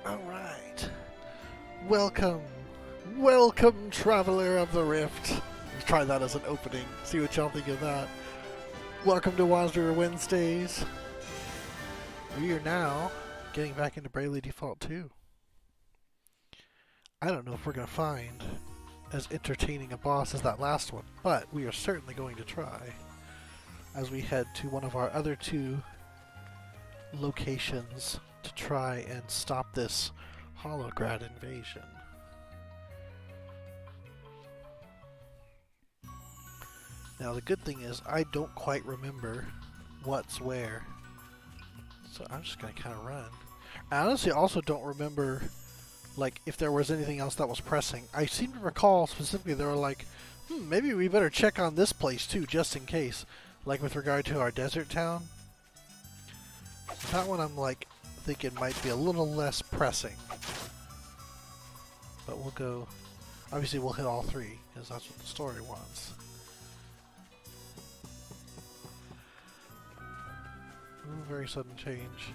Alright. Welcome. Welcome, Traveler of the Rift. Let's try that as an opening. See what y'all think of that. Welcome to Wanderer Wednesdays. We are now getting back into Bravely Default 2. I don't know if we're going to find as entertaining a boss as that last one, but we are certainly going to try as we head to one of our other two locations to try and stop this Holograd invasion. Now the good thing is I don't quite remember what's where, so I'm just going to kind of run. I honestly also don't remember like if there was anything else that was pressing. I seem to recall specifically they were like, maybe we better check on this place too just in case, like with regard to our desert town. That one I'm like thinking might be a little less pressing. But we'll go, obviously we'll hit all three, because that's what the story wants. Ooh, very sudden change.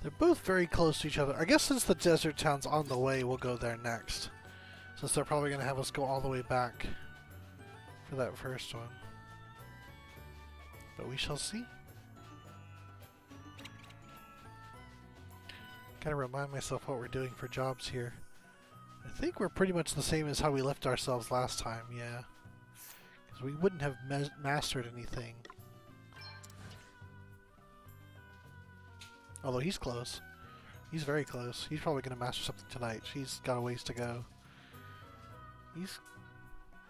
They're both very close to each other. I guess since the desert town's on the way, we'll go there next. Since they're probably going to have us go all the way back for that first one. But we shall see. Gotta remind myself what we're doing for jobs here. I think we're pretty much the same as how we left ourselves last time, yeah. Because we wouldn't have mastered anything. Although he's close. He's very close. He's probably going to master something tonight. She's got a ways to go. He's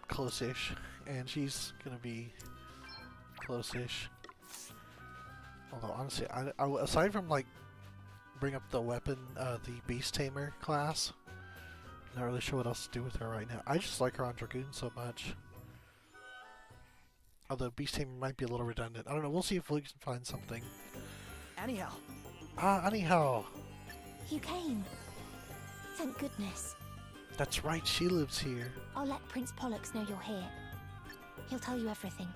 close-ish. And she's going to be close-ish. Although, honestly, aside from, like, bring up the weapon, the Beast Tamer class, I'm not really sure what else to do with her right now. I just like her on Dragoon so much. Although Beast Tamer might be a little redundant. I don't know. We'll see if we can find something. Anyhow. Anyhow. You came. Thank goodness. That's right, she lives here. I'll let Prince Pollux know you're here. He'll tell you everything.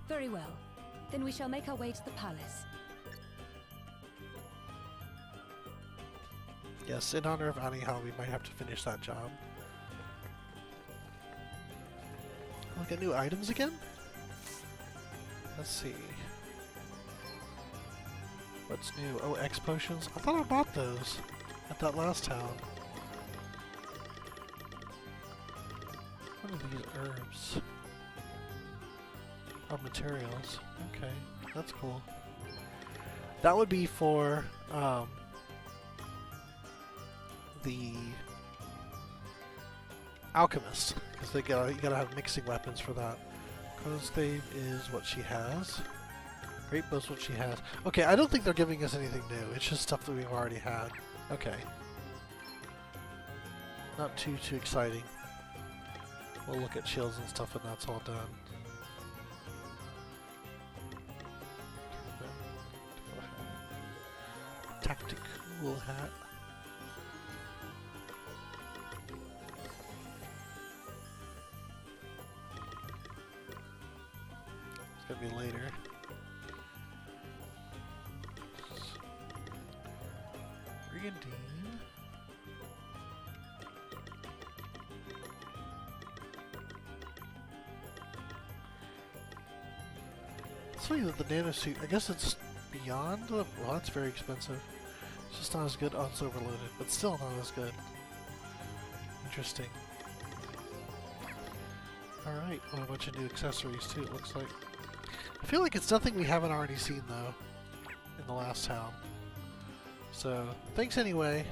Very well. Then we shall make our way to the palace. Yes, in honor of Anyhow, we might have to finish that job. We'll get new items again? Let's see. What's new? Oh, X potions? I thought I bought those at that last town. What are these herbs? Oh, materials. Okay, that's cool. That would be for the alchemist, because you gotta have mixing weapons for that. Crow's Stave is what she has. Great Bow's what she has. Okay, I don't think they're giving us anything new. It's just stuff that we've already had. Okay. Not too exciting. We'll look at shields and stuff when that's all done. Tactical hat. It's gonna be later. Brigandine. It's funny that the nanosuit, I guess it's beyond the, well, that's very expensive. It's just not as good. Oh, it's overloaded, but still not as good. Interesting. Alright, well, a bunch of new accessories too, it looks like. I feel like it's nothing we haven't already seen though in the last town. So, thanks anyway.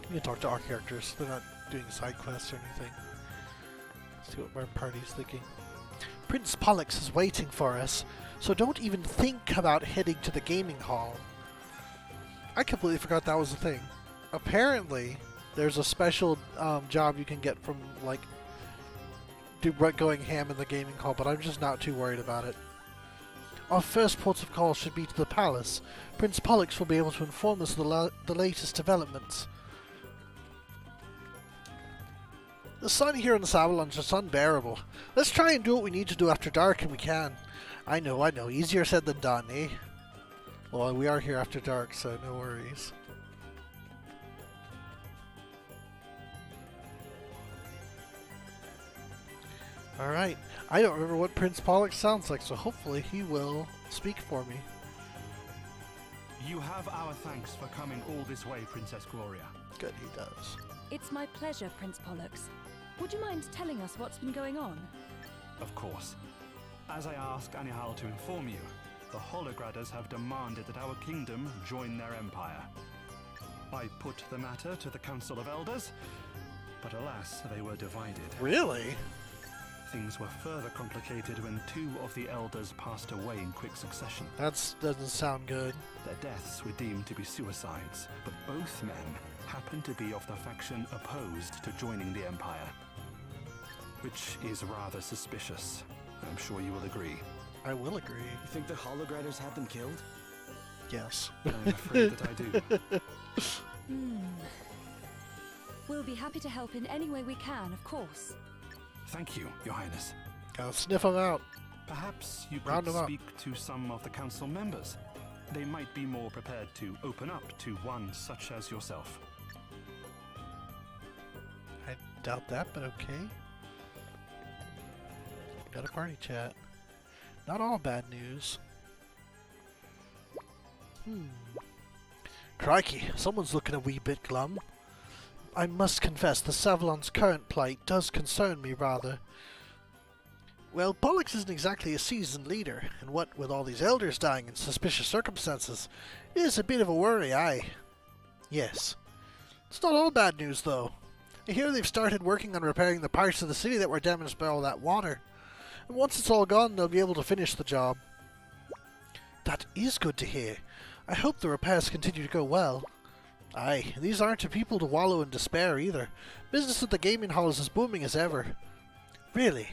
We can talk to our characters. They're not doing side quests or anything. Let's see what our party's thinking. Prince Pollux is waiting for us, so don't even think about heading to the gaming hall. I completely forgot that was a thing. Apparently, there's a special job you can get from, like, going ham in the gaming hall, but I'm just not too worried about it. Our first ports of call should be to the palace. Prince Pollux will be able to inform us of the latest developments. The sun here in the Savalon is just unbearable. Let's try and do what we need to do after dark, and we can. I know. Easier said than done, eh? Well, we are here after dark, so no worries. Alright. I don't remember what Prince Pollux sounds like, so hopefully he will speak for me. You have our thanks for coming all this way, Princess Gloria. Good, he does. It's my pleasure, Prince Pollux. Would you mind telling us what's been going on? Of course. As I asked Anihal to inform you, the Holograders have demanded that our kingdom join their empire. I put the matter to the Council of Elders, but alas, they were divided. Really? Things were further complicated when 2 of the elders passed away in quick succession. That doesn't sound good. Their deaths were deemed to be suicides, but both men happened to be of the faction opposed to joining the Empire. Which is rather suspicious. I'm sure you will agree. I will agree. You think the Holograders had them killed? Yes. I'm afraid that I do. We'll be happy to help in any way we can, of course. Thank you, Your Highness. Gotta sniff him out. Perhaps you Round could 'em up. speak to some of the council members. They might be more prepared to open up to one such as yourself. I doubt that, but okay. Got a party chat. Not all bad news. Crikey, someone's looking a wee bit glum. I must confess, the Savalon's current plight does concern me rather. Well, Pollux isn't exactly a seasoned leader, and what with all these elders dying in suspicious circumstances, is a bit of a worry, aye. Yes. It's not all bad news, though. I hear they've started working on repairing the parts of the city that were damaged by all that water. And once it's all gone, they'll be able to finish the job. That is good to hear. I hope the repairs continue to go well. Aye, these aren't a people to wallow in despair either. Business at the gaming hall is as booming as ever. Really?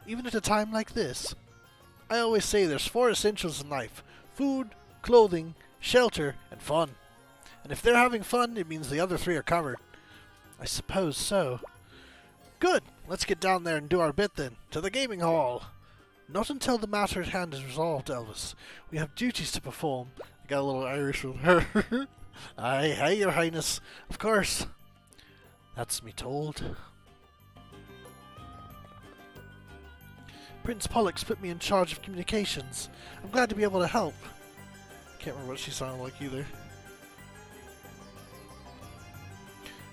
Even at a time like this? I always say there's 4 essentials in life. Food, clothing, shelter, and fun. And if they're having fun, it means the other 3 are covered. I suppose so. Good! Let's get down there and do our bit then. To the gaming hall! Not until the matter at hand is resolved, Elvis. We have duties to perform. I got a little Irish with her. Aye, your highness. Of course. That's me told. Prince Pollux put me in charge of communications. I'm glad to be able to help. Can't remember what she sounded like either.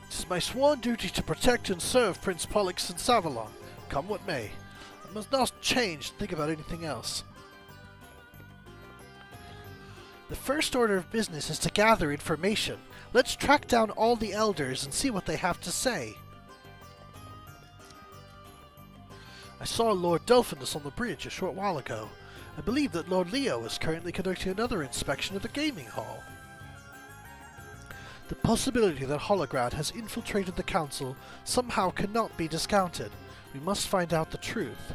It is my sworn duty to protect and serve Prince Pollux and Savalon, come what may. I must not change and think about anything else. The first order of business is to gather information. Let's track down all the elders and see what they have to say. I saw Lord Delphinus on the bridge a short while ago. I believe that Lord Leo is currently conducting another inspection of the gaming hall. The possibility that Holograd has infiltrated the council somehow cannot be discounted. We must find out the truth.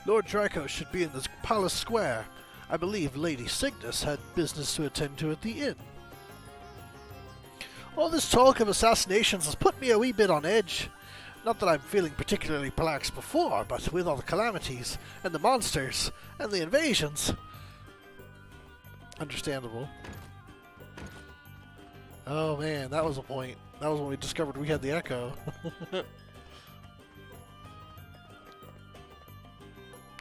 Lord Draco should be in the palace square. I believe Lady Cygnus had business to attend to at the inn. All this talk of assassinations has put me a wee bit on edge. Not that I'm feeling particularly relaxed before, but with all the calamities, and the monsters, and the invasions. Understandable. Oh man, that was a point. That was when we discovered we had the echo.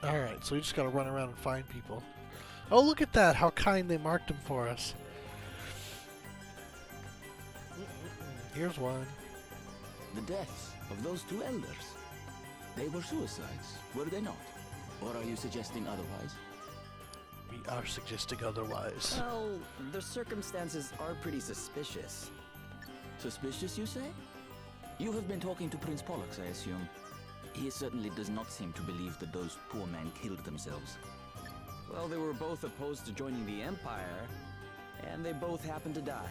Alright, so we just gotta run around and find people. Oh, look at that! How kind they marked them for us. Here's one. The deaths of those 2 elders. They were suicides, were they not? Or are you suggesting otherwise? We are suggesting otherwise. Well, the circumstances are pretty suspicious. Suspicious, you say? You have been talking to Prince Pollux, I assume. He certainly does not seem to believe that those poor men killed themselves. Well, they were both opposed to joining the Empire, and they both happened to die.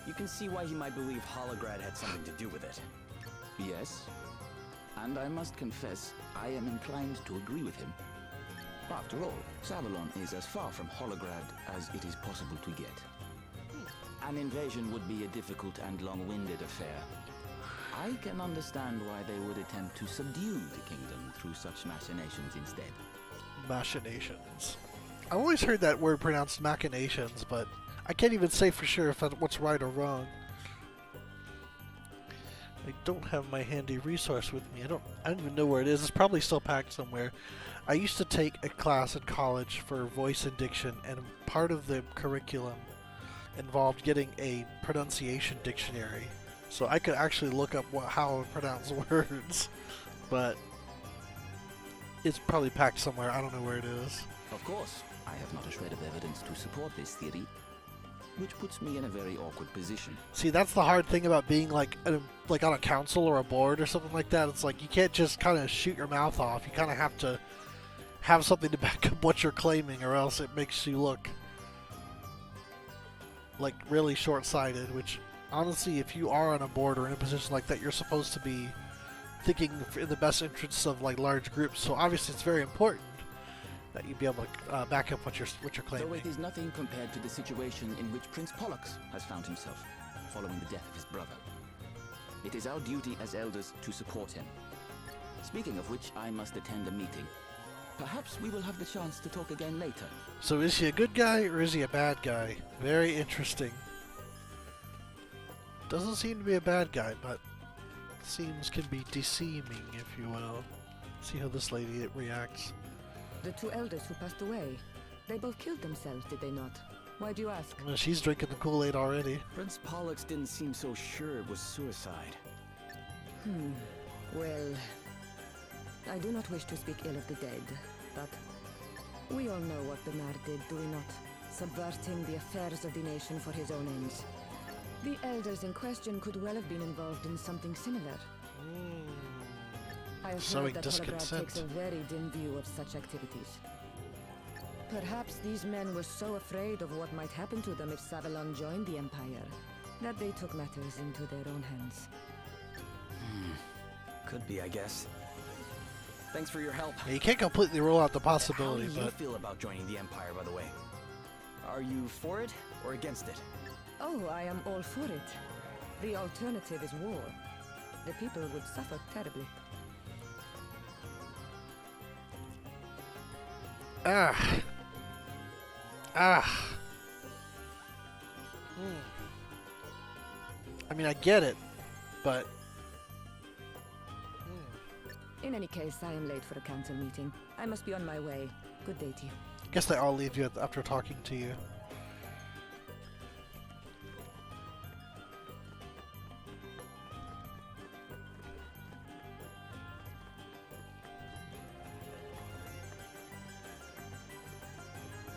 You can see why he might believe Holograd had something to do with it. Yes. And I must confess, I am inclined to agree with him. After all, Savalon is as far from Holograd as it is possible to get. An invasion would be a difficult and long-winded affair. I can understand why they would attempt to subdue the kingdom through such machinations instead. Machinations. I've always heard that word pronounced machinations, but I can't even say for sure if what's right or wrong. I don't have my handy resource with me. I don't even know where it is. It's probably still packed somewhere. I used to take a class in college for voice and diction, and part of the curriculum involved getting a pronunciation dictionary, so I could actually look up how to pronounce words, but it's probably packed somewhere. I don't know where it is. Of course, I have not a shred of evidence to support this theory, which puts me in a very awkward position. See, that's the hard thing about being like on a council or a board or something like that. It's like you can't just kind of shoot your mouth off. You kind of have to have something to back up what you're claiming, or else it makes you look like really short-sighted, which honestly, if you are on a board or in a position like that, you're supposed to be thinking in the best interests of like large groups. So obviously it's very important that you be able to back up what you're claiming. Though it is nothing compared to the situation in which Prince Pollux has found himself following the death of his brother. It is our duty as elders to support him. Speaking of which, I must attend a meeting. Perhaps we will have the chance to talk again later. So is he a good guy or is he a bad guy? Very interesting. Doesn't seem to be a bad guy, but seems can be deceiving, if you will. See how this lady reacts. The two elders who passed away, they both killed themselves, did they not? Why do you ask? Well, she's drinking the Kool-Aid already. Prince Pollux didn't seem so sure it was suicide. Well, I do not wish to speak ill of the dead, but we all know what Bernard did, do we not? Subverting the affairs of the nation for his own ends. The elders in question could well have been involved in something similar. I have Sowing heard that Holograd discontent. takes a very dim view of such activities. Perhaps these men were so afraid of what might happen to them if Savalon joined the Empire, that they took matters into their own hands. Could be, I guess. Thanks for your help. Yeah, you can't completely rule out the How possibility, do you but feel about joining the Empire, by the way? Are you for it or against it? Oh, I am all for it. The alternative is war. The people would suffer terribly. I mean, I get it, but In any case, I am late for a council meeting. I must be on my way. Good day to you. I guess they all leave you after talking to you.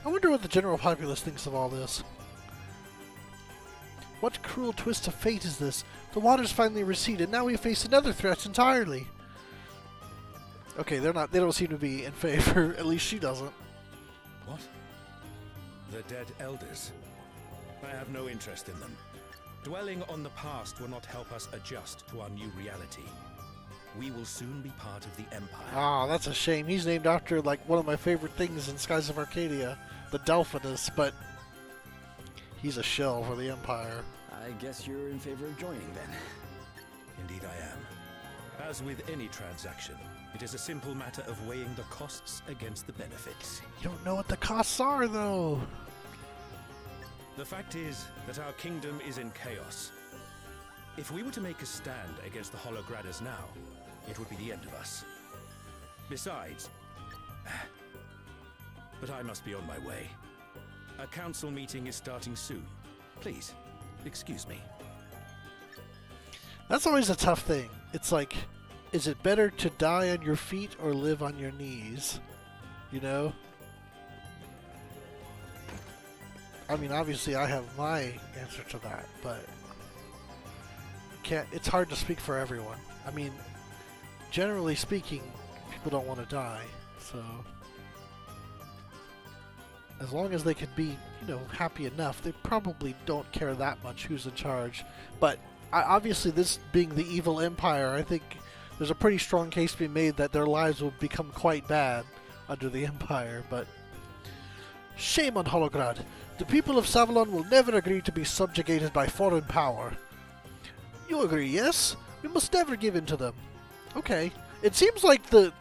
I wonder what the general populace thinks of all this. What cruel twist of fate is this? The waters finally receded, now we face another threat entirely. Okay, they don't seem to be in favor, at least she doesn't. What? The dead elders? I have no interest in them. Dwelling on the past will not help us adjust to our new reality. We will soon be part of the Empire. Ah, that's a shame. He's named after, like, one of my favorite things in Skies of Arcadia, the Delphinus, but he's a shell for the Empire. I guess you're in favor of joining then. Indeed I am. As with any transaction, it is a simple matter of weighing the costs against the benefits. You don't know what the costs are, though. The fact is that our kingdom is in chaos. If we were to make a stand against the Holograders now, it would be the end of us. Besides... But I must be on my way. A council meeting is starting soon. Please, excuse me. That's always a tough thing. It's like, is it better to die on your feet or live on your knees? You know? I mean, obviously I have my answer to that, but it's hard to speak for everyone. I mean, generally speaking, people don't want to die, so as long as they could be, happy enough, they probably don't care that much who's in charge. But obviously, this being the evil empire, I think there's a pretty strong case to be made that their lives will become quite bad under the Empire, but shame on Holograd. The people of Savalon will never agree to be subjugated by foreign power. You agree, yes? We must never give in to them. Okay. It seems like the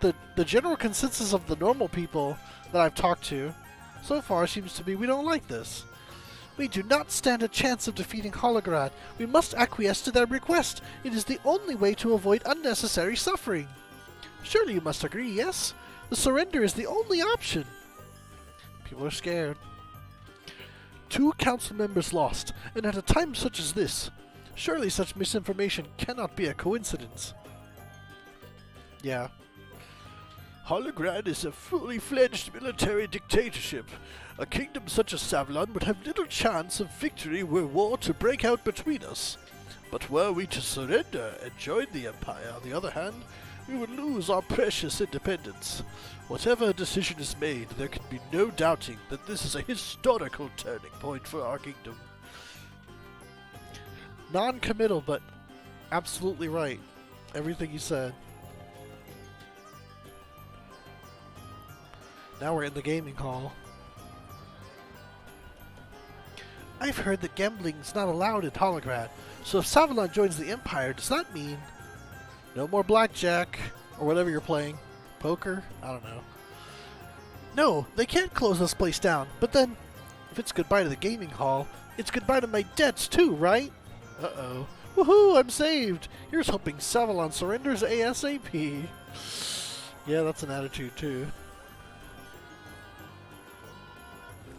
general consensus of the normal people that I've talked to so far seems to be we don't like this. We do not stand a chance of defeating Holograd. We must acquiesce to their request. It is the only way to avoid unnecessary suffering. Surely you must agree, yes? The surrender is the only option. People are scared. 2 council members lost, and at a time such as this. Surely such misinformation cannot be a coincidence. Yeah. Holograd is a fully fledged military dictatorship. A kingdom such as Savalon would have little chance of victory were war to break out between us. But were we to surrender and join the Empire, on the other hand, we would lose our precious independence. Whatever decision is made, there can be no doubting that this is a historical turning point for our kingdom. Non-committal, but absolutely right. Everything you said. Now we're in the gaming hall. I've heard that gambling's not allowed in Holograd, so if Savalon joins the Empire, does that mean no more blackjack, or whatever you're playing? Poker? I don't know. No, they can't close this place down, but then, if it's goodbye to the gaming hall, it's goodbye to my debts too, right? Uh-oh. Woohoo, I'm saved! Here's hoping Savalon surrenders ASAP. Yeah, that's an attitude too.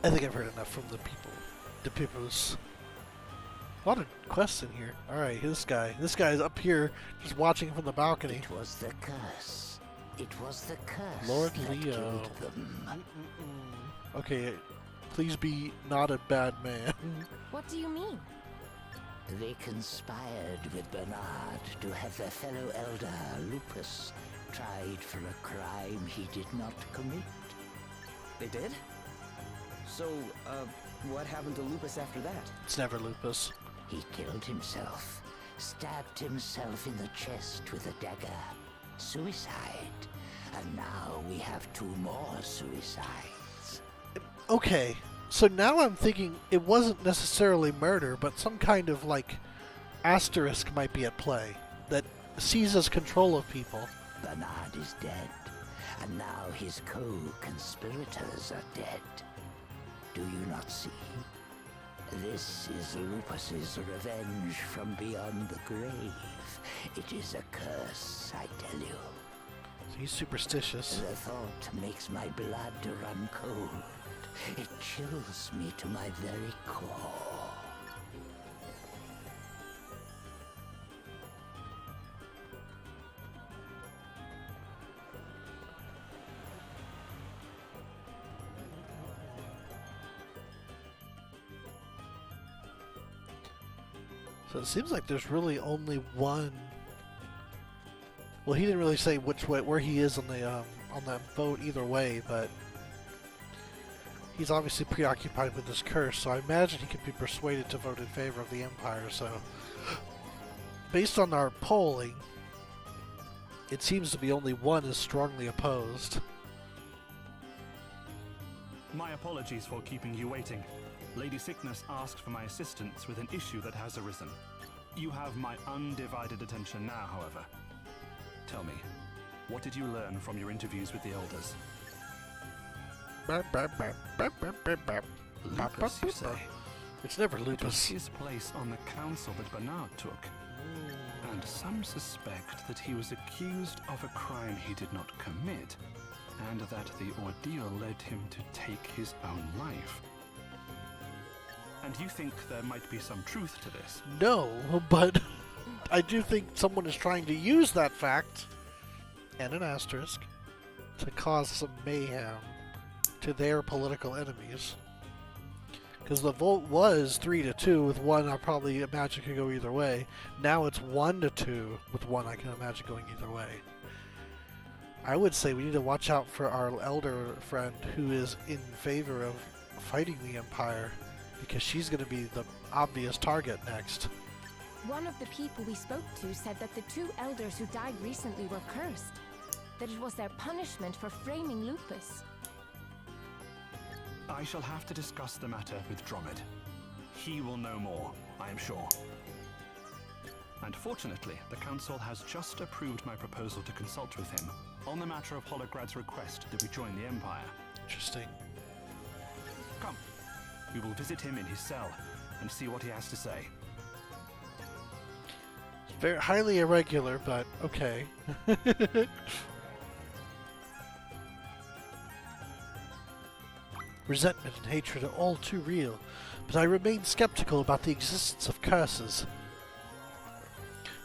I think I've heard enough from the people. The peoples. A lot of quests in here. Alright, this guy. This guy is up here just watching from the balcony. It was the curse. It was the curse. Lord that Leo. killed them. Okay, please be not a bad man. What do you mean? They conspired with Bernard to have their fellow elder, Lupus, tried for a crime he did not commit. They did? So, what happened to Lupus after that? It's never Lupus. He killed himself, stabbed himself in the chest with a dagger. Suicide. And now we have 2 more suicides. Okay, so now I'm thinking it wasn't necessarily murder, but some kind of, like, asterisk might be at play that seizes control of people. Bernard is dead, and now his co-conspirators are dead. Do you not see? This is Lupus's revenge from beyond the grave. It is a curse, I tell you. He's superstitious. The thought makes my blood run cold. It chills me to my very core. So it seems like there's really only one. Well, he didn't really say which way, where he is on the vote either way, but he's obviously preoccupied with this curse. So I imagine he could be persuaded to vote in favor of the Empire. So, based on our polling, it seems to be only one is strongly opposed. My apologies for keeping you waiting. Lady Sickness asked for my assistance with an issue that has arisen. You have my undivided attention now, however. Tell me, what did you learn from your interviews with the elders? Lupus, you say? It's never It was Lupus. his place on the council that Bernard took. And some suspect that he was accused of a crime he did not commit, and that the ordeal led him to take his own life. And you think there might be some truth to this? No, but I do think someone is trying to use that fact, and an asterisk, to cause some mayhem to their political enemies. Because the vote was 3-2, with one I probably imagine could go either way. Now it's 1-2, with one I can imagine going either way. I would say we need to watch out for our elder friend who is in favor of fighting the Empire, because she's going to be the obvious target next. One of the people we spoke to said that the 2 elders who died recently were cursed. that it was their punishment for framing Lupus. I shall have to discuss the matter with Dromid. He will know more, I am sure. And fortunately, the Council has just approved my proposal to consult with him on the matter of Holograd's request that we join the Empire. Interesting. Come, we will visit him in his cell and see what he has to say. Very highly irregular, but okay. Resentment and hatred are all too real, but I remain skeptical about the existence of curses.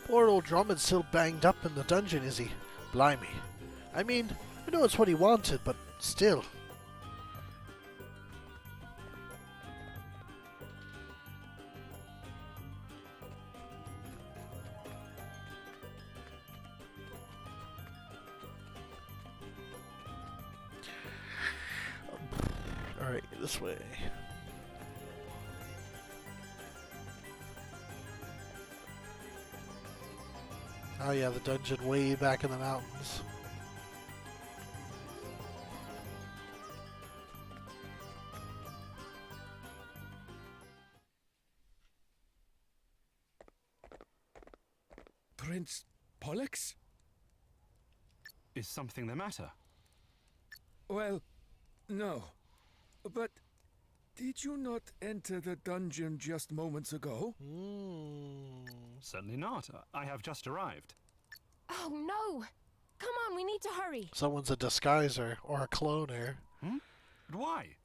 Poor old Drummond's still banged up in the dungeon, is he? Blimey. I mean, I know it's what he wanted, but still. Alright, this way. Oh yeah, the dungeon way back in the mountains. Prince Pollux? Is something the matter? Well, no. But did you not enter the dungeon just moments ago? Certainly not. I have just arrived. Oh no! Come on, we need to hurry. Someone's a disguiser or a cloner. But why?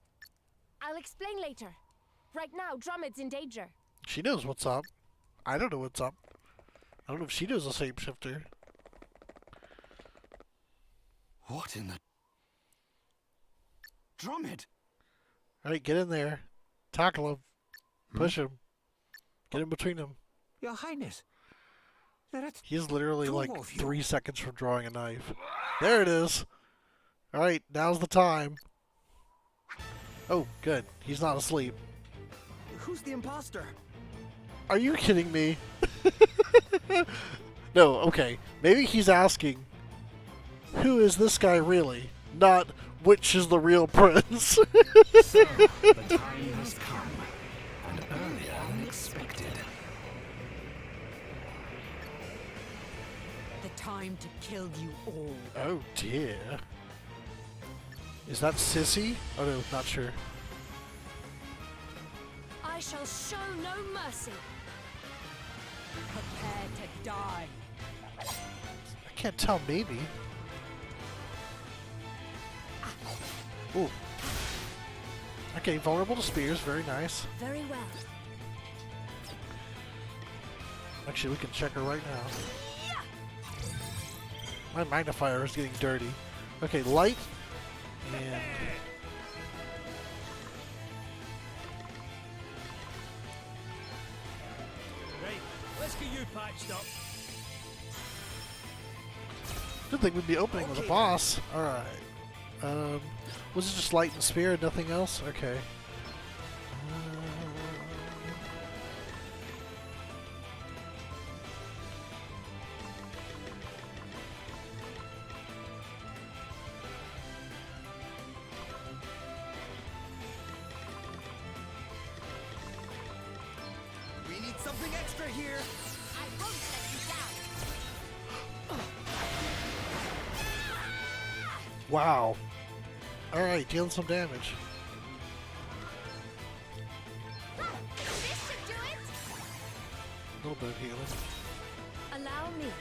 I'll explain later. Right now, Drummond's in danger. She knows what's up. I don't know what's up. I don't know if she knows the shapeshifter. What in the... Dromid! Alright, get in there. Tackle him. Push him. Get in between them. Your Highness. He's literally Two like of you. 3 seconds from drawing a knife. There it is. Alright, now's the time. Oh, good. He's not asleep. Who's the imposter? Are you kidding me? No, okay. Maybe he's asking, who is this guy really? Not, which is the real prince? So, the time has come, and earlier than expected. The time to kill you all. Oh dear. Is that Sissy? Oh no, not sure. I shall show no mercy. Prepare to die. I can't tell, maybe. Ooh. Okay, vulnerable to spears, very nice. Very well. Actually, we can check her right now. My magnifier is getting dirty. Okay, light and... Right, let's get you patched up. Good thing we'd be opening with a boss. Alright. Was it just light and spear and nothing else? Okay. We need something extra here. I won't let you down. Wow. Alright, dealing some damage. This should do it. A little bit of healing. Allow me.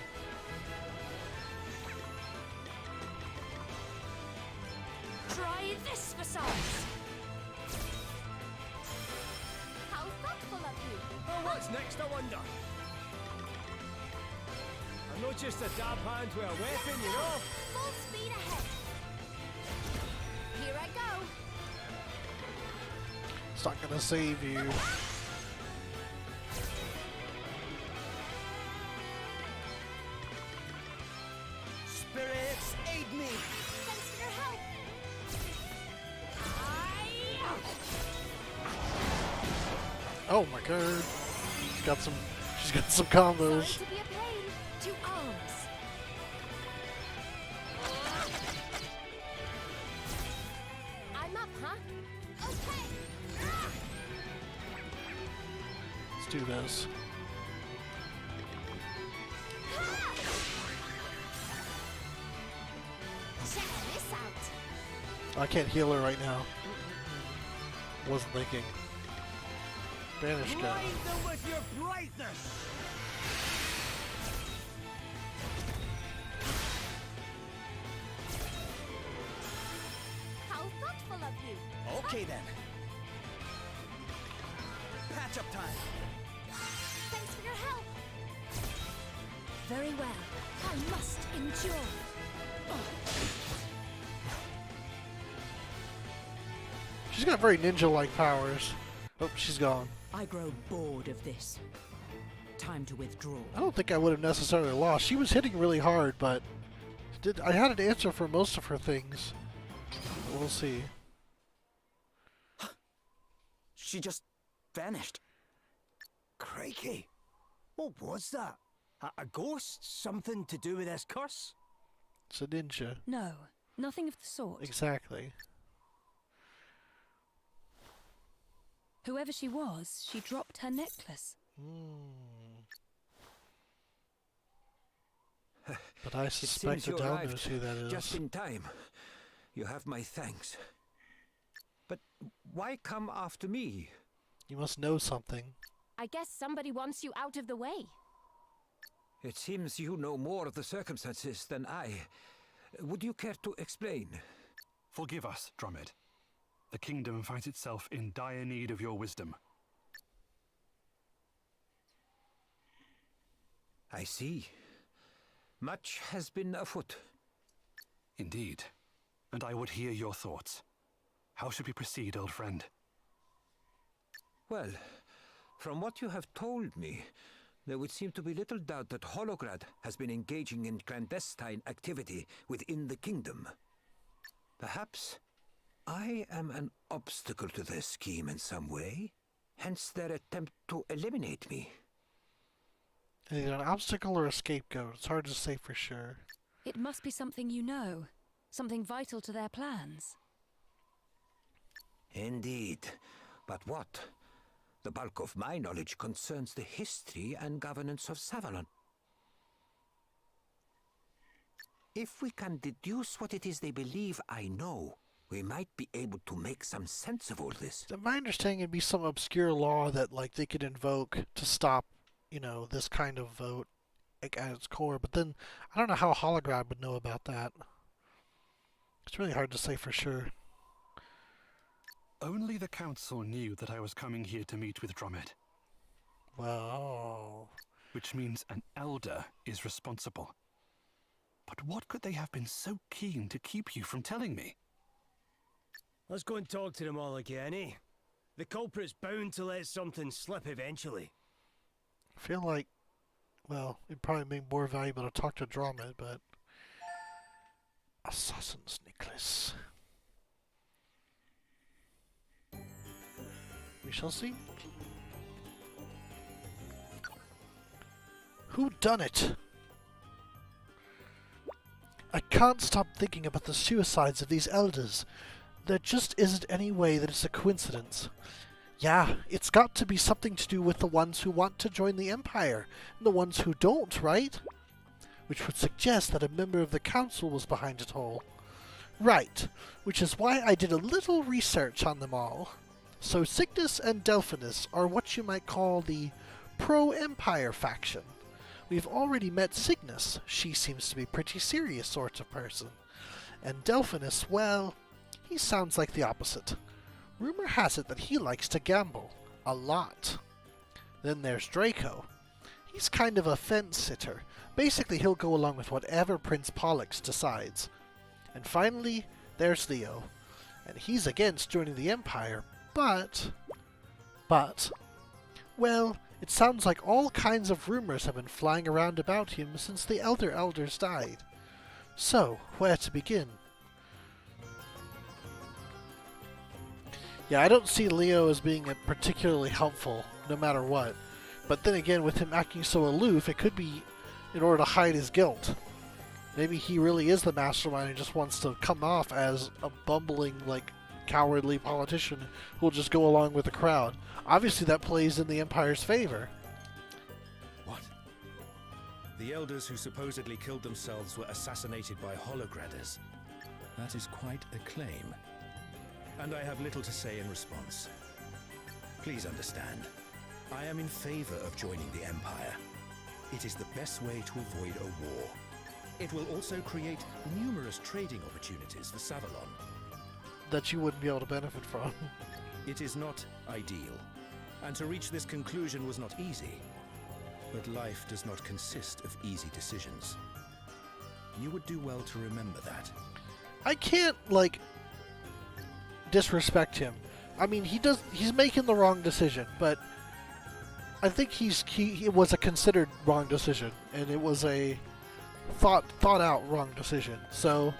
Try this for size. How thoughtful of you. Oh, what's next, I wonder? I'm not just a dab hand with a weapon, you know? Full speed ahead. Here I go. It's not gonna save you. Spirits, aid me! Thanks for your help. Oh my god. She's got some Sorry combos. to be a pain. To arms. do this. Check this out. I can't heal her right now. Wasn't thinking. Banish gun. Blind them with your brightness! How thoughtful of you. Okay then. Patch up time. Thanks for your help. Very well. I must endure. She's got very ninja-like powers. Oh, she's gone. I grow bored of this. Time to withdraw. I don't think I would have necessarily lost. She was hitting really hard, but I had an answer for most of her things. We'll see. She just vanished. Crikey. What was that? A ghost? Something to do with this curse? It's a ninja. No, nothing of the sort. Exactly. Whoever she was, she dropped her necklace. But I suspect you Adele arrived knows who that is. just in time. You have my thanks. But why come after me? You must know something. I guess somebody wants you out of the way. It seems you know more of the circumstances than I. Would you care to explain? Forgive us, Drummond. The kingdom finds itself in dire need of your wisdom. I see. Much has been afoot. Indeed. And I would hear your thoughts. How should we proceed, old friend? Well, from what you have told me, there would seem to be little doubt that Holograd has been engaging in clandestine activity within the kingdom. Perhaps I am an obstacle to their scheme in some way, hence their attempt to eliminate me. Either an obstacle or a scapegoat. It's hard to say for sure. It must be something you know. Something vital to their plans. Indeed. But what? The bulk of my knowledge concerns the history and governance of Savalon. If we can deduce what it is they believe I know, we might be able to make some sense of all this. My understanding would be some obscure law that like they could invoke to stop, you know, this kind of vote like, at its core. But then I don't know how Holograd would know about that. It's really hard to say for sure. Only the council knew that I was coming here to meet with Drummond. Well, Which means an elder is responsible. But what could they have been so keen to keep you from telling me? Let's go and talk to them all again, eh? The culprit's bound to let something slip eventually. I feel like, well, it'd probably be more valuable to talk to Drummond, but... Assassin's Necklace. We shall see. Who done it? I can't stop thinking about the suicides of these elders. There just isn't any way that it's a coincidence. Yeah, it's got to be something to do with the ones who want to join the Empire, and the ones who don't, right? Which would suggest that a member of the council was behind it all. Right, which is why I did a little research on them all. So Cygnus and Delphinus are what you might call the pro-Empire faction. We've already met Cygnus. She seems to be a pretty serious sort of person. And Delphinus, well, he sounds like the opposite. Rumor has it that he likes to gamble. A lot. Then there's Draco. He's kind of a fence-sitter. Basically, he'll go along with whatever Prince Pollux decides. And finally, there's Leo. And he's against joining the Empire, but, well, it sounds like all kinds of rumors have been flying around about him since the Elder Elders died. So, where to begin? Yeah, I don't see Leo as being particularly helpful, no matter what. But then again, with him acting so aloof, it could be in order to hide his guilt. Maybe he really is the mastermind and just wants to come off as a bumbling, like, cowardly politician who'll just go along with the crowd. Obviously, that plays in the Empire's favor. What? The elders who supposedly killed themselves were assassinated by Holograders. That is quite a claim. And I have little to say in response. Please understand, I am in favor of joining the Empire. It is the best way to avoid a war. It will also create numerous trading opportunities for Savalon. That you wouldn't be able to benefit from. It is not ideal, and to reach this conclusion was not easy. But life does not consist of easy decisions. You would do well to remember that. I can't, like, disrespect him. I mean, he's making the wrong decision, but I think it was a considered wrong decision, and it was a thought out wrong decision. So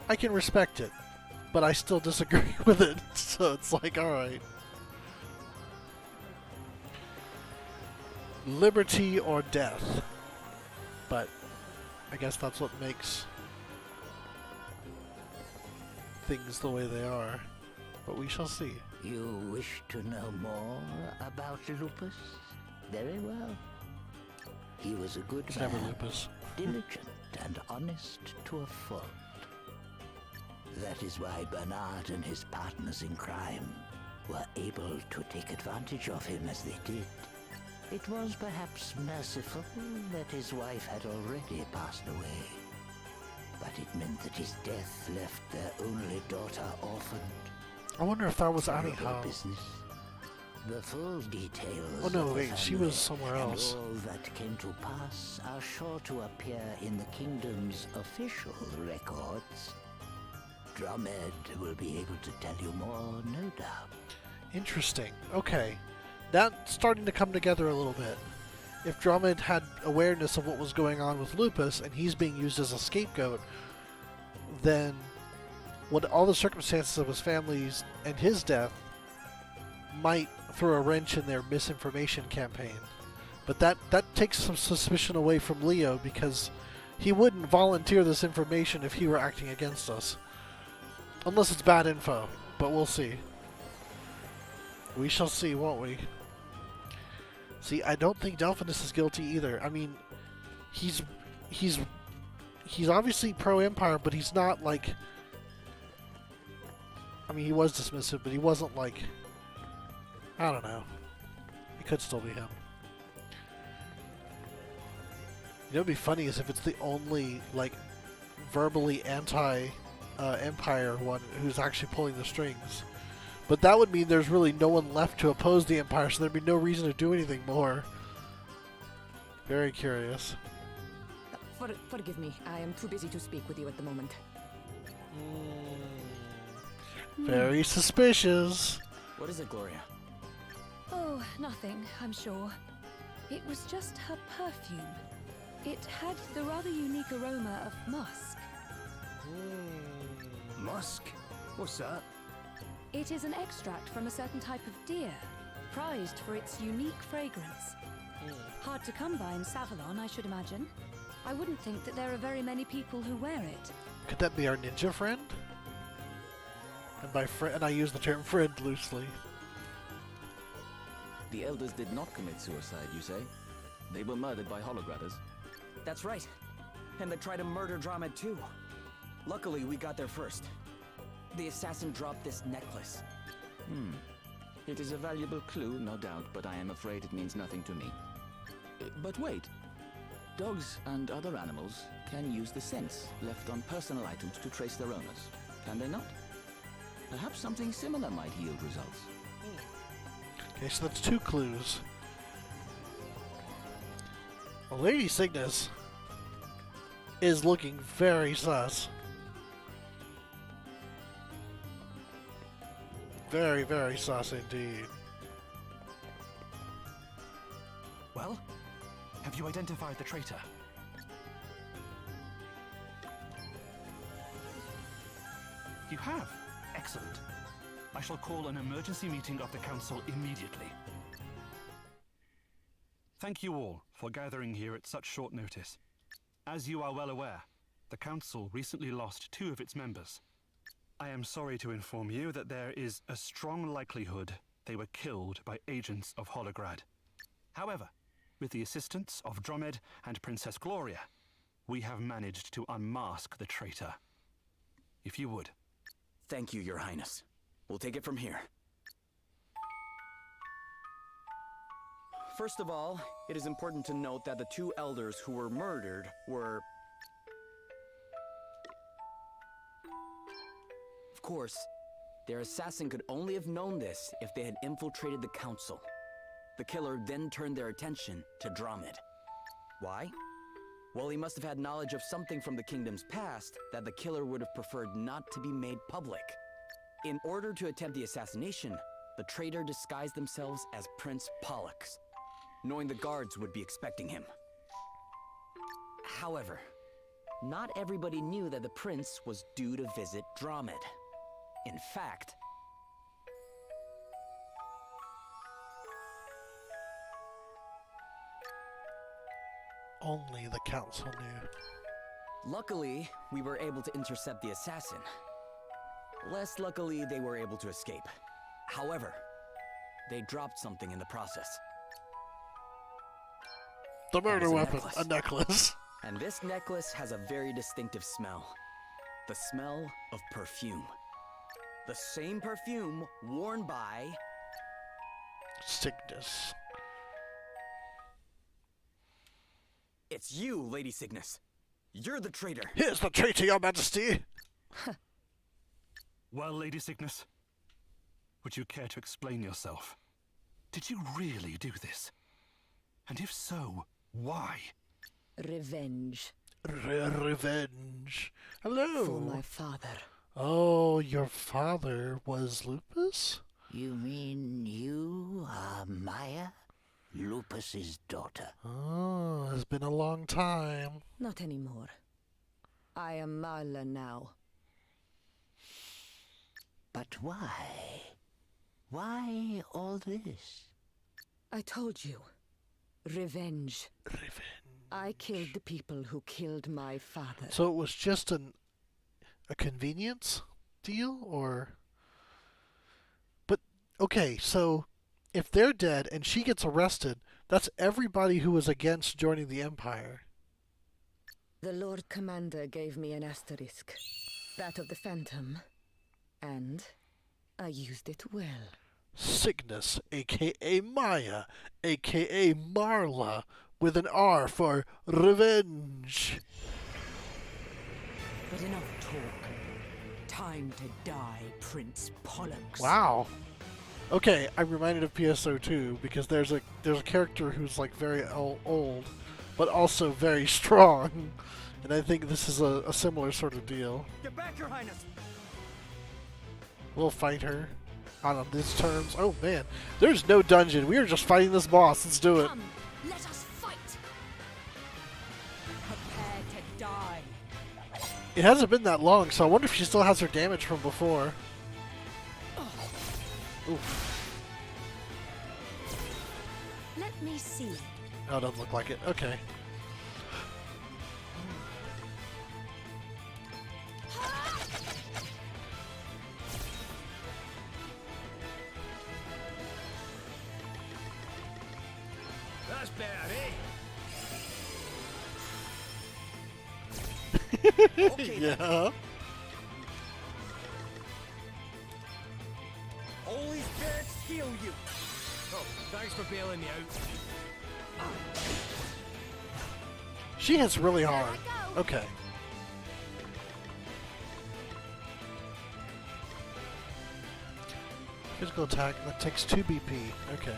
I can respect it, but I still disagree with it. So it's like, all right. Liberty or death. But I guess that's what makes things the way they are. But we shall see. You wish to know more about Lupus? Very well. He was a good It's man, never Lupus. diligent and honest to a fault. That is why Bernard and his partners in crime were able to take advantage of him as they did. It was perhaps merciful that his wife had already passed away, but it meant that his death left their only daughter orphaned. I wonder if that was Terrible Annie business. The full details Oh no, of the wait, she family was somewhere else. and all that came to pass are sure to appear in the kingdom's official records. Drumed will be able to tell you more, no doubt. Interesting. Okay. That's starting to come together a little bit. If Drummond had awareness of what was going on with Lupus and he's being used as a scapegoat, then what all the circumstances of his family's and his death might throw a wrench in their misinformation campaign. But that takes some suspicion away from Leo, because he wouldn't volunteer this information if he were acting against us. Unless it's bad info, but we'll see. We shall see, won't we? See, I don't think Delphinus is guilty either. I mean, he's obviously pro-Empire, but he's not like... I mean, he was dismissive, but he wasn't like... I don't know. It could still be him. You know what'd be funny is if it's the only, like, verbally anti-Empire one who's actually pulling the strings. But that would mean there's really no one left to oppose the Empire, so there'd be no reason to do anything more. Very curious. Forgive me. I am too busy to speak with you at the moment. Very suspicious. What is it, Gloria? Oh, nothing, I'm sure. It was just her perfume. It had the rather unique aroma of musk. Musk? What's that? It is an extract from a certain type of deer, prized for its unique fragrance. Hard to come by in Savalon, I should imagine. I wouldn't think that there are very many people who wear it. Could that be our ninja friend? And by friend, and I use the term friend loosely. The elders did not commit suicide, you say? They were murdered by Holograders. That's right. And they tried to murder Drumed too. Luckily, we got there first. The assassin dropped this necklace. It is a valuable clue, no doubt, but I am afraid it means nothing to me. But wait. Dogs and other animals can use the scents left on personal items to trace their owners, can they not? Perhaps something similar might yield results. Okay, so that's 2 clues. Well, Lady Cygnus is looking very sus. Very, very sus indeed. Well, have you identified the traitor? You have? Excellent. I shall call an emergency meeting of the Council immediately. Thank you all for gathering here at such short notice. As you are well aware, the Council recently lost 2 of its members. I am sorry to inform you that there is a strong likelihood they were killed by agents of Holograd. However, with the assistance of Dromed and Princess Gloria, we have managed to unmask the traitor. If you would. Thank you, Your Highness. We'll take it from here. First of all, it is important to note that the two elders who were murdered were... Of course, their assassin could only have known this if they had infiltrated the council. The killer then turned their attention to Dromed. Why? Well, he must have had knowledge of something from the kingdom's past that the killer would have preferred not to be made public. In order to attempt the assassination, the traitor disguised themselves as Prince Pollux, knowing the guards would be expecting him. However, not everybody knew that the prince was due to visit Dromed. In fact, only the council knew. luckily, we were able to intercept the assassin. Less luckily, they were able to escape. However, they dropped something in the process. The murder weapon, necklace. a necklace. And this necklace has a very distinctive smell. The smell of perfume. The same perfume worn by... Cygnus. It's you, Lady Cygnus. You're the traitor. Here's the traitor, Your Majesty. Well, Lady Cygnus, would you care to explain yourself? Did you really do this? And if so, why? Revenge. Revenge. Hello. For my father. Oh, your father was Lupus? You mean you are Maya? Lupus's daughter. Oh, it's been a long time. Not anymore. I am Marla now. But why? Why all this? I told you. Revenge. Revenge. I killed the people who killed my father. So it was just a convenience deal, or... But, okay, so if they're dead and she gets arrested, that's everybody who was against joining the Empire. The Lord Commander gave me an asterisk. That of the Phantom. And I used it well. Cygnus, a.k.a. Maya, a.k.a. Marla, with an R for revenge. But enough talk. Time to die, Prince Pollux. Wow. Okay, I'm reminded of PSO2 because there's a character who's like very old, but also very strong, and I think this is a similar sort of deal. Get back, Your Highness! We'll fight her on these terms. Oh man, there's no dungeon. We are just fighting this boss. Let's do it. Come, let us fight. Prepare to die. It hasn't been that long, so I wonder if she still has her damage from before. Oof. Let me see. Oh, it doesn't look like it. Okay. That's better, eh? Okay, Yeah. Holy spirits heal you! Oh, thanks for bailing me out. She hits really hard. Okay. Physical attack, that takes 2 BP. Okay.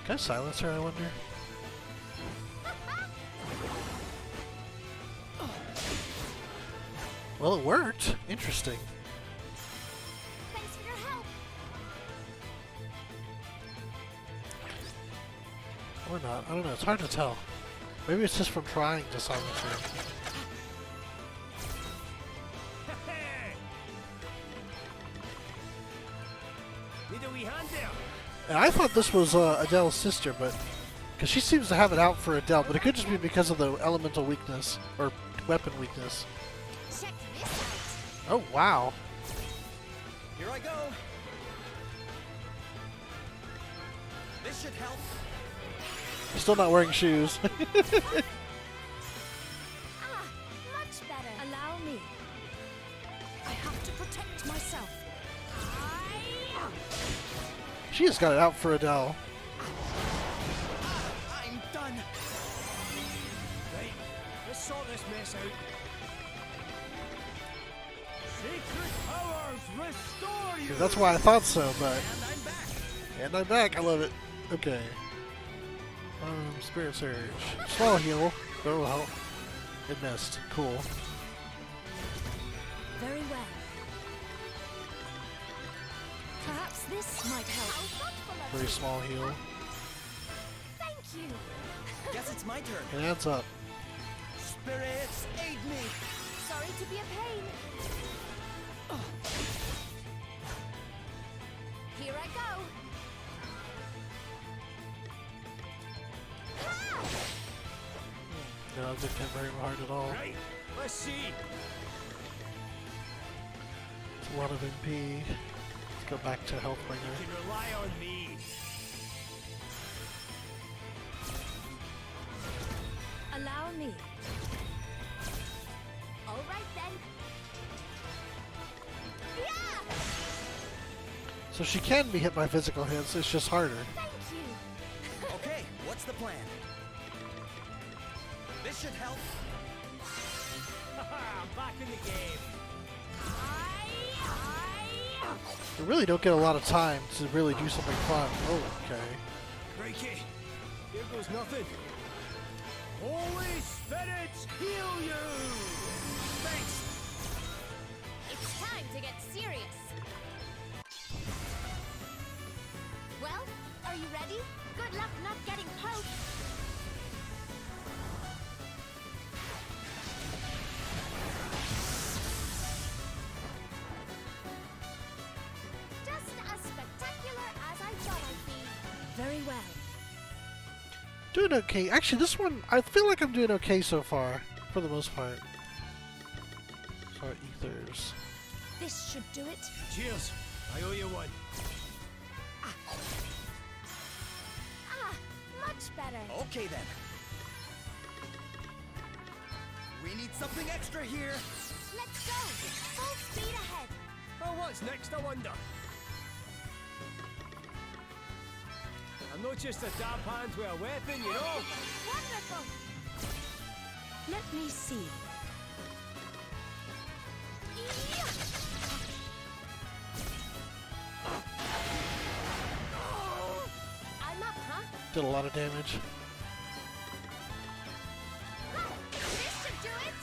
Can I silence her, I wonder? Well, it worked. Interesting. Thanks for your help. Or not. I don't know. It's hard to tell. Maybe it's just from trying to silence her. Need a wee hand there? And I thought this was Adele's sister, but... Because she seems to have it out for Adele, but it could just be because of the elemental weakness, or weapon weakness. Check this out. Oh, wow. Here I go. This should help. Still not wearing shoes. Ah, much better. Allow me. I have to protect myself. She just got it out for Adele. I'm done. Right, let's sort this mess out. Sacred powers restore you! That's why I thought so, but... And I'm back. And I'm back, I love it. Okay. Spirit Surge. Small heal. Oh well. It missed. Cool. Very well. Perhaps this might How help. thoughtful of Very you. small heal. Thank you. Guess it's my turn. It adds up. Spirits, aid me. Sorry to be a pain. Here I go. Ha! No, it didn't hit very hard at all. Right, let's see. It's a lot of MP. Let's go back to You Healthbringer. can rely on me. Allow me. All right then. Yeah! So she can be hit by physical hits, it's just harder. Thank you. Okay, what's the plan? This should help. I'm back in the game. You really don't get a lot of time to really do something fun. Oh, okay. Crikey, here goes nothing. Holy spirits, heal you! Thanks. It's time to get serious. Well, are you ready? Good luck not getting poked. Just as spectacular as I thought I'd be. Very well. Doing okay. Actually, this one, I feel like I'm doing okay so far, for the most part. Sorry, ethers. This should do it. Cheers. I owe you one. Ah, much better. Okay then. We need something extra here. Let's go. Full speed ahead. Oh, what's next, I wonder? I'm not just a damp hand with a weapon, you know? Wonderful. Let me see. Yeah. I'm up, huh? Did a lot of damage. Ha! This should do it.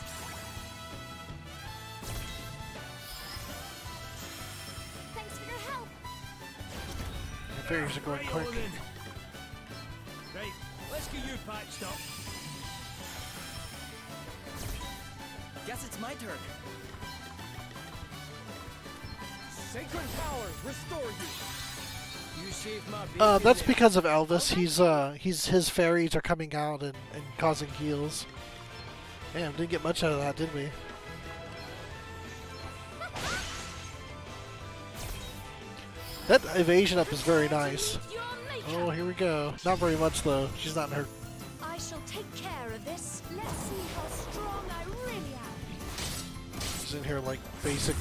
Thanks for your help. The fairies are going Right quick. on in. Right, let's get you patched up. Guess it's my turn. Sacred powers, restore you. You saved my baby. That's there. because of Elvis. His fairies are coming out and causing heals. Damn, didn't get much out of that, did we? That evasion up is very nice. Your maker. Oh, here we go. Not very much though. She's not in her. I shall take care of this. Let's see how strong I really am. She's in her like basic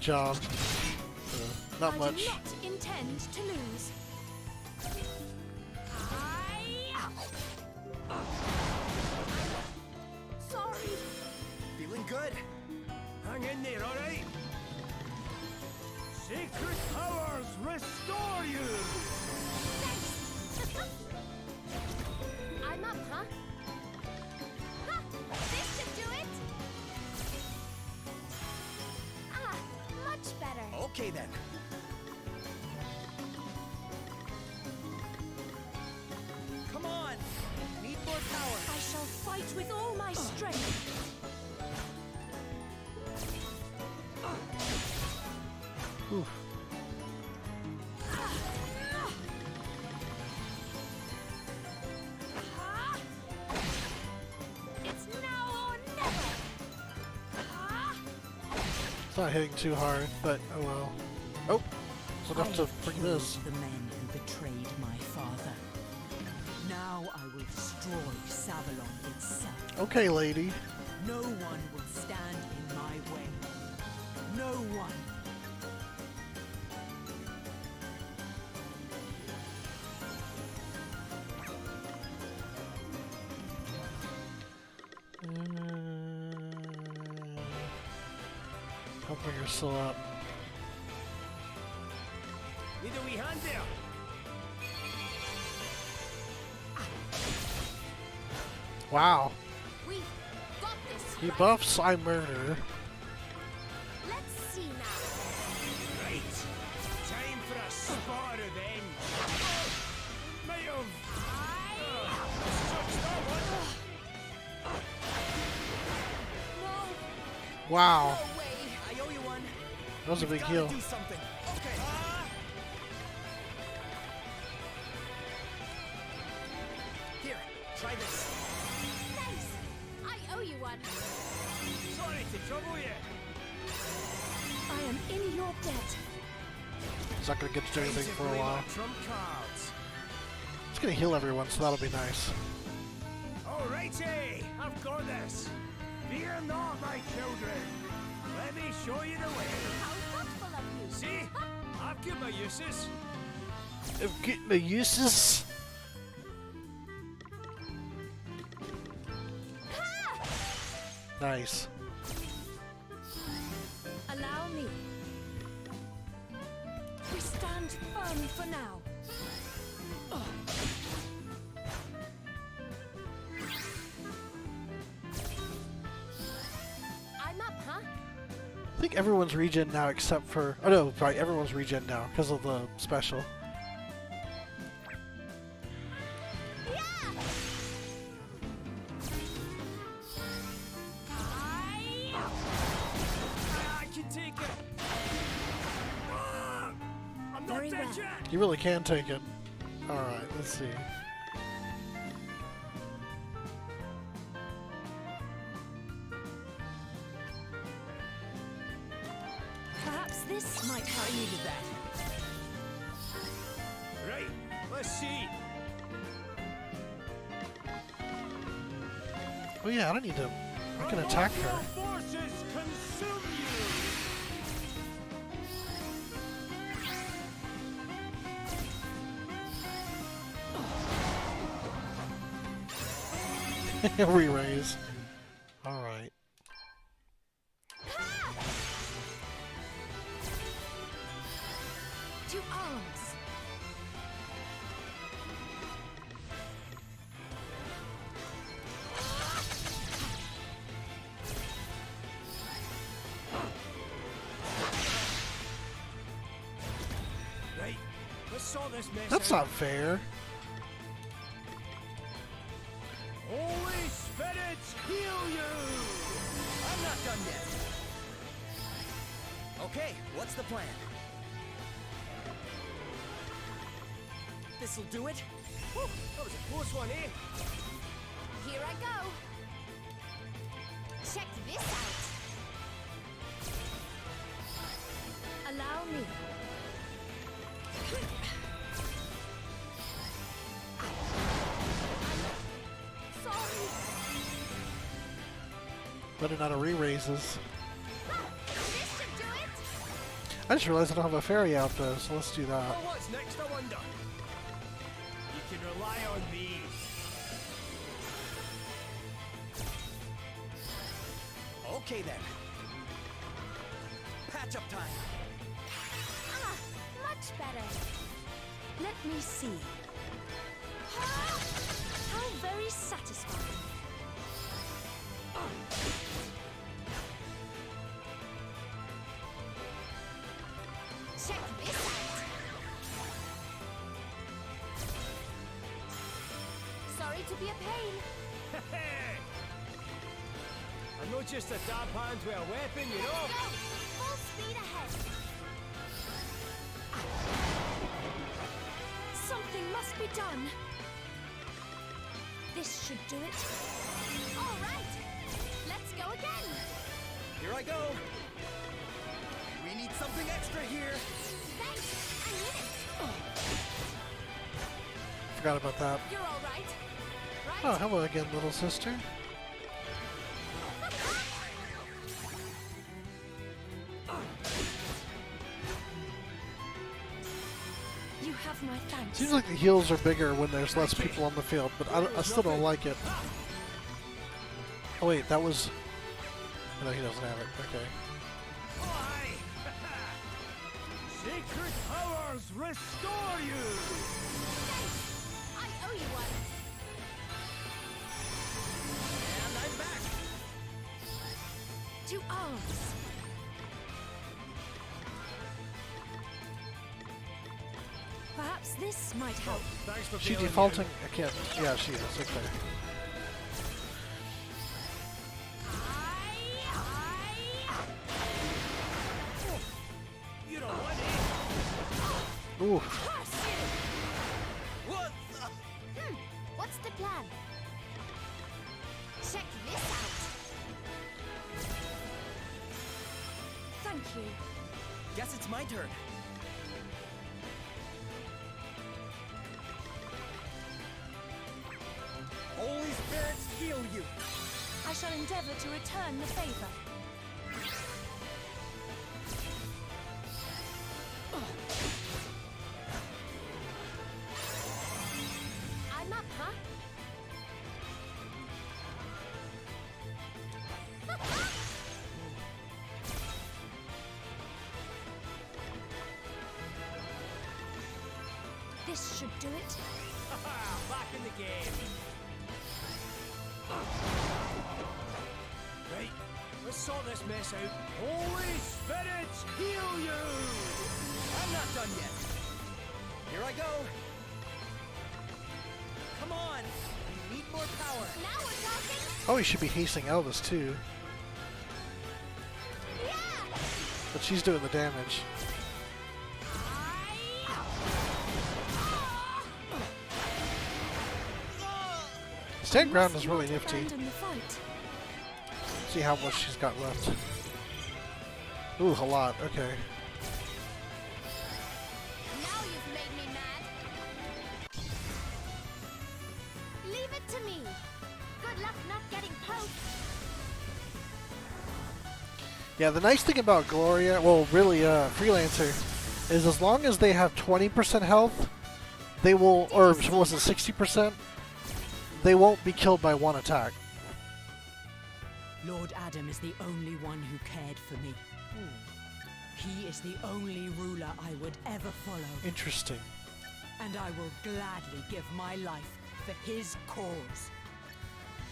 job. Not I much. do not intend to lose. Sorry. Feeling good. Hang in there, alright? Sacred powers, restore you! Thanks. I'm up, huh? Ha! This should do it. Ah, much better. Okay then. Come on. Need more power. I shall fight with all my strength. Oof. It's now or never. not hitting too hard, but oh well. Oh, it's enough to bring this. The men who betrayed my father. Now I will destroy Savalon itself. Okay, lady. No one will stand in my way. No one. I'll bring her still up. Need a wee hand there. Wow. We've got this. He right. buffs I murder. Let's see now. Right. Time for a spot of revenge. Might have. Sucks that one. No, Wow. no way. I owe you one. That was a big Gotta heal. do something. Okay. Here, try this. Thanks. I owe you one. Sorry to trouble you. I am in your debt. He's not gonna get to do anything for a Play my while. Trump cards. It's gonna heal everyone, so that'll be nice. Alrighty, I've got this. Fear not, my children. Let me show you the way. How thoughtful of you. See, I've got my uses. I've got my uses. Nice. Allow me. We stand firm for now. I'm up, huh? I think everyone's regen now except for... Oh no, right, everyone's regen now because of the special. I can take it. I'm not Very dead well. yet. You really can take it. Alright, let's see. Perhaps this might help. I needed that. Right, let's see. Oh yeah, I don't need to... I can attack Your her. forces consume Re-raise. Alright. To arms. you. Right, let's sort this mess That's out. not fair. Holy spirits heal you! I'm not done yet. Okay, what's the plan? This'll do it? Whew, that was a close one, eh? Here I go. Check this out. Allow me. Sorry. Better not a re-raises. This should do it. I just realized I don't have a fairy out though, so let's do that. Well, what's next, I wonder? You can rely on me. Okay then. Patch up time. Ah, much better. Let me see. How very satisfying. Check this out. Sorry to be a pain. I'm not just a dab hand with a weapon, you know? Go! Full speed ahead. Something must be done. This should do it. All right. Let's go again. Here I go. something extra here. Thanks. I need it. Forgot about that. You're all right. Right? Oh, hello again, little sister. You have my thanks. Seems like the heals are bigger when there's less people on the field, but I still don't like it. Oh wait, that was... No, he doesn't have it. Okay. Why? Secret powers restore you! Thanks. I owe you one. And I'm back! To arms. Perhaps this might help. Thanks for She bailing me defaulting? out. I can't. Yeah, she is. Okay. You don't want it! Ooh. What the? What's the plan? Check this out. Thank you. Guess it's my turn. Holy spirits heal you! I shall endeavor to return the favor. I'm up, huh? This should do it. Back in the game. Right, let's sort this mess out. Holy spirits heal you! I'm not done yet. Here I go. Come on. We need more power. Now we're talking. Oh, he should be hasting Elvis too. Yeah! But she's doing the damage. Stand ground is really nifty. Abandon the fight. See how much she's got left. Ooh, a lot. Okay. Now you've made me mad. Leave it to me. Good luck not getting poked. Yeah, the nice thing about Gloria, well, really, Freelancer, is as long as they have 20% health, they will, or what was it, 60%? They won't be killed by one attack. Lord Adam is the only one who cared for me. He is the only ruler I would ever follow. Interesting. And I will gladly give my life for his cause.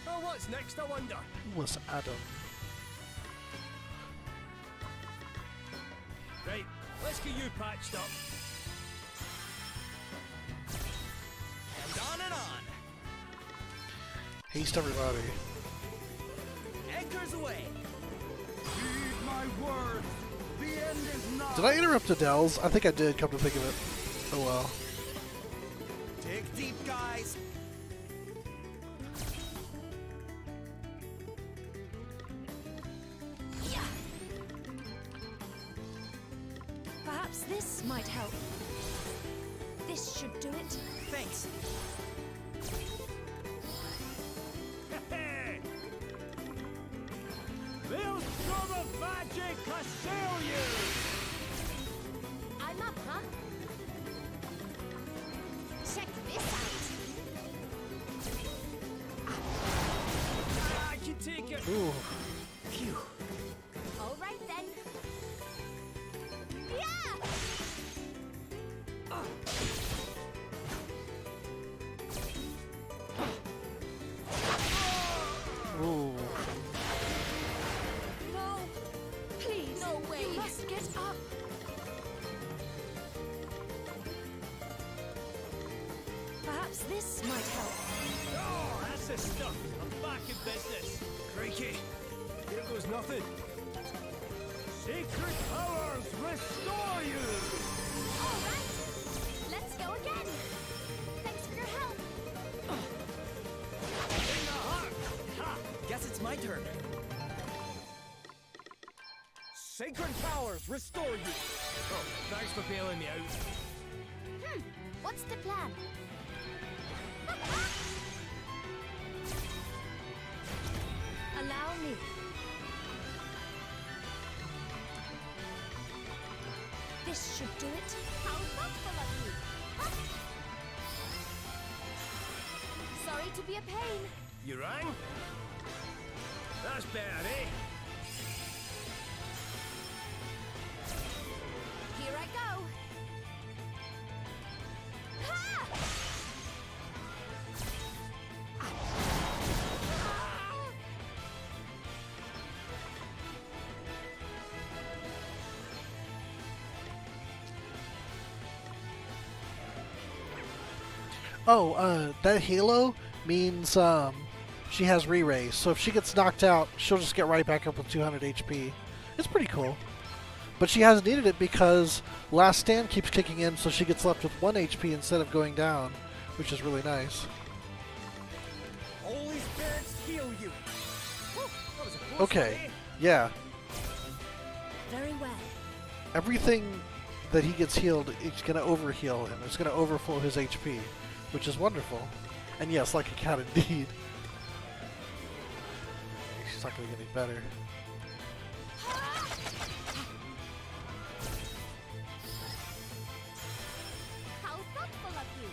Oh, what's next, I wonder? Who was Adam? Right, let's get you patched up. And on and on. Haste everybody. Anchors away. Heed my words. The end is not. Did I interrupt Adele's? I think I did, come to think of it. Oh well. Dig deep, guys. Perhaps this might help. This should do it. Thanks. Maelstrom of magic assail you! I'm up, huh? Check this out. I can take it. Ooh. Phew. All right then. Yeah! Ooh. No. Please. No way. You must get up. Perhaps this might help. Oh, that's the stuff. I'm back in business. Crikey. Here goes nothing. Secret powers restore you! All right. Let's go again. Thanks for your help. In the heart! Ha! Guess it's my turn. Sacred Sacred powers restore you! Oh, thanks for bailing me out. What's the plan? Allow me. This should do it. How thoughtful of you! Sorry to be a pain. You rang? That's better, eh? Here I go. Ha! Oh, that halo means she has re-raise. So if she gets knocked out, she'll just get right back up with 200 HP. It's pretty cool. But she hasn't needed it because Last Stand keeps kicking in, so she gets left with 1 HP instead of going down, which is really nice. Holy spirits heal you! Whew, that was a close Okay, one, eh? yeah. Very well. Everything that he gets healed, it's going to overheal him. It's going to overflow his HP, which is wonderful. And yes, like a cat indeed. She's not going to get any better. How thoughtful of you!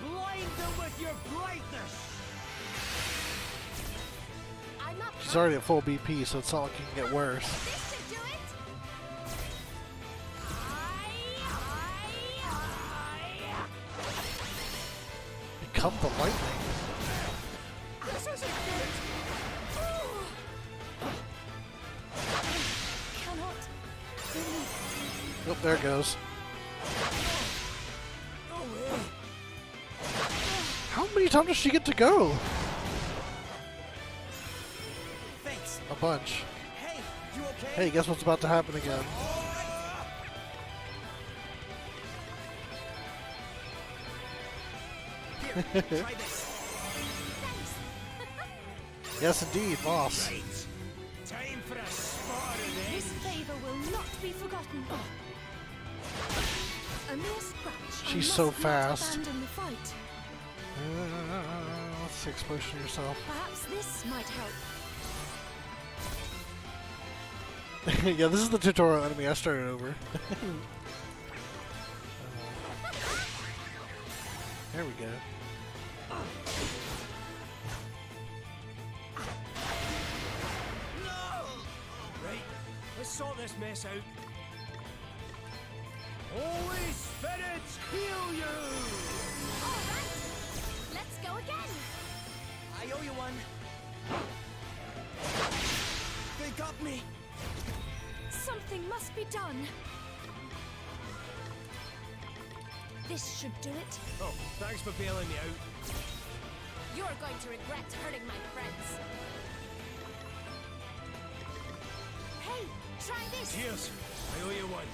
Blind them with your brightness! I'm up. She's already at full BP, so it's not like it can get worse. This should do it. Become the lightning. This isn't good! Cannot believe Oh, there it goes. No way! How many times does she get to go? Thanks. A bunch. Hey, you okay? Hey, guess what's about to happen again? Here, try this. Yes, indeed, boss. Right. Time for a spot of this this. favor will not be forgotten. A mere scratch. I She's must so not fast. abandon the fight. Let's see, explosion yourself. Perhaps this might help. Yeah, this is the tutorial enemy. I started over. There we go. Right, let's sort this mess out. Holy spirits heal you! All right. Let's go again. I owe you one. They got me. Something must be done. This should do it. Oh, thanks for bailing me out. You're going to regret hurting my friends. Hey, try this. Cheers. I owe you one.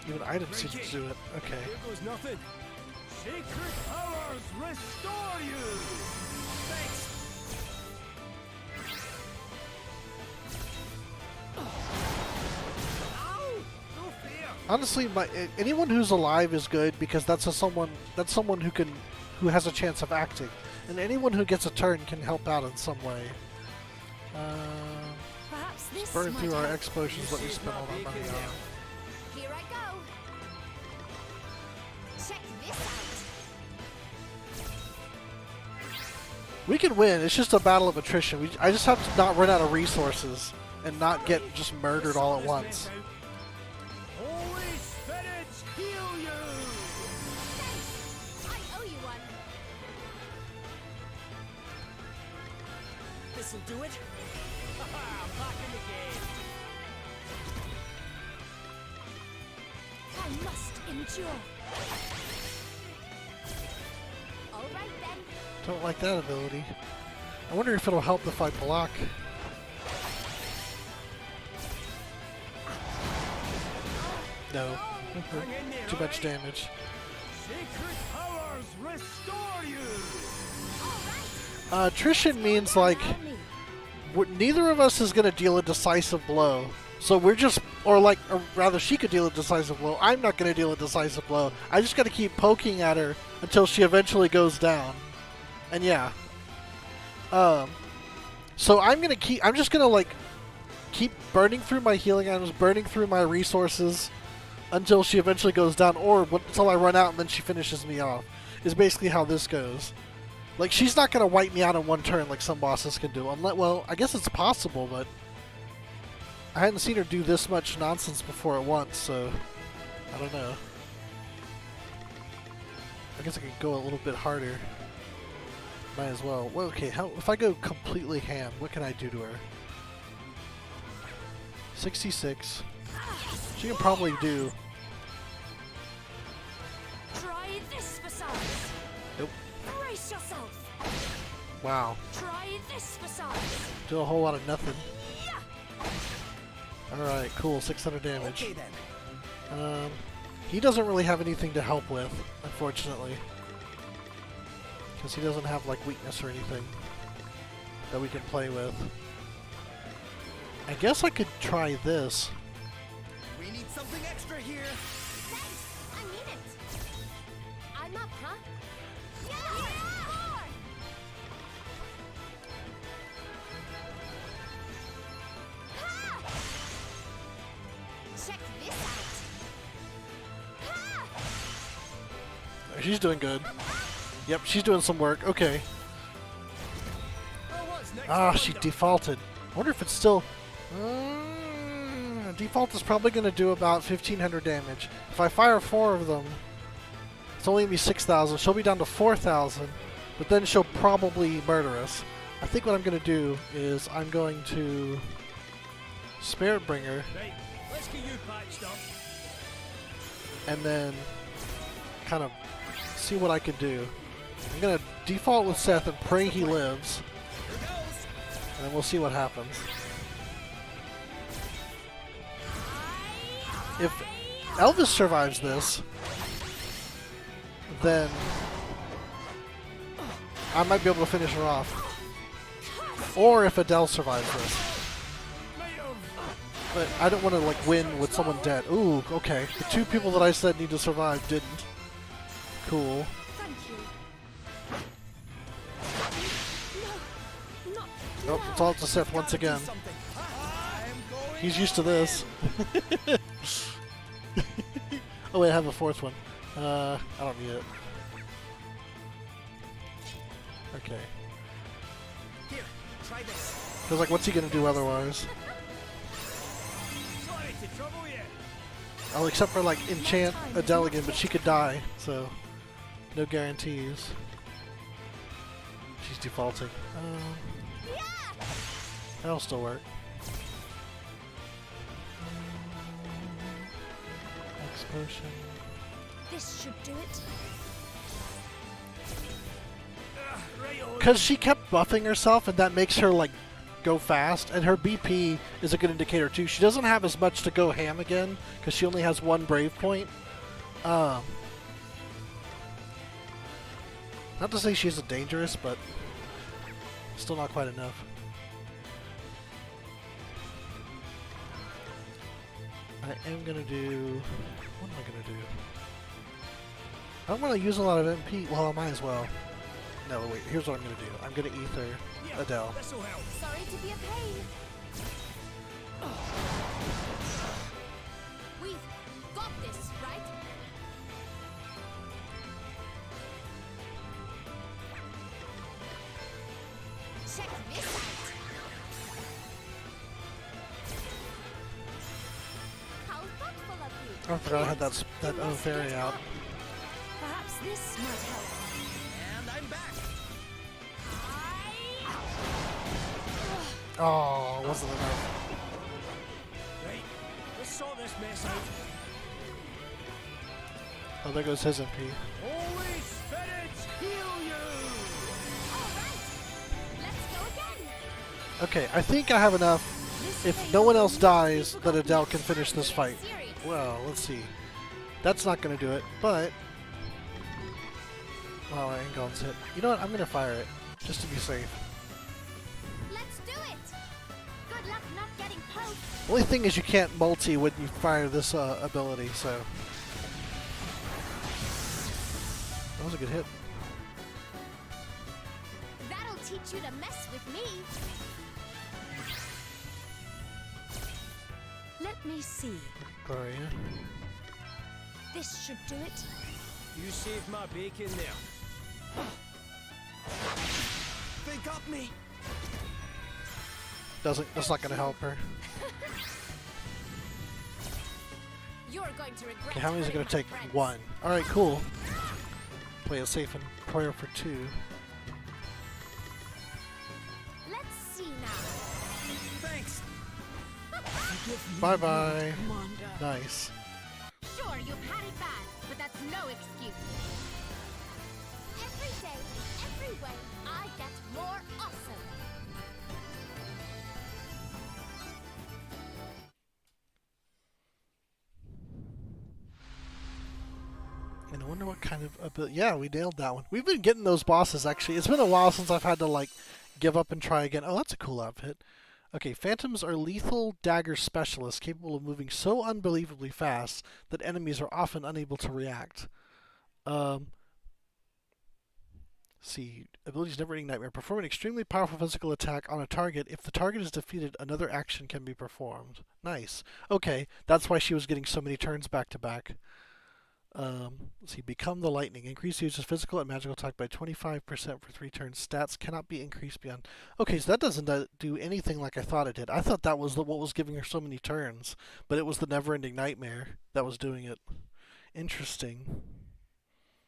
Even items seem to do it. Okay. Here goes nothing. Sacred powers restore you! Thanks! Ow! No fear! Honestly, anyone who's alive is good because that's someone who has a chance of acting, and anyone who gets a turn can help out in some way. Perhaps this Burn might through our help. X potions that we spent all that money on. Here I go. Check this out. We can win. It's just a battle of attrition. I just have to not run out of resources and not get just murdered all at once. Holy spirits heal you! Thanks. I owe you one. This'll do it. Haha, I'm back in the game. I must endure. All right then. Don't like that ability. I wonder if it'll help if I block. No. Hang in there, Too much alright? damage. Sacred powers restore you! Attrition means like neither of us is gonna deal a decisive blow. So we're just, or rather, she could deal a decisive blow. I'm not gonna deal a decisive blow. I just gotta keep poking at her until she eventually goes down. And yeah. So I'm just gonna keep burning through my healing items, burning through my resources until she eventually goes down, or until I run out and then she finishes me off. Is basically how this goes. Like, she's not gonna wipe me out in one turn like some bosses can do. Well, I guess it's possible, but I hadn't seen her do this much nonsense before at once, so I don't know. I guess I could go a little bit harder. Might as well. Well, okay, if I go completely ham, what can I do to her? 66. She can probably do. Try this for size. Nope. Brace yourself. Wow. Try this for size. Do a whole lot of nothing. Alright, cool. 600 damage. Okay then. He doesn't really have anything to help with, unfortunately. Because he doesn't have, weakness or anything that we can play with. I guess I could try this. We need something extra here. Thanks! I mean it! I'm up, huh? Yeah! More! Ha! Check this out! Ha! She's doing good. Yep, she's doing some work. Okay. Ah, she defaulted. I wonder if it's still... default is probably going to do about 1,500 damage. If I fire 4 of them, it's only going to be 6,000. She'll be down to 4,000, but then she'll probably murder us. I think what I'm going to do is I'm going to Spirit Bringer, Right, let's get you patched up. and then kind of see what I can do. I'm going to default with Seth and pray he lives, and then we'll see what happens. If Elvis survives this, then I might be able to finish her off. Or if Adele survives this. But I don't want to win with someone dead. Ooh, okay. The 2 people that I said need to survive didn't. Cool. Thank you. No, Oh, it's all to Seth once again. He's used to this. Oh wait, I have a 4th one. I don't need it. Okay. Here, try this. Because what's he gonna do otherwise? Sorry to trouble you. Oh, except for enchant Adele again, but she could die, so no guarantees. She's defaulting. That'll still work. Potion. this should do it. Because she kept buffing herself, and that makes her go fast, and her BP is a good indicator too. She doesn't have as much to go ham again because she only has 1 brave point. Not to say she isn't dangerous, but still not quite enough. I am gonna do. What am I gonna do? I don't want to use a lot of MP. Well, I might as well. No, wait. Here's what I'm gonna do. I'm gonna ether Adele. This'll help. Sorry to be a pain. We've got this, right? Check this out. How thoughtful of you. I forgot I had that fairy out. Perhaps this might help. And I'm back. Oh, wasn't enough. Right, let's sort this mess out. Oh, there goes his MP. Holy spirits, heal you! All right. Let's go again. Okay, I think I have enough. If no one else dies, that Adele can finish this fight. Well, let's see. That's not going to do it, but... Oh, Angon's hit. You know what? I'm going to fire it, just to be safe. Let's do it. Only thing is you can't multi when you fire this ability, so... That was a good hit. That'll teach you to mess with me. Let me see. Gloria. This should do it. You saved my bacon there. They got me! That's not gonna help her. You're going to regret. Okay, how many is it gonna hurting take? my friends. 1. Alright, cool. Play it safe and prayer for 2. Let's see now. Thanks! Bye bye. Nice. Sure, you've had it bad, but that's no excuse. Every day, every way, I get more awesome. And I wonder what kind of ability... Yeah, we nailed that one. We've been getting those bosses, actually. It's been a while since I've had to, like, give up and try again. Oh, that's a cool outfit. Okay, Phantoms are lethal dagger specialists capable of moving so unbelievably fast that enemies are often unable to react. See, abilities Never-Ending Nightmare. Perform an extremely powerful physical attack on a target. If the target is defeated, another action can be performed. Nice. Okay, that's why she was getting so many turns back to back. Let's see, Become the Lightning. Increase the user's physical and magical attack by 25% for 3 turns. Stats cannot be increased beyond... Okay, so that doesn't do anything like I thought it did. I thought that was what was giving her so many turns, but it was the Never-Ending Nightmare that was doing it. Interesting.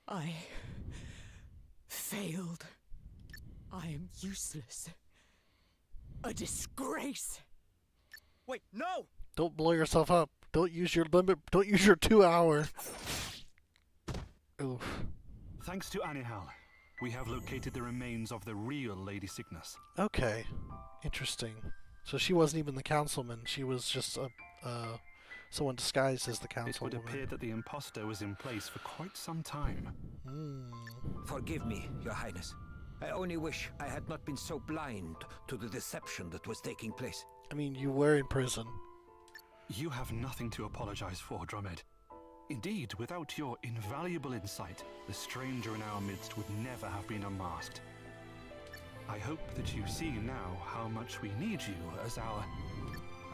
I failed. I am useless. A disgrace. Wait, no! Don't blow yourself up. Don't use your limit. Don't use your 2 hour. Oof. Thanks to Anihal, we have located the remains of the real Lady Cygnus. Okay. Interesting. So she wasn't even the councilman. She was just someone disguised as the It would councilwoman. appear that the imposter was in place for quite some time. Forgive me, Your Highness. I only wish I had not been so blind to the deception that was taking place. I mean, you were in prison. You have nothing to apologize for, Drummond. Indeed, without your invaluable insight, the stranger in our midst would never have been unmasked. I hope that you see now how much we need you as our...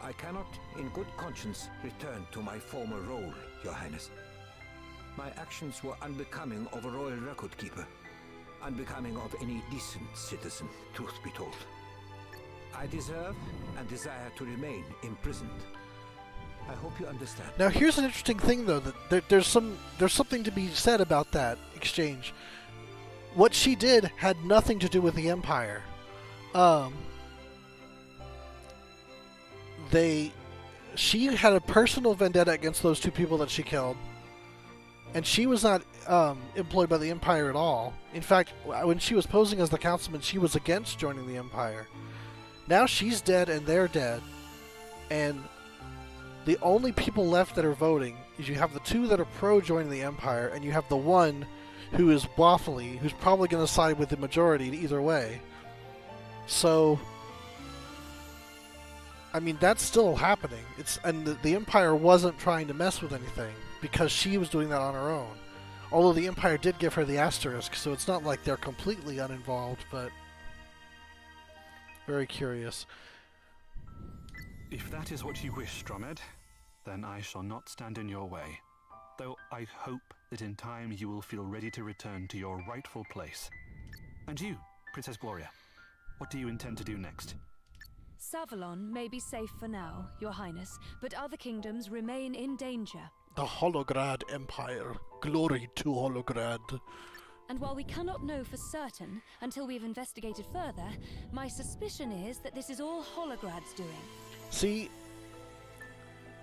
I cannot, in good conscience, return to my former role, Your Highness. My actions were unbecoming of a royal record keeper, unbecoming of any decent citizen, truth be told. I deserve and desire to remain imprisoned. I hope you understand. Now, here's an interesting thing, though. That there's something to be said about that exchange. What she did had nothing to do with the Empire. She had a personal vendetta against those 2 people that she killed, and she was not employed by the Empire at all. In fact, when she was posing as the councilman, she was against joining the Empire. Now she's dead and they're dead, and the only people left that are voting is you have the 2 that are pro joining the Empire, and you have the 1 who is waffly, who's probably going to side with the majority either way. So, I mean, that's still happening. And the Empire wasn't trying to mess with anything because she was doing that on her own. Although the Empire did give her the asterisk, so it's not like they're completely uninvolved, but very curious. If that is what you wish, Drummond, then I shall not stand in your way. Though I hope that in time you will feel ready to return to your rightful place. And you, Princess Gloria, what do you intend to do next? Savalon may be safe for now, Your Highness, but other kingdoms remain in danger. The Holograd Empire. Glory to Holograd. And while we cannot know for certain until we've investigated further, my suspicion is that this is all Holograd's doing. See,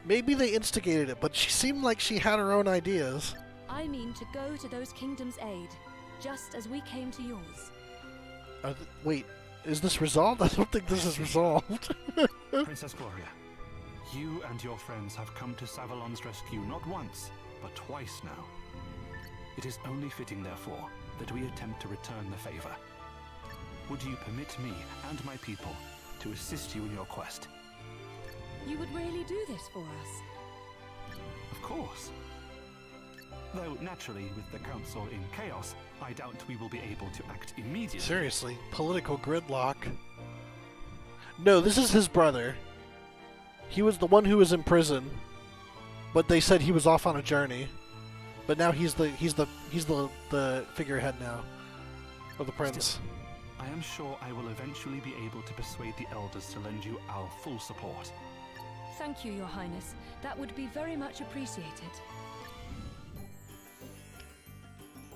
maybe they instigated it, but she seemed like she had her own ideas. I mean to go to those kingdoms' aid, just as we came to yours. Wait, is this resolved? I don't think this is resolved. Princess Gloria, you and your friends have come to Savalon's rescue not once, but twice now. It is only fitting, therefore, that we attempt to return the favor. Would you permit me and my people to assist you in your quest? You would really do this for us? Of course. Though, naturally, with the Council in chaos, I doubt we will be able to act immediately. Seriously, political gridlock. No, this is his brother. He was the one who was in prison, but they said he was off on a journey. But now he's the figurehead now of the prince. Still, I am sure I will eventually be able to persuade the elders to lend you our full support. Thank you, Your Highness. That would be very much appreciated.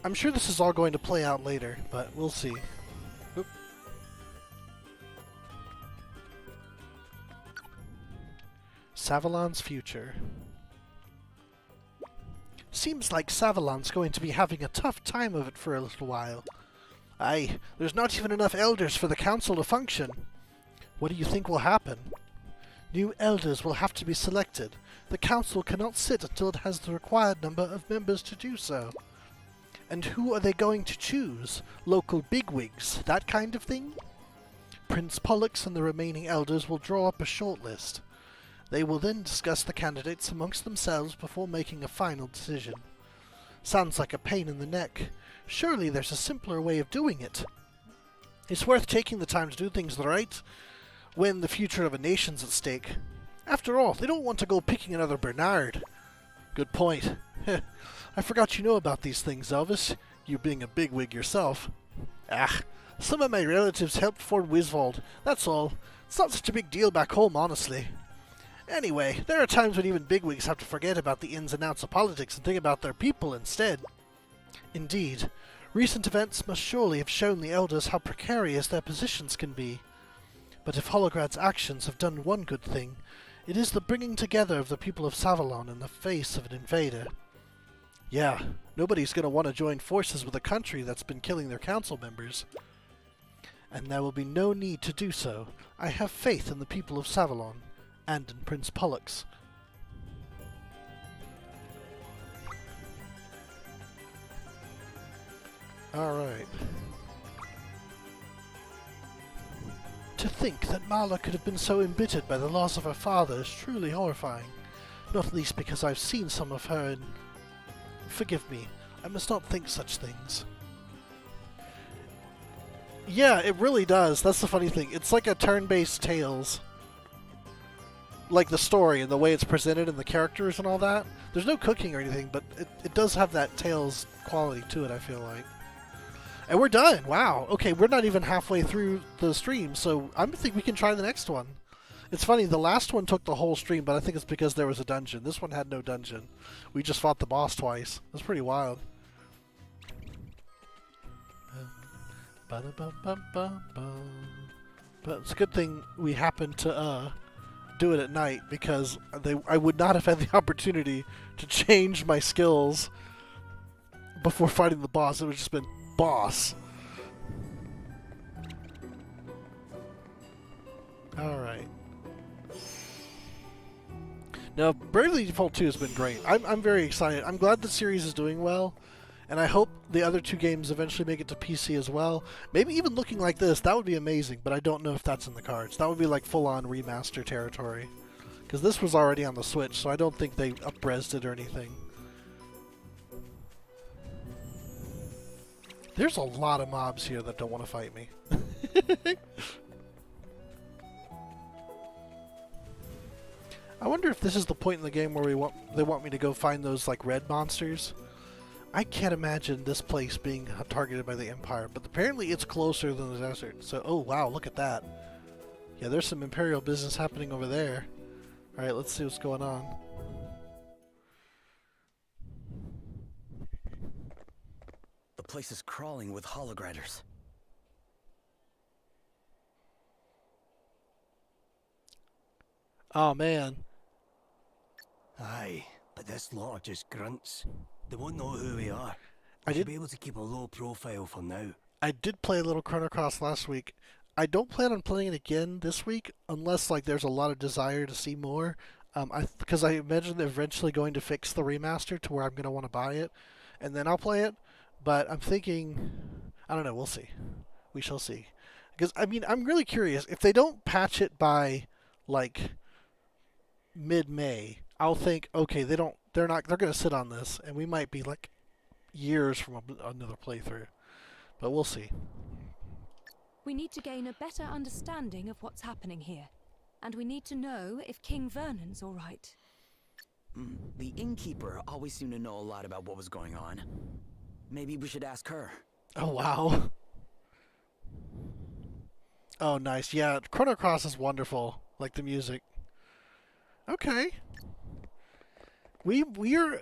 I'm sure this is all going to play out later, but we'll see. Oop. Savalon's future. Seems like Savalon's going to be having a tough time of it for a little while. Aye, there's not even enough elders for the council to function. What do you think will happen? New elders will have to be selected. The council cannot sit until it has the required number of members to do so. And who are they going to choose? Local bigwigs, that kind of thing? Prince Pollux and the remaining elders will draw up a shortlist. They will then discuss the candidates amongst themselves before making a final decision. Sounds like a pain in the neck. Surely there's a simpler way of doing it. It's worth taking the time to do things right when the future of a nation's at stake. After all, they don't want to go picking another Bernard. Good point. I forgot you know about these things, Elvis, you being a bigwig yourself. Ah, some of my relatives helped form Wiswald, that's all. It's not such a big deal back home, honestly. Anyway, there are times when even bigwigs have to forget about the ins and outs of politics and think about their people instead. Indeed, recent events must surely have shown the elders how precarious their positions can be. But if Holograd's actions have done one good thing, it is the bringing together of the people of Savalon in the face of an invader. Yeah, nobody's going to want to join forces with a country that's been killing their council members. And there will be no need to do so. I have faith in the people of Savalon, and in Prince Pollux. Alright. To think that Marla could have been so embittered by the loss of her father is truly horrifying. Not least because I've seen some of her in... Forgive me, I must not think such things. Yeah, it really does. That's the funny thing. It's like a turn-based Tales. Like the story and the way it's presented and the characters and all that. There's no cooking or anything, but it does have that Tales quality to it, I feel like. And we're done! Wow! Okay, we're not even halfway through the stream, so I think we can try the next one. It's funny, the last one took the whole stream, but I think it's because there was a dungeon. This one had no dungeon. We just fought the boss twice. It was pretty wild. But it's a good thing we happened to do it at night, because I would not have had the opportunity to change my skills before fighting the boss. It would have just been boss. Alright. Now, Bravely Default 2 has been great. I'm very excited. I'm glad the series is doing well, and I hope the other two games eventually make it to PC as well. Maybe even looking like this, that would be amazing, but I don't know if that's in the cards. That would be like full-on remaster territory. Because this was already on the Switch, so I don't think they up-resed it or anything. There's a lot of mobs here that don't want to fight me. I wonder if this is the point in the game where they want me to go find those like red monsters. I can't imagine this place being targeted by the Empire, but apparently it's closer than the desert. So, oh wow, look at that. Yeah, there's some Imperial business happening over there. Alright, let's see what's going on. The place is crawling with holograders. Oh man. Aye, but this lot are just grunts. They won't know who we are. I Should did be able to keep a low profile for now. I did play a little Chrono Cross last week. I don't plan on playing it again this week unless like there's a lot of desire to see more. Because I imagine they're eventually going to fix the remaster to where I'm going to want to buy it, and then I'll play it. But I'm thinking, I don't know, we'll see. We shall see. Because, I mean, I'm really curious. If they don't patch it by, like, mid-May, I'll think, okay, they're going to sit on this, and we might be like years from another playthrough. But we'll see. We need to gain a better understanding of what's happening here. And we need to know if King Vernon's all right. The innkeeper always seemed to know a lot about what was going on. Maybe we should ask her. Oh, wow. Oh, nice. Yeah, Chrono Cross is wonderful. Like the music. Okay. We are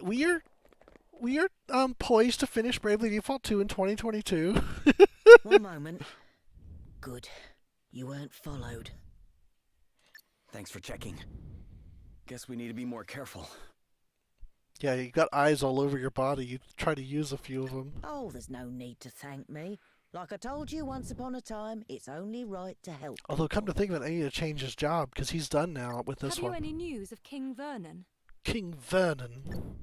poised to finish Bravely Default 2 in 2022. One moment. Good. You weren't followed. Thanks for checking. Guess we need to be more careful. Yeah, you got eyes all over your body. You try to use a few of them. Oh, there's no need to thank me. Like I told you once upon a time, it's only right to help. Although, come to think of it, I need to change his job, because he's done now with this one. Have you any news of King Vernon? King Vernon?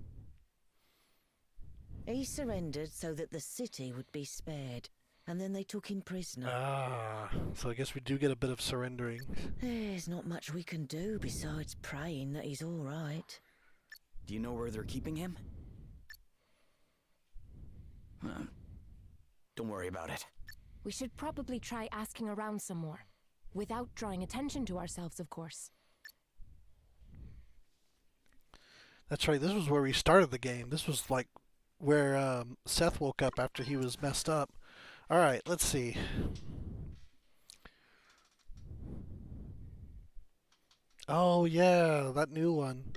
He surrendered so that the city would be spared, and then they took him prisoner. Ah, so I guess we do get a bit of surrendering. There's not much we can do besides praying that he's all right. Do you know where they're keeping him? Don't worry about it. We should probably try asking around some more. Without drawing attention to ourselves, of course. That's right, this was where we started the game. This was like where Seth woke up after he was messed up. Alright, let's see. Oh yeah, that new one.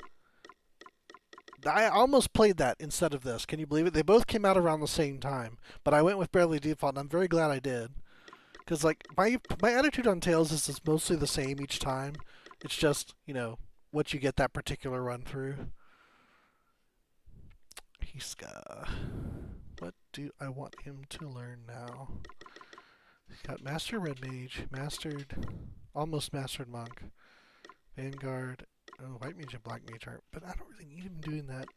I almost played that instead of this. Can you believe it? They both came out around the same time, but I went with Bravely Default, and I'm very glad I did. Because like my attitude on Tales is it's mostly the same each time. It's just, you know, what you get that particular run through. What do I want him to learn now? He's got Master Red Mage, almost Mastered Monk, Vanguard. Oh, White Mage and Black Mage aren't, but I don't really need him doing that.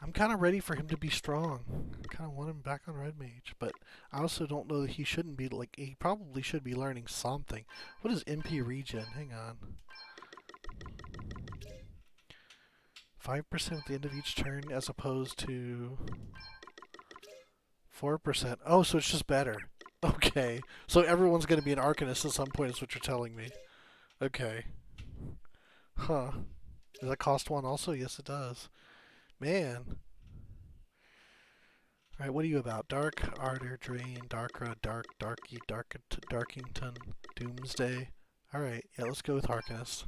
I'm kind of ready for him to be strong. I kind of want him back on Red Mage, but I also don't know that he shouldn't be, like, he probably should be learning something. What is MP Regen? Hang on. 5% at the end of each turn as opposed to 4%. Oh, so it's just better. Okay. So everyone's going to be an Arcanist at some point is what you're telling me. Okay. Huh. Does that cost one also? Yes, it does. Man. Alright, what are you about? Dark, Ardor, Drain, Darkra, Darky, Darkington, Doomsday. Alright, yeah, let's go with Harkness.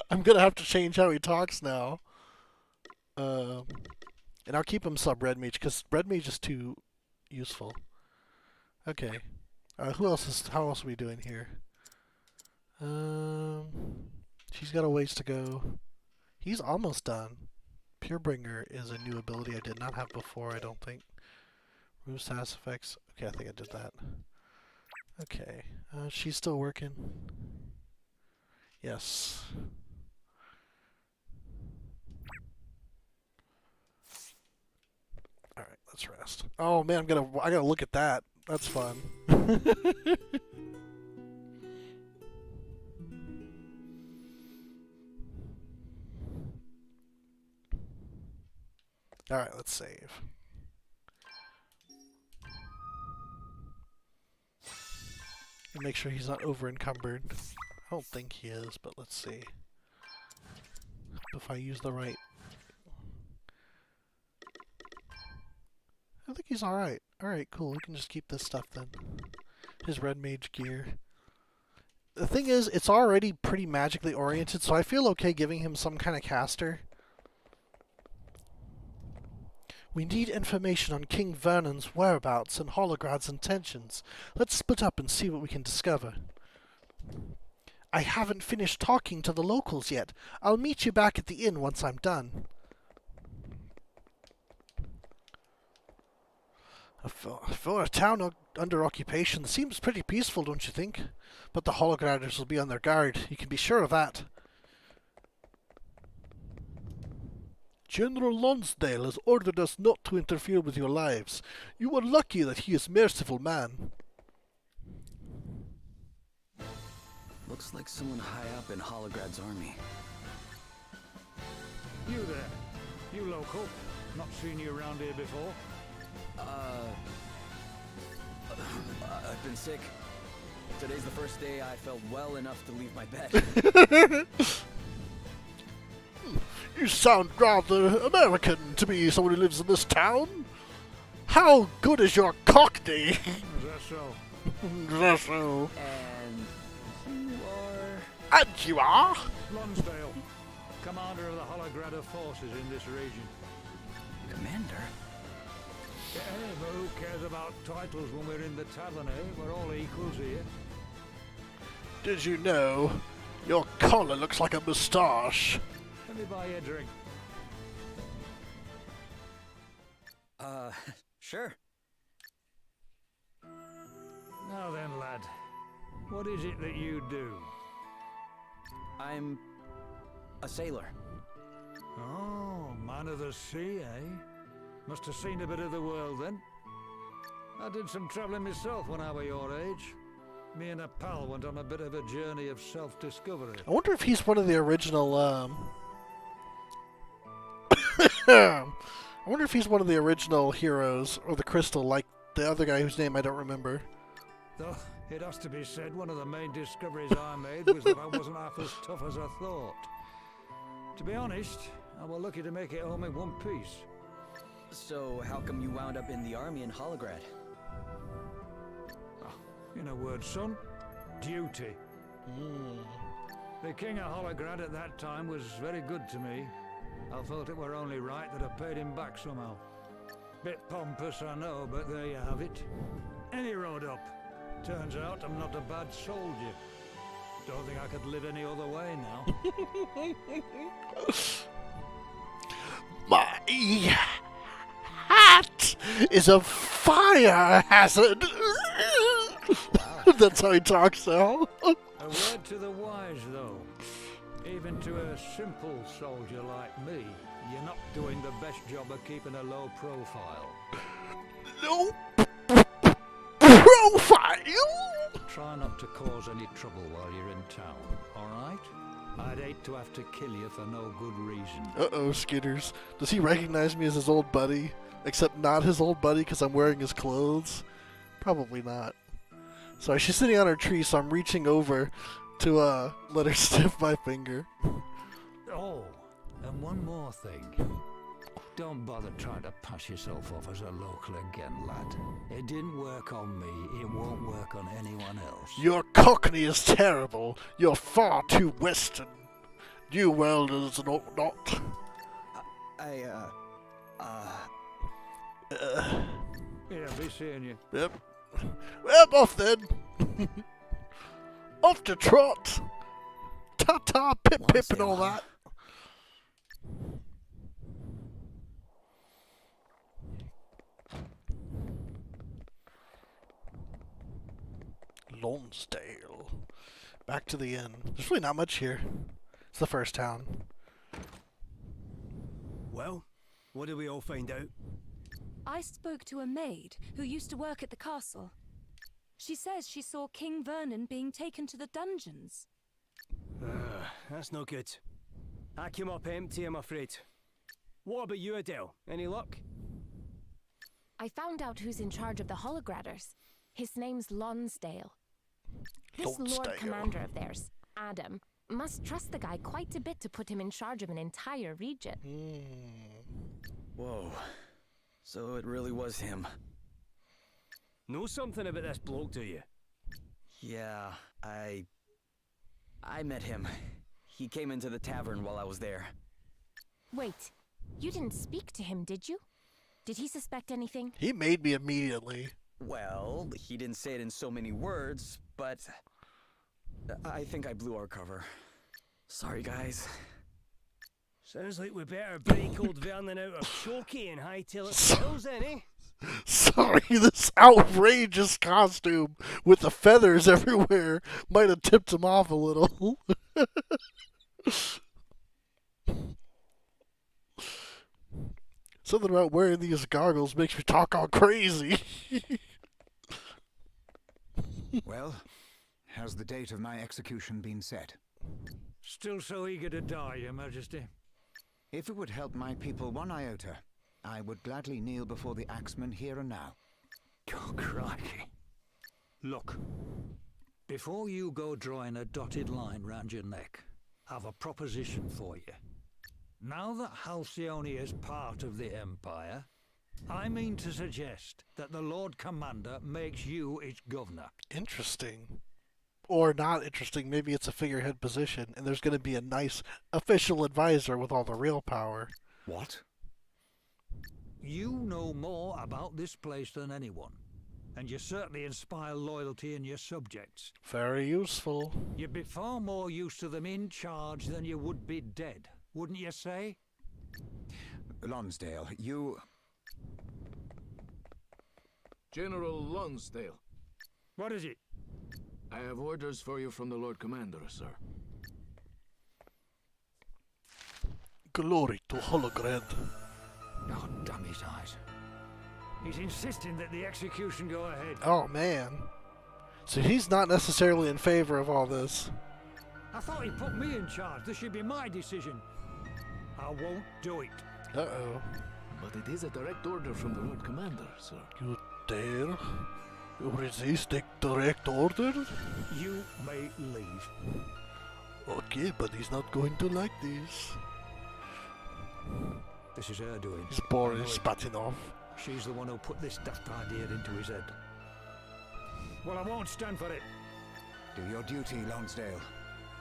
I'm gonna have to change how he talks now. And I'll keep him sub Red Mage, because Red Mage is too useful. Okay. How else are we doing here? She's got a ways to go. He's almost done. Purebringer is a new ability I did not have before, I don't think. Remove status effects. Okay, I think I did that. Okay. She's still working. Yes. Alright, let's rest. Oh man, I gotta look at that. That's fun. Alright, let's save. And make sure he's not over encumbered. I don't think he is, but let's see. If I use the right... I think he's alright. Alright, cool. We can just keep this stuff then. His Red Mage gear. The thing is, it's already pretty magically oriented, so I feel okay giving him some kind of caster. We need information on King Vernon's whereabouts and Holograd's intentions. Let's split up and see what we can discover. I haven't finished talking to the locals yet. I'll meet you back at the inn once I'm done. For a town under occupation, seems pretty peaceful, don't you think? But the Holograders will be on their guard. You can be sure of that. General Lonsdale has ordered us not to interfere with your lives. You are lucky that he is merciful man. Looks like someone high up in Holograd's army. You there? You local? Not seen you around here before? I've been sick. Today's the first day I felt well enough to leave my bed. You sound rather American to be someone who lives in this town. How good is your Cockney? Is that so? That's so. And you are... And you are? Lonsdale, commander of the Holograd forces in this region. Commander? Yeah, but who cares about titles when we're in the tavern, eh? We're all equals here. Did you know your collar looks like a moustache? Let me buy you a drink. Sure. Now then, lad. What is it that you do? I'm... a sailor. Oh, man of the sea, eh? Must have seen a bit of the world then. I did some travelling myself when I was your age. Me and a pal went on a bit of a journey of self-discovery. I wonder if he's one of the original, I wonder if he's one of the original heroes, or the Crystal, like the other guy whose name I don't remember. Though, it has to be said, one of the main discoveries I made was that I wasn't half as tough as I thought. To be honest, I was lucky to make it home in one piece. So, how come you wound up in the army in Holograd? In a word, son, duty. The king of Holograd at that time was very good to me. I thought it were only right that I paid him back somehow. Bit pompous, I know, but there you have it. Any road up. Turns out I'm not a bad soldier. Don't think I could live any other way now. My hat is a fire hazard. That's how he talks now. A word to the wise, though. Even to a simple soldier like me, you're not doing the best job of keeping a low profile. No profile? Try not to cause any trouble while you're in town, alright? I'd hate to have to kill you for no good reason. Uh-oh, Skitters. Does he recognize me as his old buddy? Except not his old buddy because I'm wearing his clothes? Probably not. Sorry, she's sitting on her tree, so I'm reaching over to let her sniff my finger. Oh, and one more thing. Don't bother trying to pass yourself off as a local again, lad. It didn't work on me, it won't work on anyone else. Your Cockney is terrible. You're far too Western. New Welders and not. Yeah, be seeing you. Yep. Well, I'm off then. Off to trot. Ta-ta, pip-pip and all that. Lonsdale. Back to the inn. There's really not much here. It's the first town. Well, what did we all find out? I spoke to a maid who used to work at the castle. She says she saw King Vernon being taken to the dungeons. That's no good. I came up empty, I'm afraid. What about you, Adele? Any luck? I found out who's in charge of the Holograders. His name's Lonsdale. This Lord Commander of theirs, Adam, must trust the guy quite a bit to put him in charge of an entire region. Whoa. So it really was him. Know something about this bloke, do you? Yeah, I met him. He came into the tavern while I was there. Wait, you didn't speak to him, did you? Did he suspect anything? He made me immediately. Well, he didn't say it in so many words, but I think I blew our cover. Sorry, guys. Sounds like we better break old Vernon out of Chokey and hightail it to the hills then, eh? Sorry, this outrageous costume with the feathers everywhere might have tipped him off a little. Something about wearing these goggles makes me talk all crazy. Well, has the date of my execution been set? Still so eager to die, Your Majesty? If it would help my people one iota, I would gladly kneel before the axeman here and now. Oh, crikey. Look, before you go drawing a dotted line round your neck, I've a proposition for you. Now that Halcyone is part of the Empire, I mean to suggest that the Lord Commander makes you its governor. Interesting. Or not interesting, maybe it's a figurehead position, and there's going to be a nice official advisor with all the real power. What? You know more about this place than anyone, and you certainly inspire loyalty in your subjects. Very useful. You'd be far more used to them in charge than you would be dead, wouldn't you say? Lonsdale, you... General Lonsdale. What is it? I have orders for you from the Lord Commander, sir. Glory to Holograd. Oh, damn his eyes. He's insisting that the execution go ahead. Oh, man. So he's not necessarily in favor of all this. I thought he put me in charge. This should be my decision. I won't do it. Uh-oh. But it is a direct order from the Lord Commander, sir. You dare? You resist a direct order? You may leave. Okay, but he's not going to like this. This is her doing. He's boring, spatting off. She's the one who put this daft idea into his head. Well, I won't stand for it. Do your duty, Lonsdale.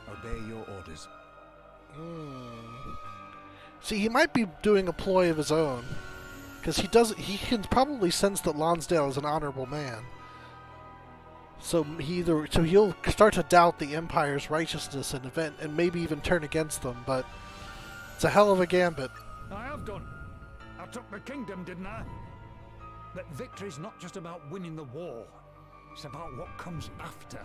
Obey your orders. See, he might be doing a ploy of his own. Because he can probably sense that Lonsdale is an honorable man. So he'll start to doubt the Empire's righteousness and maybe even turn against them, but it's a hell of a gambit. I have done. I took the kingdom, didn't I? But victory's not just about winning the war. It's about what comes after.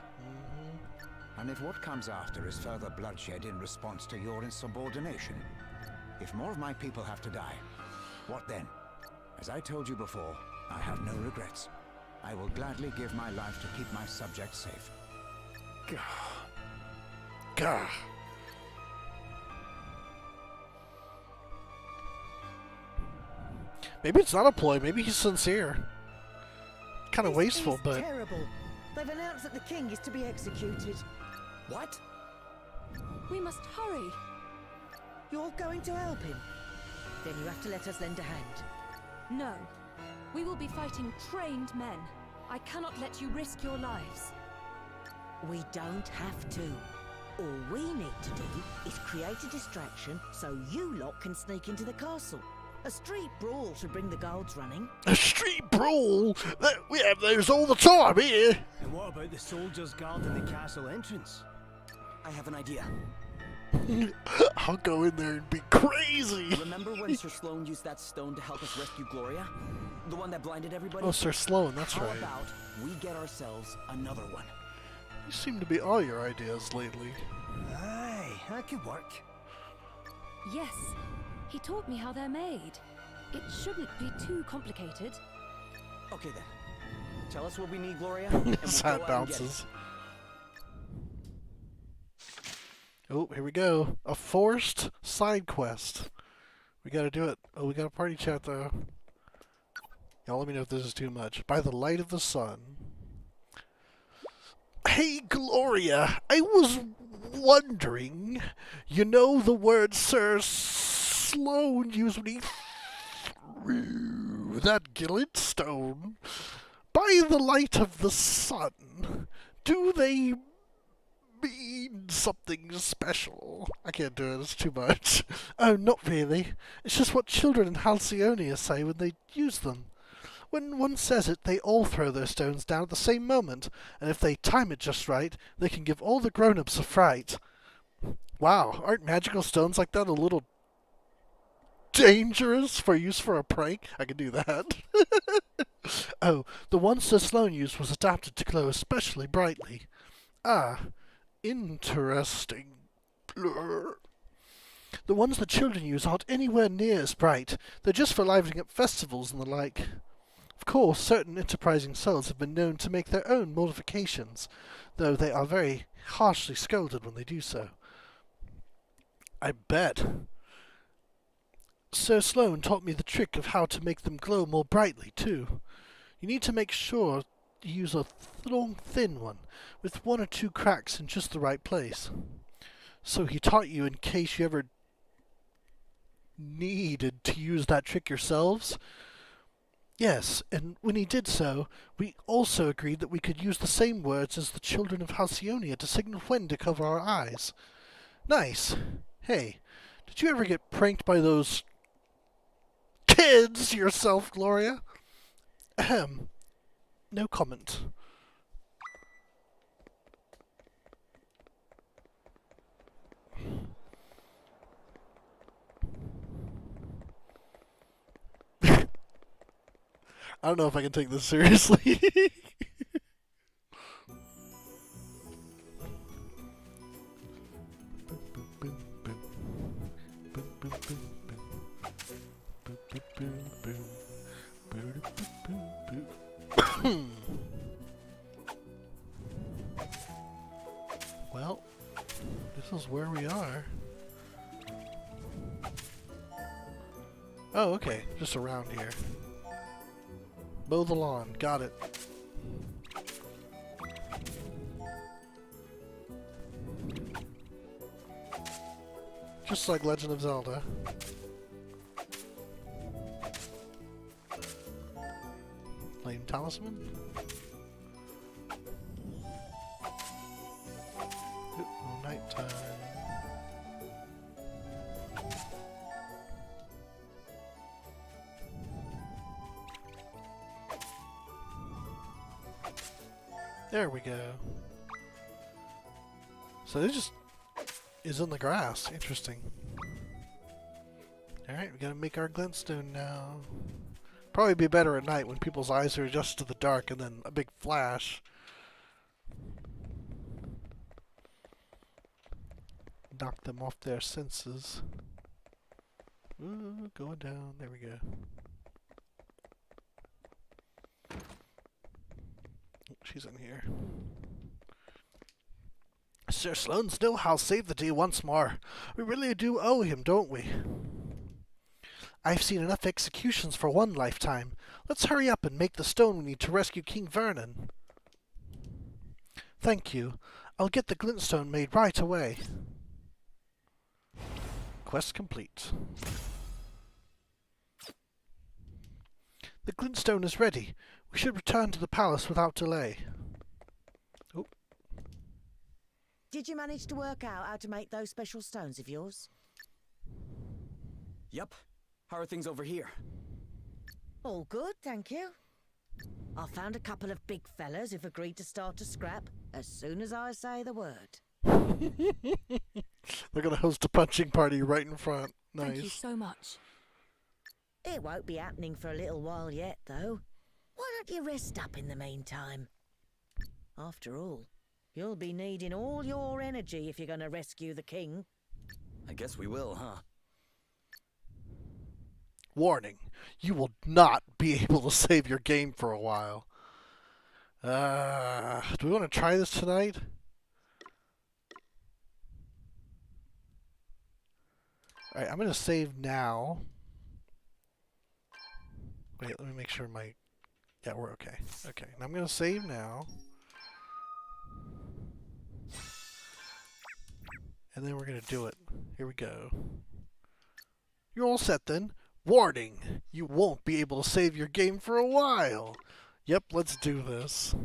And if what comes after is further bloodshed in response to your insubordination, if more of my people have to die, what then? As I told you before, I have no regrets. I will gladly give my life to keep my subjects safe. Gah. Maybe it's not a ploy. Maybe he's sincere. Kind of wasteful, but... terrible. They've announced that the king is to be executed. What? We must hurry. You're going to help him? Then you have to let us lend a hand. No. We will be fighting trained men. I cannot let you risk your lives. We don't have to. All we need to do is create a distraction so you lot can sneak into the castle. A street brawl should bring the guards running. A street brawl? We have those all the time here. And what about the soldiers guarding the castle entrance? I have an idea. I'll go in there and be crazy. Remember when Sir Sloane used that stone to help us rescue Gloria? The one that blinded everybody? Oh, Sir Sloane, that's How right. How about we get ourselves another one? You seem to be all your ideas lately. Aye, that could work. Yes. He taught me how they're made. It shouldn't be too complicated. Okay then. Tell us what we need, Gloria, and we'll His go hat out and get bounces. Oh, here we go. A forced side quest. We gotta do it. Oh, we got a party chat though. Y'all let me know if this is too much. By the light of the sun. Hey, Gloria, I was wondering, you know the word Sir Sloane used when he threw that gilt stone? By the light of the sun, do they mean something special? I can't do it, it's too much. Oh, not really. It's just what children in Halcyonia say when they use them. When one says it, they all throw their stones down at the same moment, and if they time it just right, they can give all the grown-ups a fright. Wow, aren't magical stones like that a little dangerous for use for a prank? I can do that. Oh, the one Sir Sloane used was adapted to glow especially brightly. Ah, interesting. Blur. The ones the children use aren't anywhere near as bright. They're just for livening up festivals and the like. Of course, certain enterprising souls have been known to make their own modifications, though they are very harshly scolded when they do so. I bet. Sir Sloane taught me the trick of how to make them glow more brightly, too. You need to make sure you use a long, thin one, with 1 or 2 cracks in just the right place. So he taught you in case you ever needed to use that trick yourselves? Yes, and when he did so, we also agreed that we could use the same words as the children of Halcyonia to signal when to cover our eyes. Nice. Hey, did you ever get pranked by those kids yourself, Gloria? Ahem. No comment. I don't know if I can take this seriously. Well, this is where we are. Oh, okay. Just around here. Mow the lawn. Got it. Just like Legend of Zelda. Flame Talisman? Oop, nighttime. There we go. So it just is in the grass. Interesting. Alright, we gotta make our glintstone now. Probably be better at night when people's eyes are adjusted to the dark and then a big flash. Knock them off their senses. Ooh, going down. There we go. She's in here. Sir Sloane Stillhouse saved the day once more. We really do owe him, don't we? I've seen enough executions for one lifetime. Let's hurry up and make the stone we need to rescue King Vernon. Thank you. I'll get the glintstone made right away. Quest complete. The glintstone is ready. We should return to the palace without delay. Oh. Did you manage to work out how to make those special stones of yours? Yep. How are things over here? All good, thank you. I found a couple of big fellas who've agreed to start a scrap as soon as I say the word. They're gonna host a punching party right in front. Nice. Thank you so much. It won't be happening for a little while yet, though. Why don't you rest up in the meantime? After all, you'll be needing all your energy if you're gonna rescue the king. I guess we will, huh? Warning, you will not be able to save your game for a while. Do we want to try this tonight? Alright, I'm going to save now. Wait, let me make sure my... Yeah, we're okay. Okay, and I'm going to save now. And then we're going to do it. Here we go. You're all set then. Warning! You won't be able to save your game for a while! Yep, let's do this.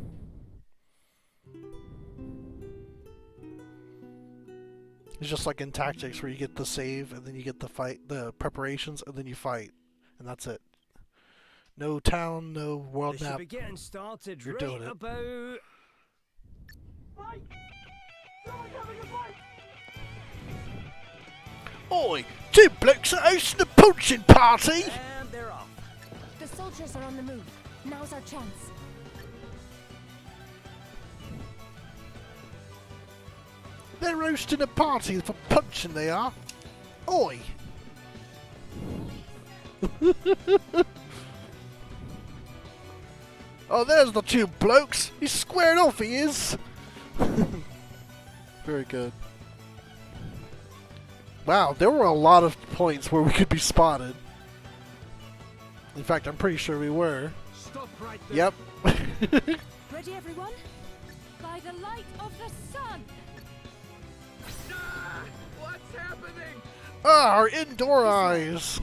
It's just like in Tactics where you get the save, and then you get the fight, the preparations, and then you fight. And that's it. No town, no world map. Should be getting started. You're right doing it. About... Oi! Two blokes are hosting a poaching party! And they're off. The soldiers are on the move. Now's our chance. They're hosting a party for punching, they are. Oi! Oh, there's the two blokes! He's squared off, he is! Very good. Wow, there were a lot of points where we could be spotted. In fact, I'm pretty sure we were. Stop right there. Yep. Ready, everyone? By the light of the sun! Ah, what's happening? Ah, our indoor eyes!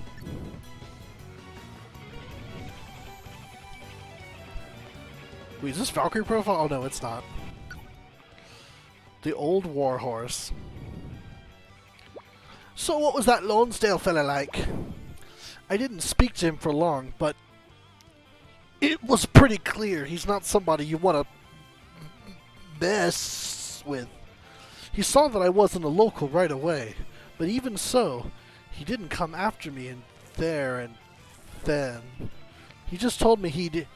Wait, is this Valkyrie profile? Oh no, it's not. The old warhorse. So what was that Lonsdale fella like? I didn't speak to him for long, but it was pretty clear he's not somebody you want to mess with. He saw that I wasn't a local right away, but even so, he didn't come after me and there and then. He just told me he'd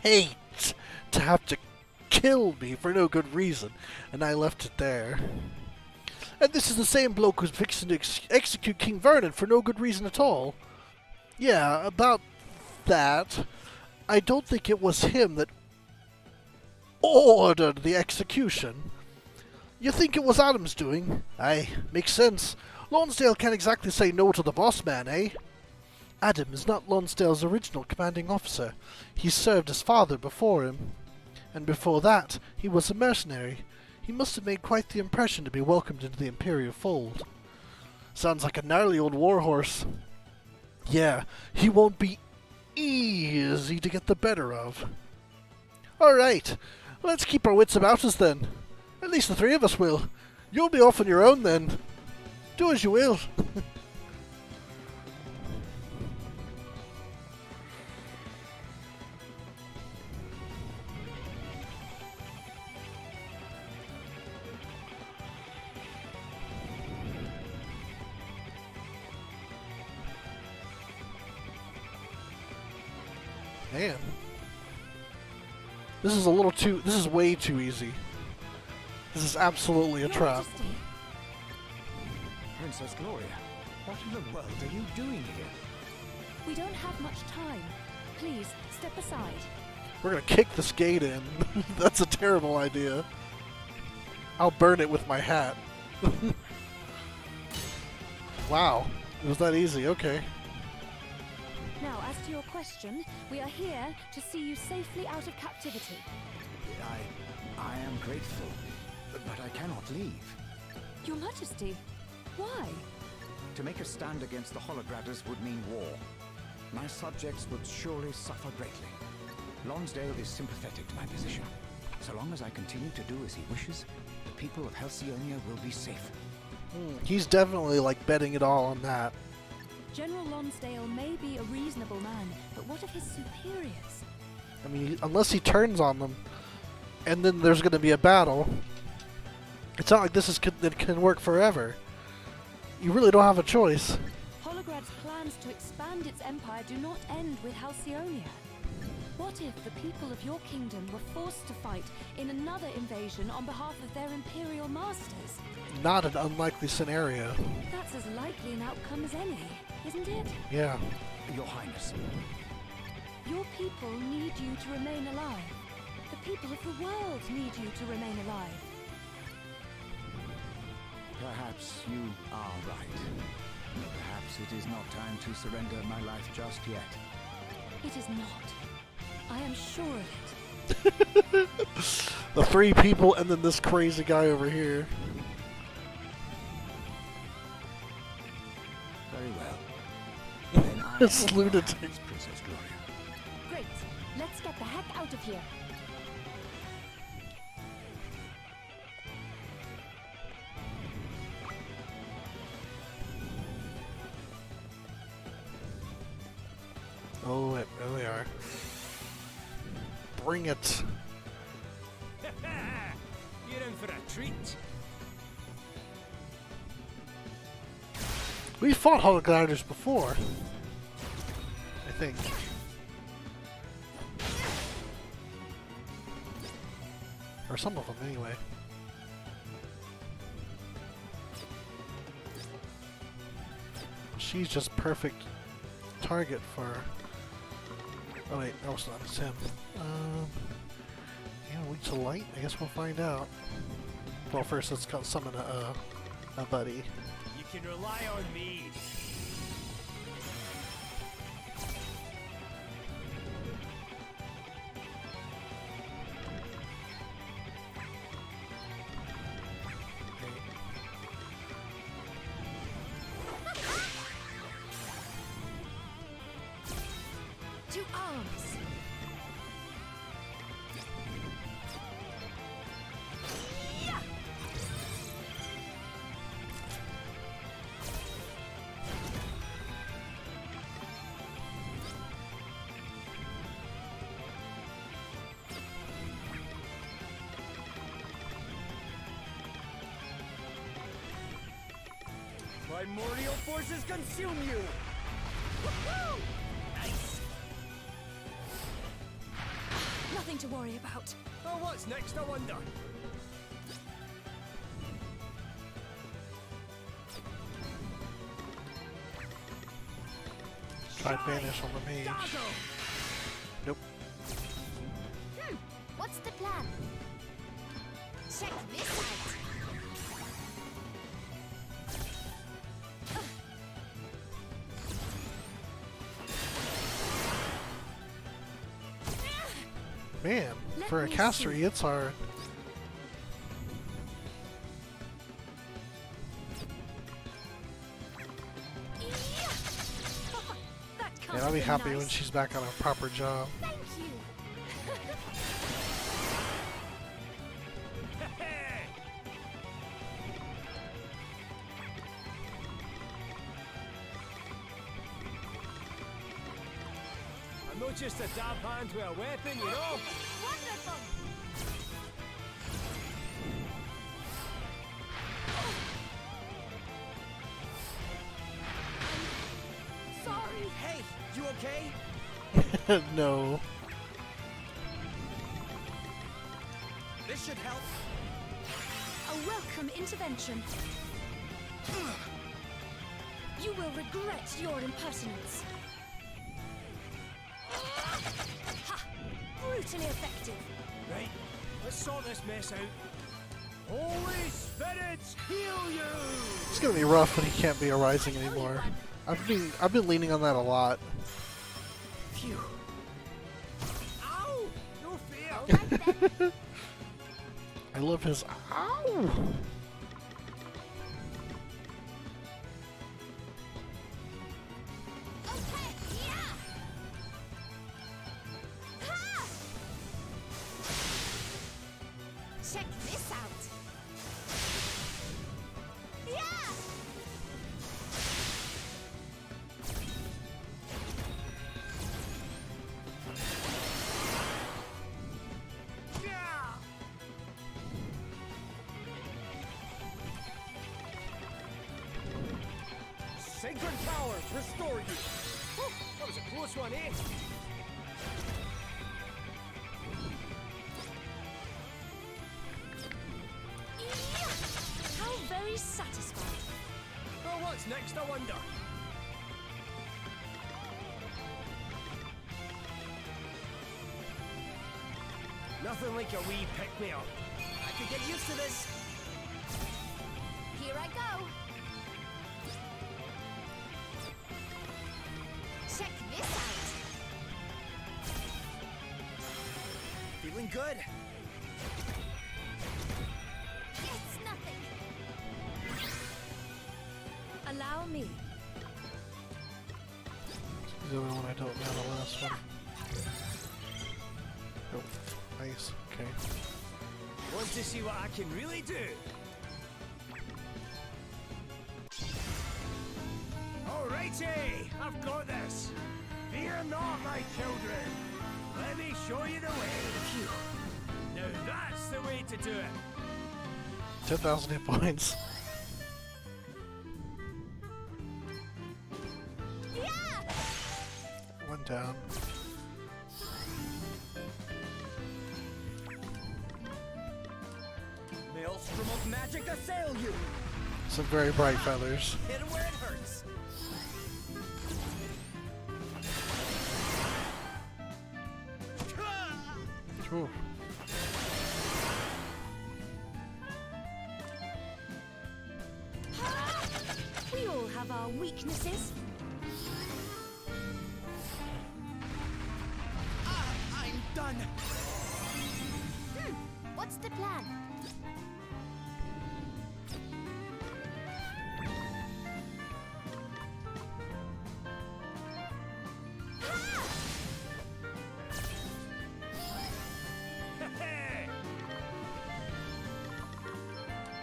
hate to have to kill me for no good reason, and I left it there. And this is the same bloke who's fixing to execute King Vernon for no good reason at all. Yeah, about that. I don't think it was him that ordered the execution. You think it was Adam's doing? Aye, makes sense. Lonsdale can't exactly say no to the boss man, eh? Adam is not Lonsdale's original commanding officer. He served his father before him. And before that, he was a mercenary. He must have made quite the impression to be welcomed into the Imperial fold. Sounds like a gnarly old warhorse. Yeah, he won't be easy to get the better of. Alright, let's keep our wits about us then. At least the three of us will. You'll be off on your own then. Do as you will. Man. This is this is way too easy. This is absolutely a trap. Princess Gloria, what in the world are you doing here? We don't have much time. Please, step aside. We're gonna kick this gate in. That's a terrible idea. I'll burn it with my hat. Wow. It was that easy, okay. Now, as to your question, we are here to see you safely out of captivity. I am grateful, but I cannot leave. Your Majesty, why? To make a stand against the Holograders would mean war. My subjects would surely suffer greatly. Lonsdale is sympathetic to my position. So long as I continue to do as he wishes, the people of Halcyonia will be safe. He's definitely like betting it all on that. General Lonsdale may be a reasonable man, but what of his superiors? I mean, unless he turns on them, and then there's going to be a battle. It's not like it can work forever. You really don't have a choice. Holograd's plans to expand its empire do not end with Halcyonia. What if the people of your kingdom were forced to fight in another invasion on behalf of their imperial masters? Not an unlikely scenario. That's as likely an outcome as any, isn't it? Yeah. Your Highness. Your people need you to remain alive. The people of the world need you to remain alive. Perhaps you are right. Perhaps it is not time to surrender my life just yet. It is not. I am sure of it. The three people and then this crazy guy over here. Very well. Then I This lunatic. Princess Gloria. Great. Let's get the heck out of here. Oh, there they are. Bring it. You're in for a treat. We fought Holograders before. I think. Or some of them, anyway. she's just perfect target for... Oh wait, no, it's not. It's him. Yeah, weak to light? I guess we'll find out. Well, first let's go summon a buddy. You can rely on me. To arms. Yeah. Primordial forces consume you! Woohoo! Nice! Nothing to worry about. Oh, what's next, I wonder? Try banish on the mage. Nope. What's the plan? Check this out. Man, for a caster, it's hard. And I'll be happy when she's back on a proper job. Thank you. I'm not just a dab hand with a weapon, you know? Wonderful. Sorry. Hey, you okay? No. This should help. A welcome intervention. You will regret your impertinence. Ha! Brutally effective. Right, let's sort this mess out. Holy spirits, heal you! It's gonna be rough when he can't be a rising anymore. I've been leaning on that a lot. Phew. Ow! No fear! I love his ow. Check this out. Yeah. Sacred powers restore you! Oh, that was a close one, eh? How very satisfying. Oh, what's next, I wonder? Nothing like a wee pick-me-up. I could get used to this. Here I go. Check this out. Feeling good? It's nothing. Allow me. The only one I don't know, the last one. Oh, nice. Okay. Want to see what I can really do? Alrighty, I've got this. Fear not, my children. Let me show you the way. Phew. Now that's the way to do it. 10,000 hit points. Yeah. One down. Maelstrom of magic assail you. Some very bright feathers. Hit 'em where it hurts. Whew. We all have our weaknesses. I'm done. What's the plan?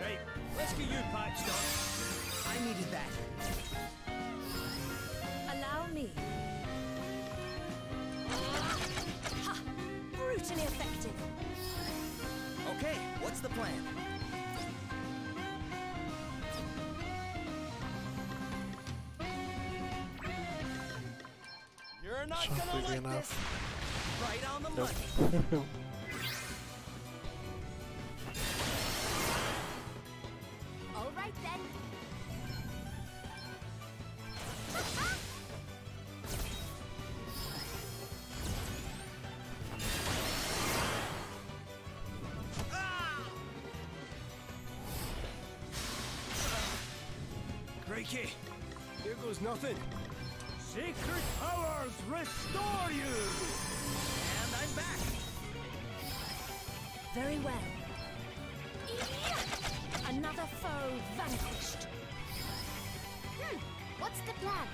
Right, let's get you patched up. I needed that. Allow me. Ha! Brutally effective. Okay, what's the plan? You're not It's not gonna big like enough. this. Right on the Nope. money. All right then. Crikey, here goes nothing. Sacred powers restore you! And I'm back. Very well. Another foe vanquished. What's the plan?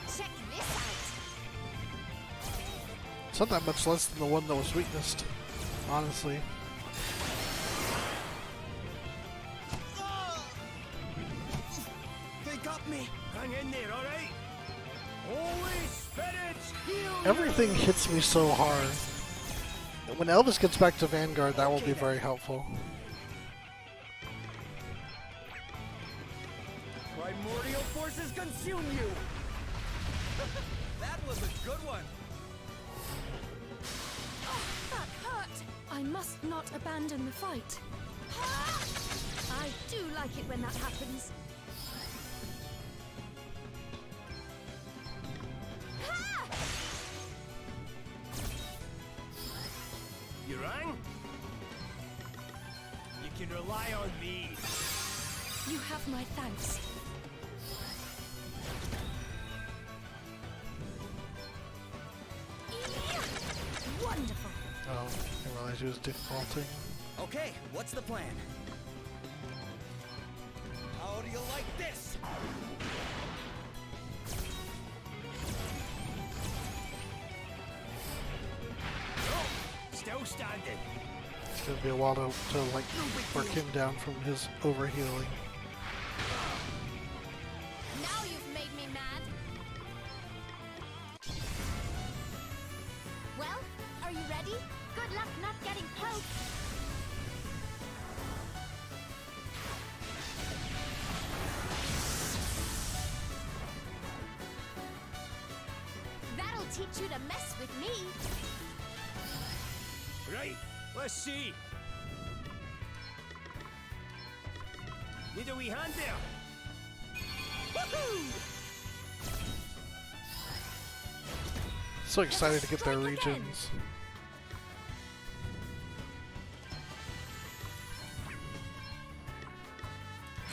Check this out. It's not that much less than the one that was weaknessed, honestly. They got me. Hang in there, alright? Holy spirits, heal Everything you! hits me so hard. When Elvis gets back to Vanguard, that will be very helpful. Primordial forces consume you. That was a good one. That hurt! I must not abandon the fight. I do like it when that happens. You rang? You can rely on me. You have my thanks. Wonderful. Oh, I didn't realize he was defaulting. Okay, what's the plan? How do you like this? Still standing. It's gonna be a while to like work him down from his overhealing. Now you've made me mad. Well, are you ready? Good luck not getting poked. That'll teach you to mess with me. Right, let's see. Need a wee hand there. Woohoo! So excited to get their regions.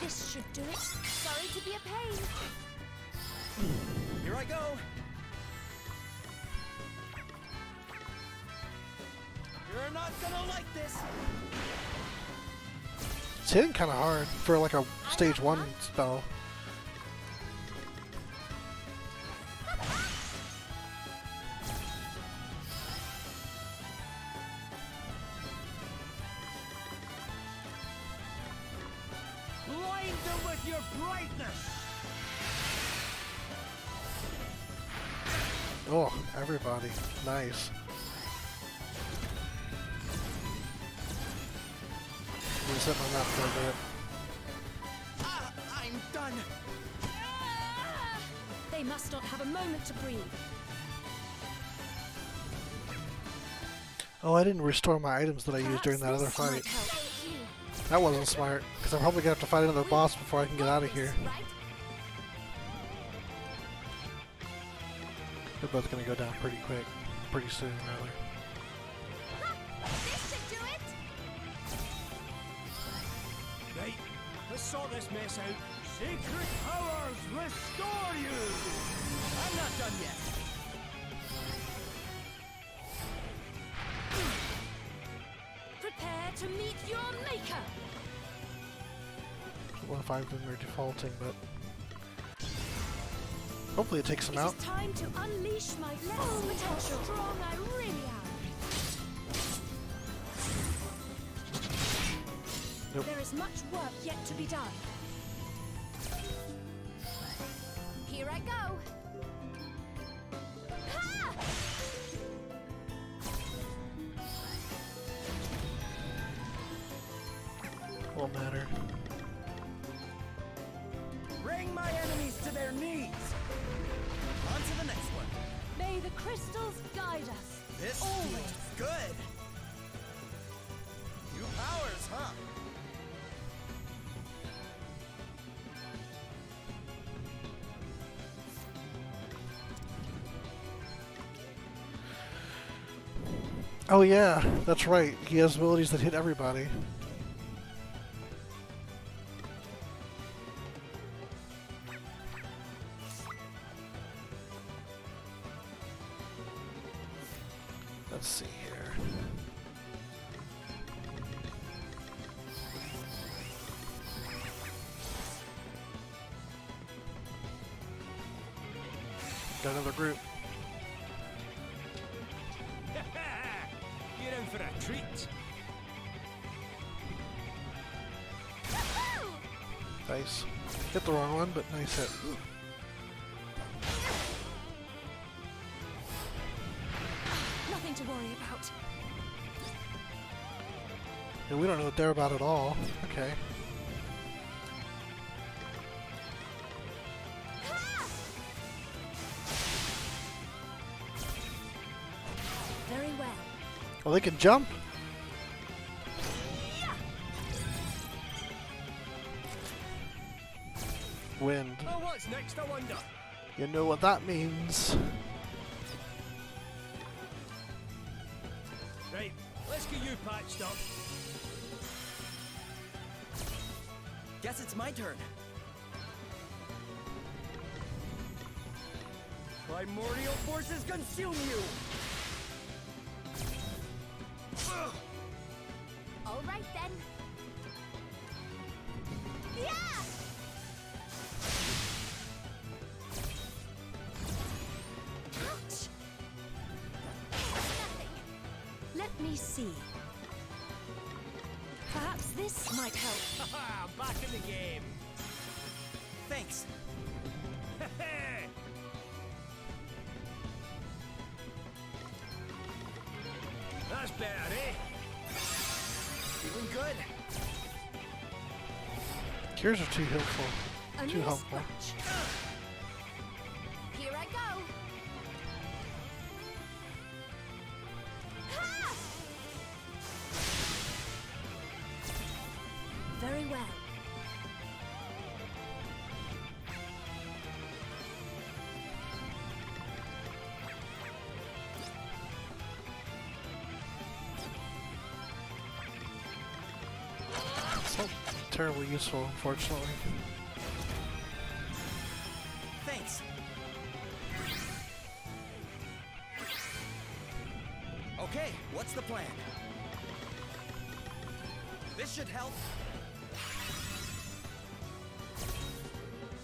This should do it. Sorry to be a pain. Here I go. You're not gonna like this. It's hitting kind of hard for like a stage 1 spell. Blind them with your brightness. Oh, everybody. Nice. Been sitting on that for a bit. I'm done. They must not have a moment to breathe. Oh, I didn't restore my items that I used during that other Perhaps this fight. might help. That wasn't smart, because I'm probably gonna have to fight another boss before I can get out of here. They're both gonna go down pretty quick, pretty soon, rather. This should do it. Right, let's sort this mess out. Sacred powers, restore you! I'm not done yet. Prepare to meet your maker! What if I've been defaulting, but hopefully it takes them out. It's time to unleash my full potential. Strong I really am. Nope. There is much work yet to be done. Here I go. Ha! Won't matter. Bring my enemies to their knees. On to the next one. May the crystals guide us. This always. feels good. New powers, huh? Oh yeah, that's right. He has abilities that hit everybody. Let's see here. Got another group. You're in for a treat. Nice. Hit the wrong one, but nice hit. Nothing to worry about. And we don't know what they're about at all. Okay. Very well. Oh, they can jump? Wind. Oh, what's next, I wonder? You know what that means. Right, let's get you patched up. Guess it's my turn. Primordial forces consume you! All right then. Yeah! Ouch! Nothing. Let me see. Perhaps this might help. Haha, back in the game. Thanks. That's better, eh? Feeling good. Cures are too helpful. A Too new helpful. scratch. Here I go. Ha! Very well. It's not terribly useful, unfortunately. Thanks. Okay, what's the plan? This should help.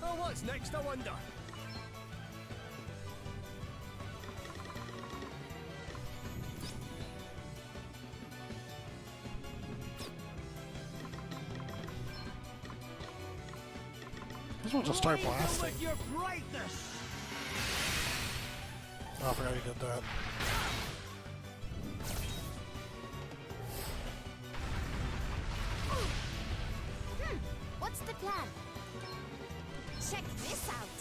Oh, what's next, I wonder? This will just start Light them blasting. with your brightness! Oh, I forgot he did that. What's the plan? Check this out.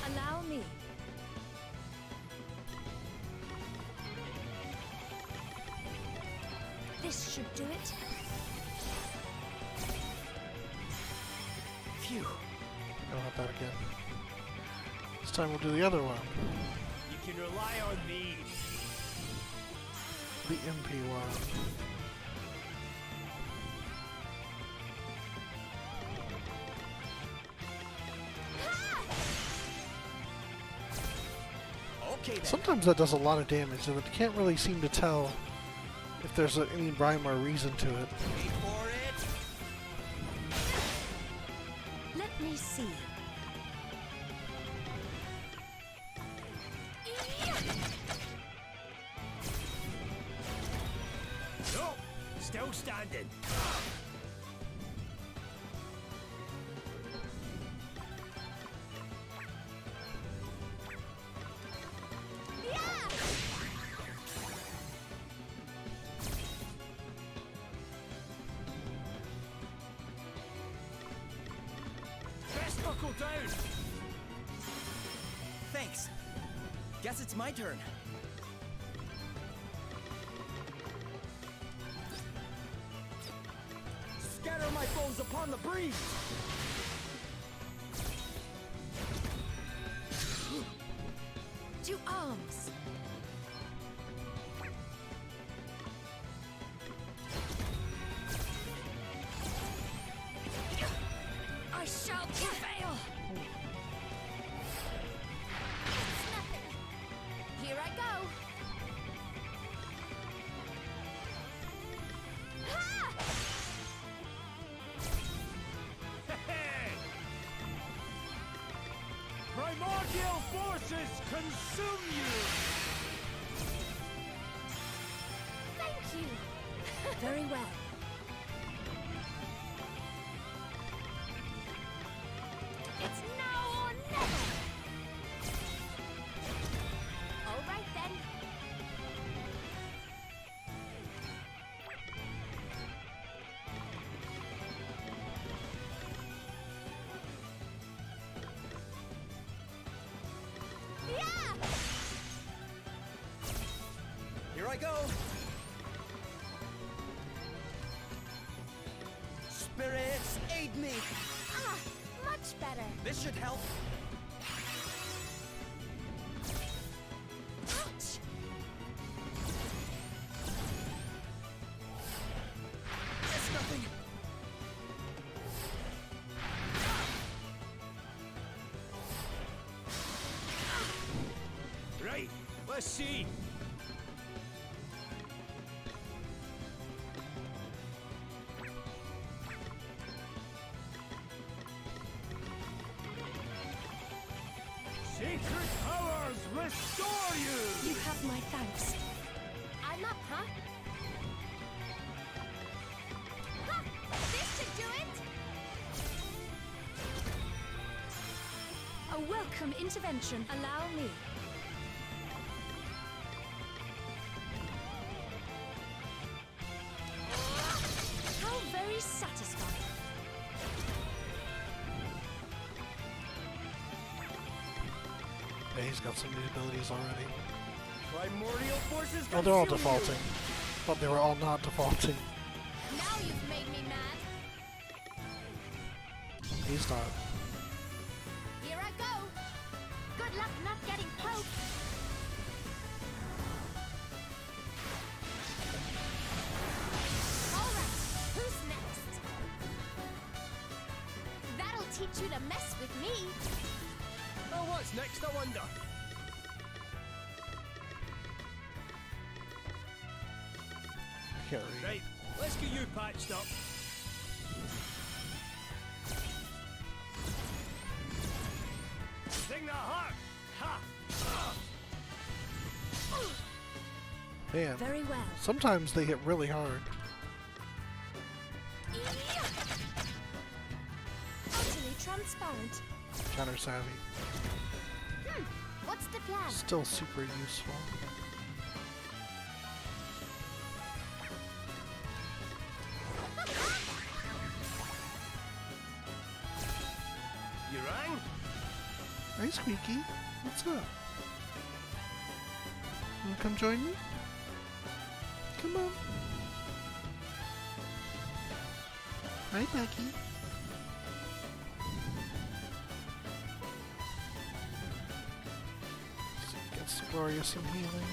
Allow me. should do it. Phew. Don't have that again. This time we'll do the other one. You can rely on me. The MP one. Okay then. Sometimes that does a lot of damage, and it can't really seem to tell if there's any rhyme or reason to it. Wait for it. Let me see. No, still standing. Best buckle down. Thanks. Guess it's my turn. Scatter my foes upon the breeze. To arms. I shall prevail. It's nothing. Here I go. Primordial forces consume you! Thank you. Very well. It's now or never. All right then. Here I go. Spirits, aid me. Ah, much better. This should help. Ouch. It's nothing. Right, let's see. Sacred powers restore you! You have my thanks. I'm up, huh? Ha! This should do it! A welcome intervention. Allow me. How very satisfying. Yeah, he's got some new abilities already. Primordial forces Oh, they're all consume you! defaulting. Thought they were all not defaulting. Now you've made me mad. He's not. Here I go. Good luck not getting poked. All right, who's next? That'll teach you to mess with me. Oh, what's next, I wonder? Can't read. Right, let's get you patched up. Sing the heart! Ha! Man, Very well. sometimes they hit really hard. Utterly transparent. Counter savvy. What's the plan? Still super useful. You rang? Hey, Squeaky. What's up? Wanna come join me? Come on. Hi, Becky. Gets Gloria some healing.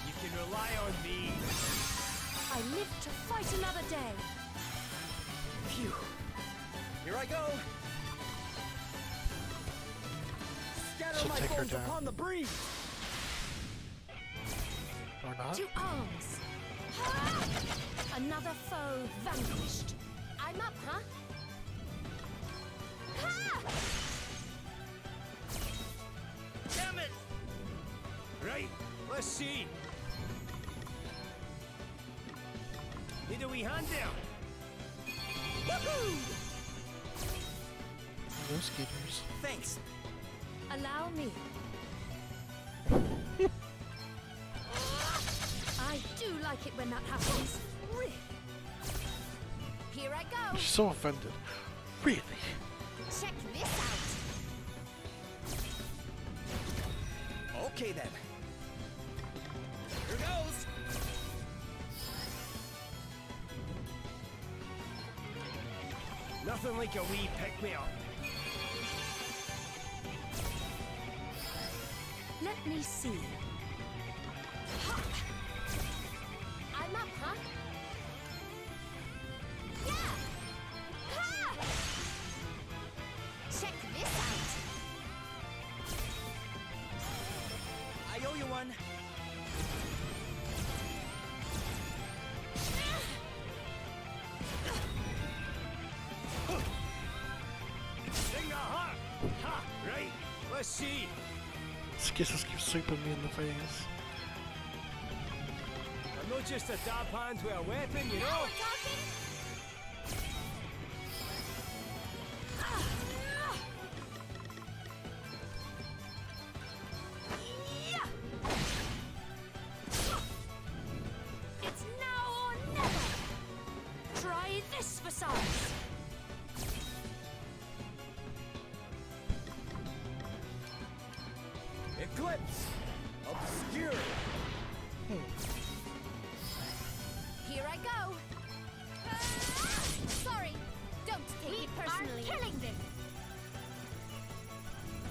You can rely on me. I live to fight another day. Phew. Here I go. Scatter Should my take her foes down. upon the breeze. Or not? To arms! Ha! Another foe vanquished. I'm up, huh? Ha! Damn it! Right, let's see. Need a wee hand there. Woohoo! Those skitters. Thanks. Allow me. I do like it when that happens. Really. Here I go. She's so offended. Really? Check this out. Okay then. Here goes. Nothing like a wee pick-me-up. Let me see. Ha! I'm up, huh? Yeah! Ha! Check this out. I owe you one. Sing the heart. Ha! Right, let's see. Skittle keeps sweeping me in the face. I'm not just a dab hand with a weapon, you know. It's now or never. Try this for size. Eclipse. Obscure. Here I go. Sorry, don't take it personally. We are killing them.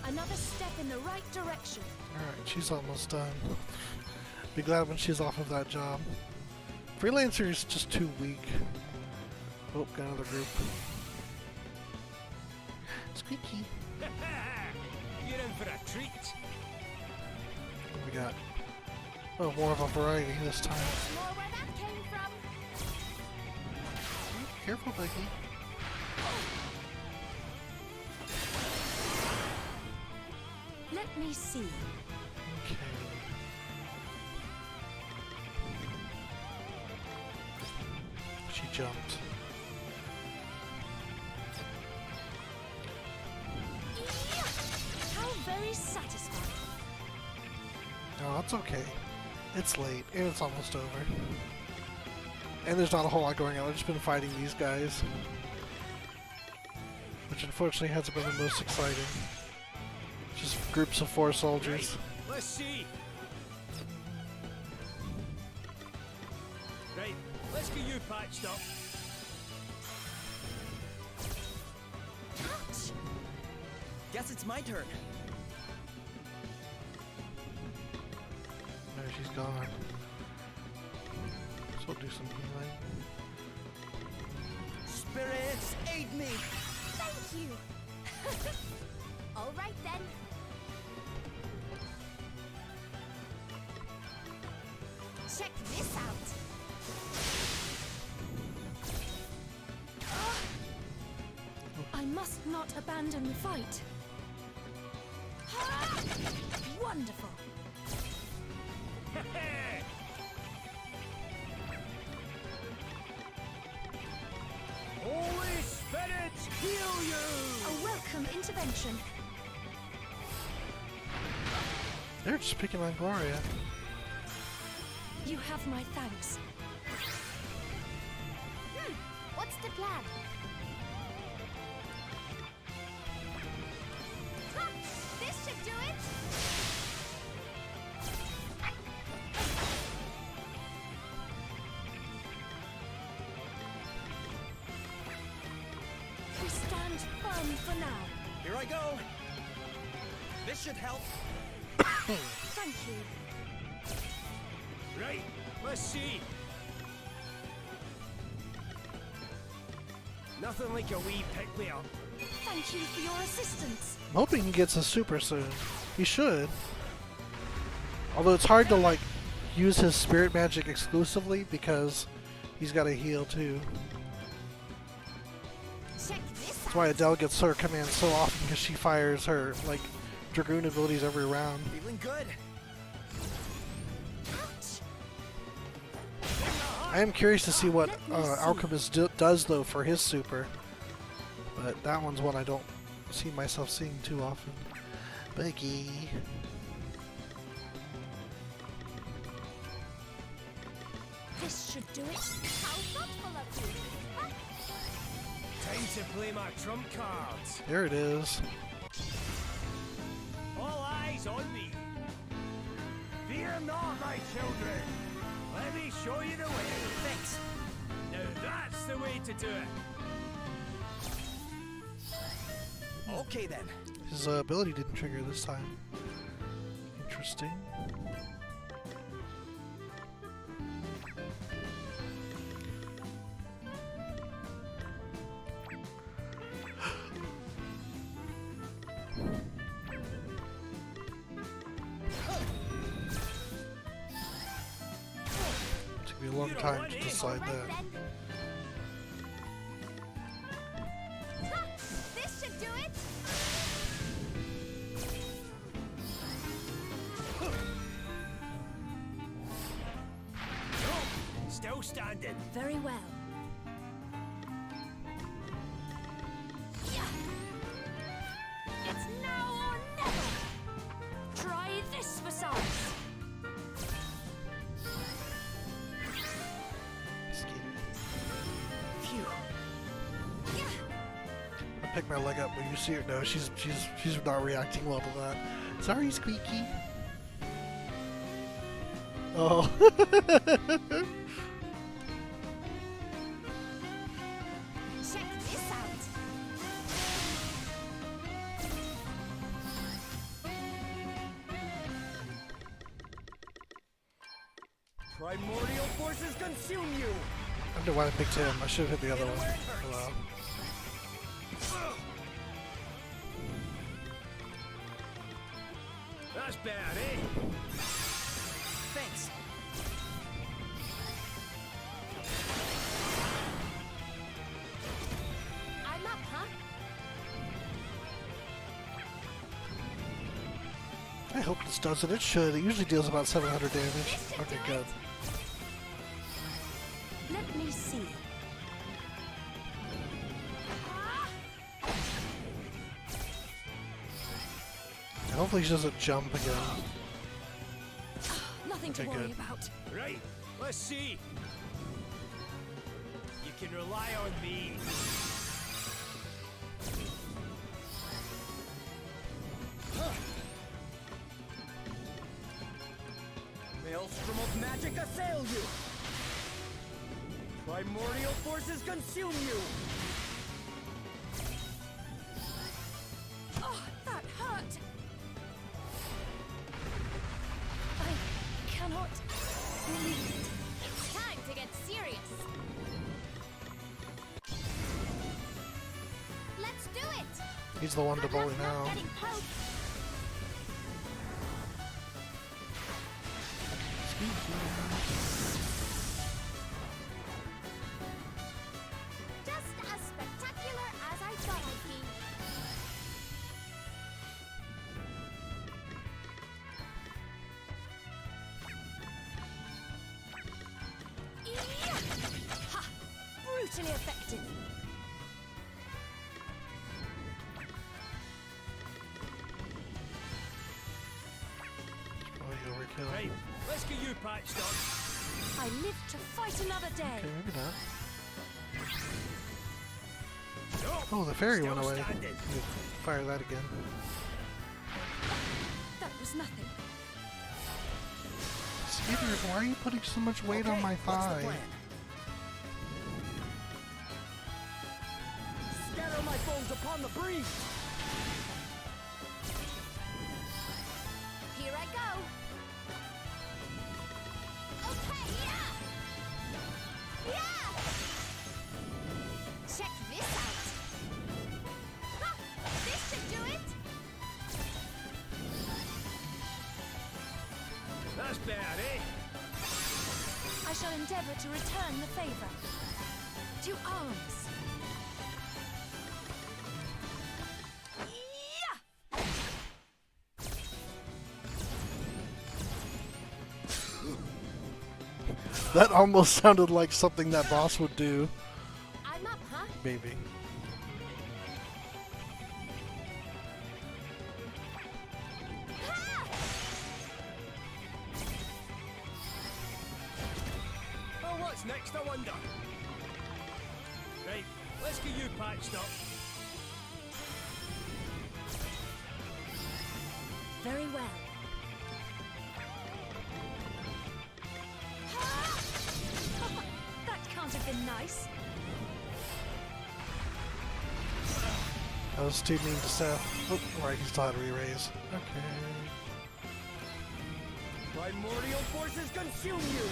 Another step in the right direction. Alright, she's almost done. Be glad when she's off of that job. Freelancer is just too weak. Oh, got another group. Squeaky. You're in for a treat. What we got? Oh, more of a variety this time. More where that came from. Careful, Becky. Let me see. Okay. She jumped. How very satisfying. No, that's okay. It's late, and it's almost over. And there's not a whole lot going on. I've just been fighting these guys. Which unfortunately hasn't been the most exciting. Just groups of 4 soldiers. Let's see. Right, let's get you patched up. Ouch. Guess it's my turn. There she's gone. So we'll do some healing. Spirits, aid me. Thank you. All right then. Check this out. I must not abandon the fight. Wonderful. Holy spirits, heal you! A welcome intervention. They're just picking on Gloria. You have my thanks. What's the plan? Ha! This should do it. fun for now. Here I go. This should help. Thank you. Right, let's see. Nothing like a wee pick-me-up. Thank you for your assistance. I'm hoping he gets a super soon. He should. Although it's hard to like use his spirit magic exclusively because he's got to heal too. That's why Adele gets her commands so often, because she fires her like Dragoon abilities every round. Feeling good. I am curious to see what Alchemist does though for his super, but that one's one I don't see myself seeing too often. Buggy. This should do it. How thoughtful of you. Time to play my trump cards. There it is. All eyes on me. Fear not, my children. Let me show you the way. Thanks. Now that's the way to do it. Okay then. His ability didn't trigger this time. Interesting. Took me a long time to decide that. This should do it. Still standing. Very well. It's now or never. Try this for size. Phew. I picked my leg up, but you see her. No, she's not reacting well to that. Sorry, Squeaky. Oh. Check this out. Primordial forces consume you. I don't know why I picked him. I should have hit the other one. Oh well. That's bad, eh? Thanks. I'm up, huh? I hope this does it. It should. It usually deals about 700 damage. Okay, good. Let me see. And hopefully she doesn't jump again. Nothing to Okay, worry good. about. Right, let's see. You can rely on me. Maelstrom of magic assail you. Primordial forces consume you. Oh, that hurt. I cannot believe it. It's time to get serious. Let's do it. He's the one to bully now. Getting close. Just as spectacular as I thought I'd be. Ha! Brutally effective. Probably overkill. Right, let's get you patched up. I live to fight another day. Okay, maybe not. No, Oh, the fairy still went away. standing. You fire that again. That was nothing. Skitter, why are you putting so much weight on my What's the thigh? plan? Scatter my blows upon the breeze. Here I go. Okay, yeah! Yeah! Check this out. Ha! This should do it. That's bad, eh? I shall endeavor to return the favor. To arms. That almost sounded like something that boss would do. I'm up, huh? Maybe. Well, what's next, I wonder? Right, let's get you patched up. Very well. That can't have been nice. That was too mean to Seth. Oh, right, he still had to re-raise. Okay. Primordial forces consume you!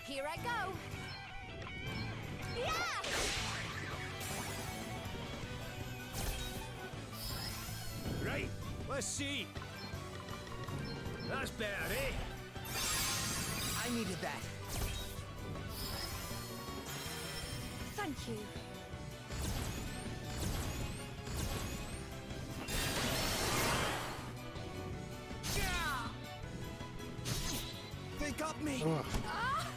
Here I go. Yeah! Right, let's see. That's bad, eh? I needed that. Thank you. They got me! Ah!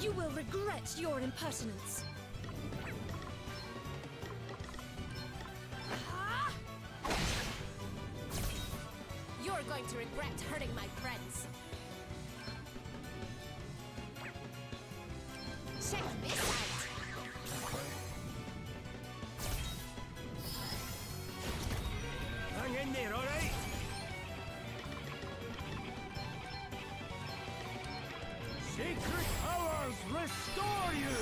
You will regret your impertinence. Ah! You're going to regret hurting my friends. Check this out. Hang in there, alright? Sacred powers restore you!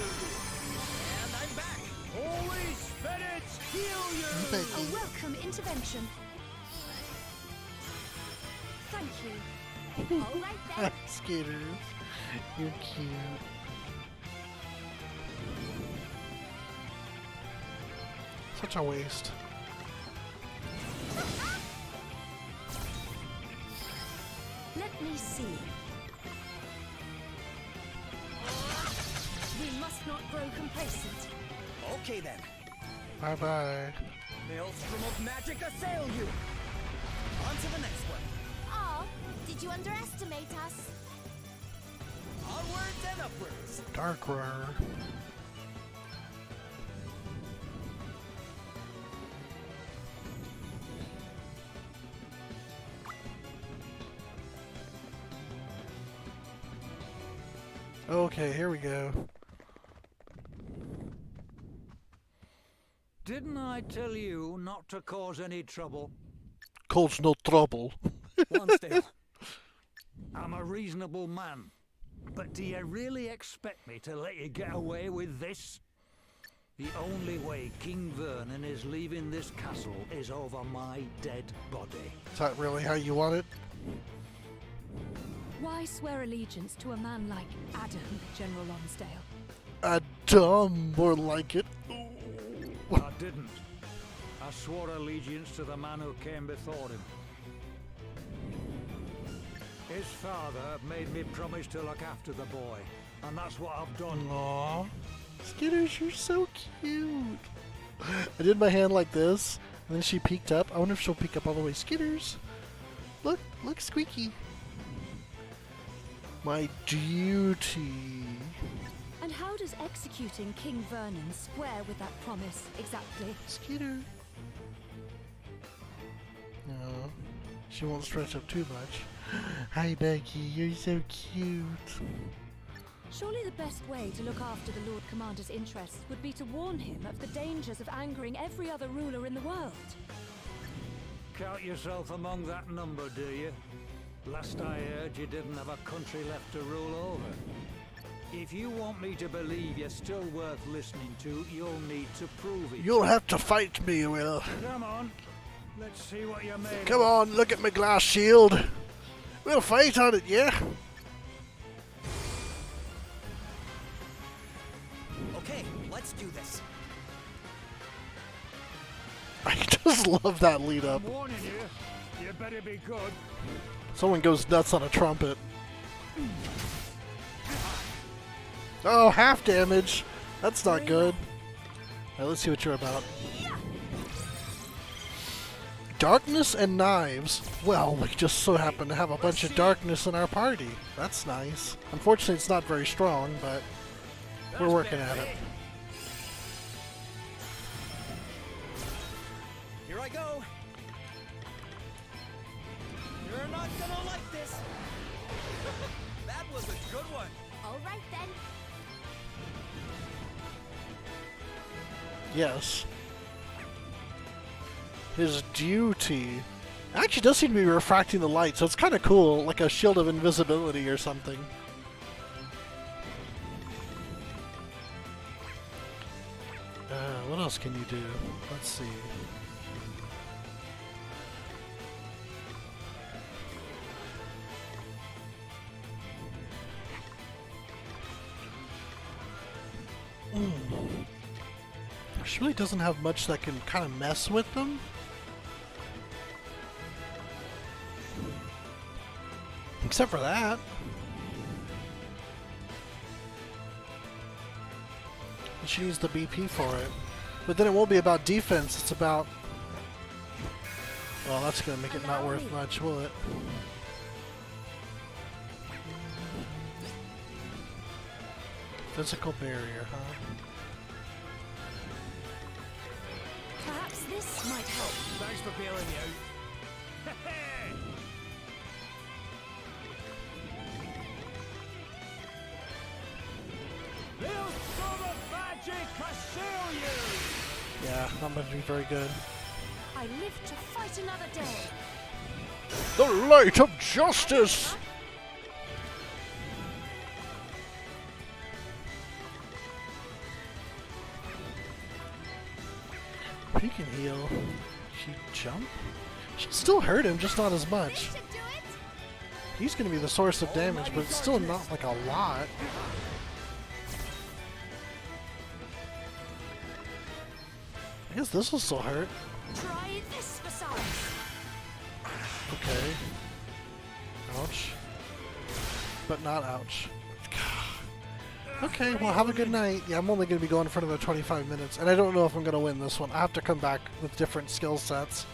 And I'm back! Holy spirits heal you! A welcome intervention. Thank you. All right then. Skaters. You're cute. Such a waste. Let me see. We must not grow complacent. Okay then. Bye-bye. Maelstrom of magic assail you! On to the next one. Oh, did you underestimate us? Onwards and upwards. Darkroar. Okay, here we go. Didn't I tell you not to cause any trouble? Cause no trouble. Lonsdale. I'm a reasonable man. But do you really expect me to let you get away with this? The only way King Vernon is leaving this castle is over my dead body. Is that really how you want it? Why swear allegiance to a man like Adam, General Lonsdale? Adam, more like it. I didn't. I swore allegiance to the man who came before him. His father made me promise to look after the boy, and that's what I've done. Aww. Skitters, you're so cute. I did my hand like this, and then she peeked up. I wonder if she'll peek up all the way. Skitters, look Squeaky. My duty. And how does executing King Vernon square with that promise exactly? Skitter. No, she won't stretch up too much. Hi, Becky, you're so cute. Surely the best way to look after the Lord Commander's interests would be to warn him of the dangers of angering every other ruler in the world. Count yourself among that number, do you? Last I heard, you didn't have a country left to rule over. If you want me to believe you're still worth listening to, you'll need to prove it. You'll have to fight me, Will. Come on. Let's see what you're made Come of. on, look at my glass shield. We'll fight on it, yeah? Okay, let's do this. I just love that lead up. I'm warning you. You better be good. Someone goes nuts on a trumpet. Oh, half damage. That's not good. Alright, let's see what you're about. Darkness and knives. Well, we just so happen to have a bunch of darkness in our party. That's nice. Unfortunately, it's not very strong, but we're working at it. Here I go. You're not gonna like this. That was a good one. All right then. Yes. His duty actually does seem to be refracting the light, so it's kind of cool, like a shield of invisibility or something. What else can you do? Let's see. She really doesn't have much that can kind of mess with them. Except for that. She needs the BP for it. But then it won't be about defense, it's about... Well, that's going to make it not worth much, will it? Physical barrier, huh? Perhaps this might help. Thanks for bailing me out. They'll throw the magic assail you! Yeah, not going to be very good. I live to fight another day. The light of justice! He can heal. She jump? She still hurt him, just not as much. He's gonna be the source of damage, but it's still not like a lot. I guess this will still hurt. Try this for size. Okay. Ouch. But not ouch. Okay, well, have a good night. Yeah, I'm only going to be going for another 25 minutes, and I don't know if I'm going to win this one. I have to come back with different skill sets.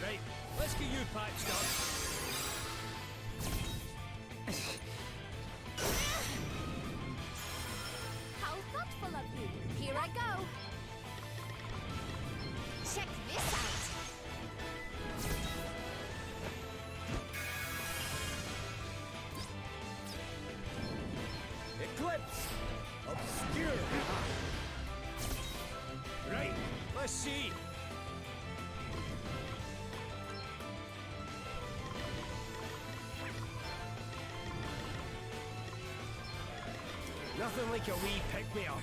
Right, let's get you patched up. How thoughtful of you. Here I go. Check this out. Eclipse! Obscure! Right, let's see. Nothing like a wee pick-me-up.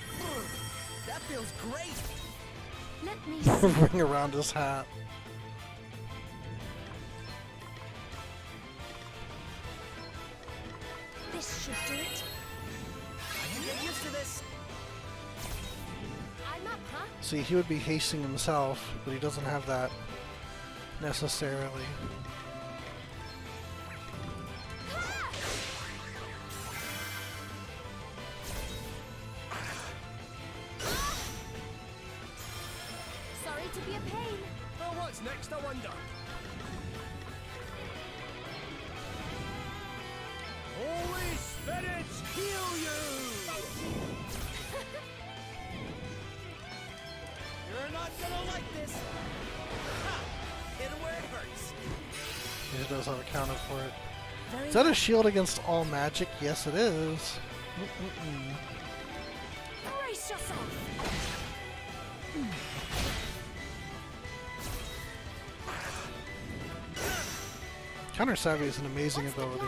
That feels great! Let me see. Ring around his hat. This should do it. I can get used to this. I'm up, huh? See, he would be hasting himself, but he doesn't have that necessarily. Sorry to be a pain. Oh, what's next, I wonder? Holy spirits heal you! You're not gonna like this. Ha! Hit it where it hurts. He does have a counter for it. Is that a shield against all magic? Yes, it is. Brace yourself. Counter Savvy is an amazing ability.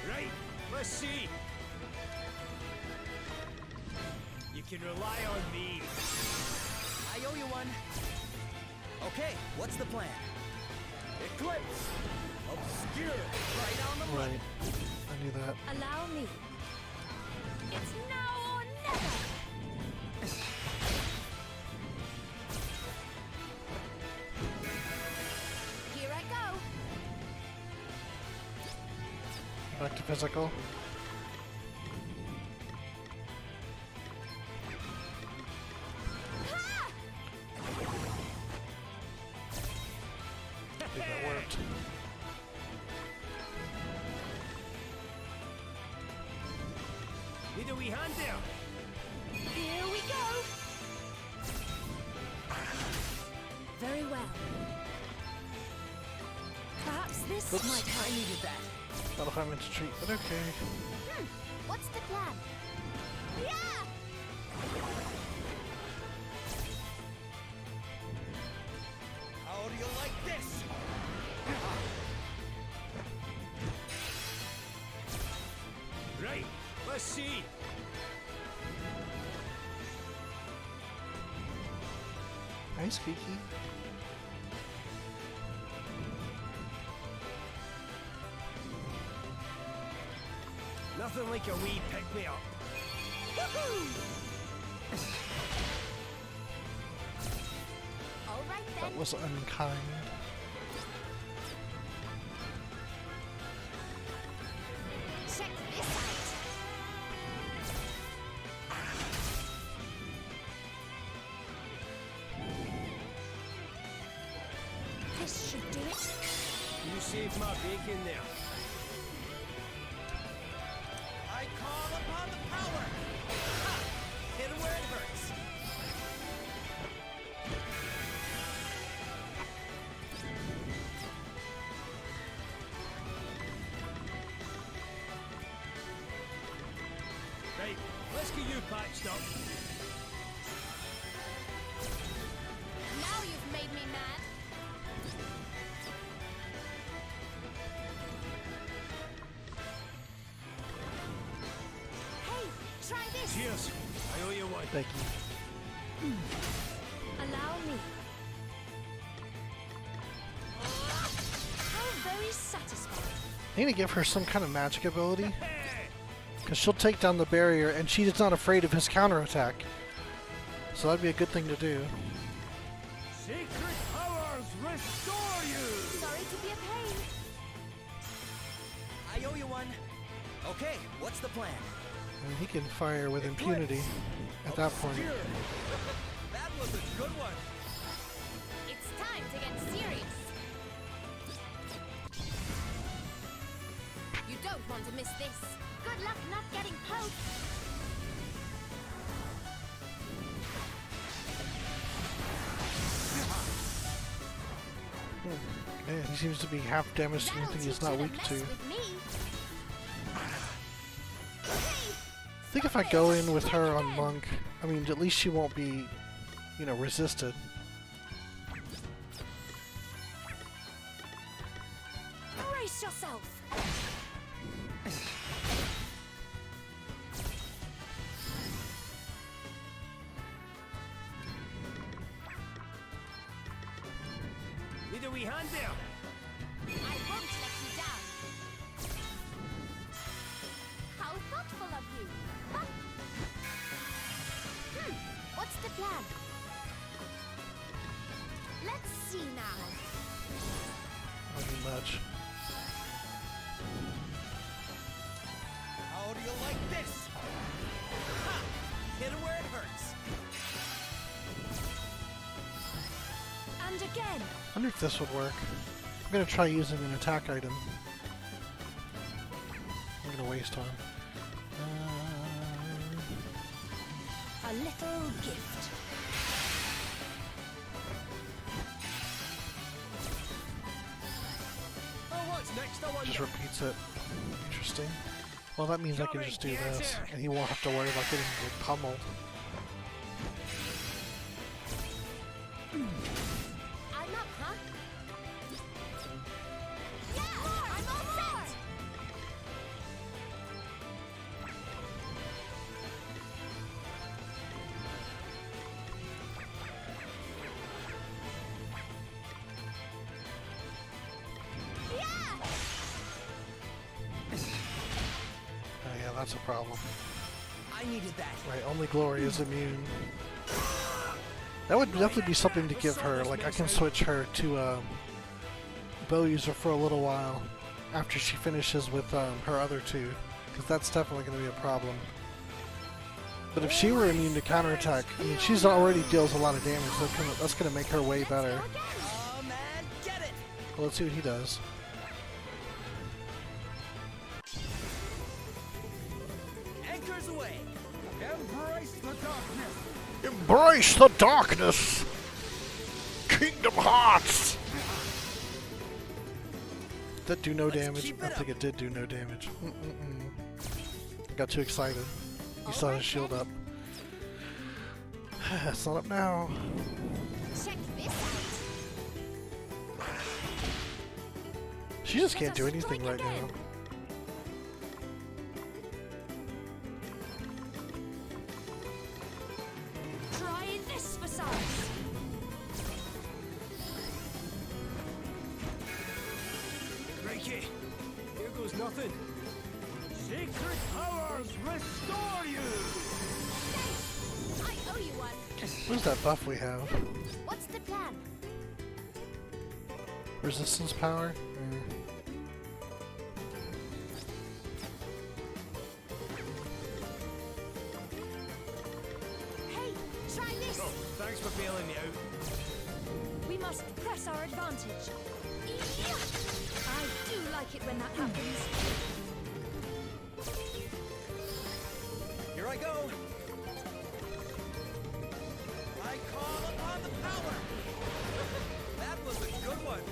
Right, let's see. You can rely on me. I owe you one. Okay, what's the plan? Eclipse! Obscure! Right on the Right. I knew that. Allow me. It's now or never. Here I go. Back to physical. I think that worked. Need a wee hand there. Here we go. Very well. Perhaps this Oops. might help. I needed that. That'll have me to treat, but okay. What's the plan? Yeah! How do you like this? Right, let's see. Nice, Kiki. Nothing like a wee pick-me-up. All right then. That was unkind. Check this out. This should do it. You saved my bacon there. I call upon the power. Ha! Hit him where it hurts. Right, let's get you patched up. Now you've made me mad. Hey, try this. Cheers. I owe you one. Thank you. Allow me. How very satisfying. I need to give her some kind of magic ability. Because she'll take down the barrier and she is not afraid of his counterattack. So that'd be a good thing to do. Sacred powers restore you! Sorry to be a pain. I owe you one. Okay, what's the plan? And he can fire with impunity at that point. That was a good one. It's time to get serious. You don't want to miss this. Good luck not getting poked. Yeah, he seems to be half damaged to anything he's not weak to. I think if I go in with her on Monk, I mean, at least she won't be, you know, resisted. Brace yourself. Need a wee hand there. I won't let you down. How thoughtful of you. Huh? What's the plan? Let's see now. Not too much. How do you like this? Ha! Hit him where it hurts. And again. I wonder if this would work. I'm gonna try using an attack item. I'm gonna waste time. A little gift. Oh, what's next? I wonder. Just repeats it. Interesting. Well, that means I can just do this, and he won't have to worry about getting like, pummeled. I'm up, huh? Yeah! I'm all set! Oh yeah, that's a problem. I needed that. Right, only Glory is immune. That would definitely be something to give her. Like, I can switch her to bow user for a little while after she finishes with her other two, because that's definitely going to be a problem. But if she were immune to counterattack, I mean, she's already deals a lot of damage. That's going to make her way better. Oh man, get it! Well, let's see what he does. Anchors away. Embrace the darkness. Embrace the darkness! Kingdom Hearts! Did that do no damage? I think it did do no damage. I got too excited. He saw his shield up. It's not up now. Check this out. She just can't do anything right now. Try this for size. Crikey, here goes nothing. Sacred powers restore you! I owe you one. Where's that buff we have? What's the plan? Resistance power? Hey, try this. Oh, thanks for bailing me out. We must press our advantage. I do like it when that happens. Here I go. I call upon the power. That was a good one.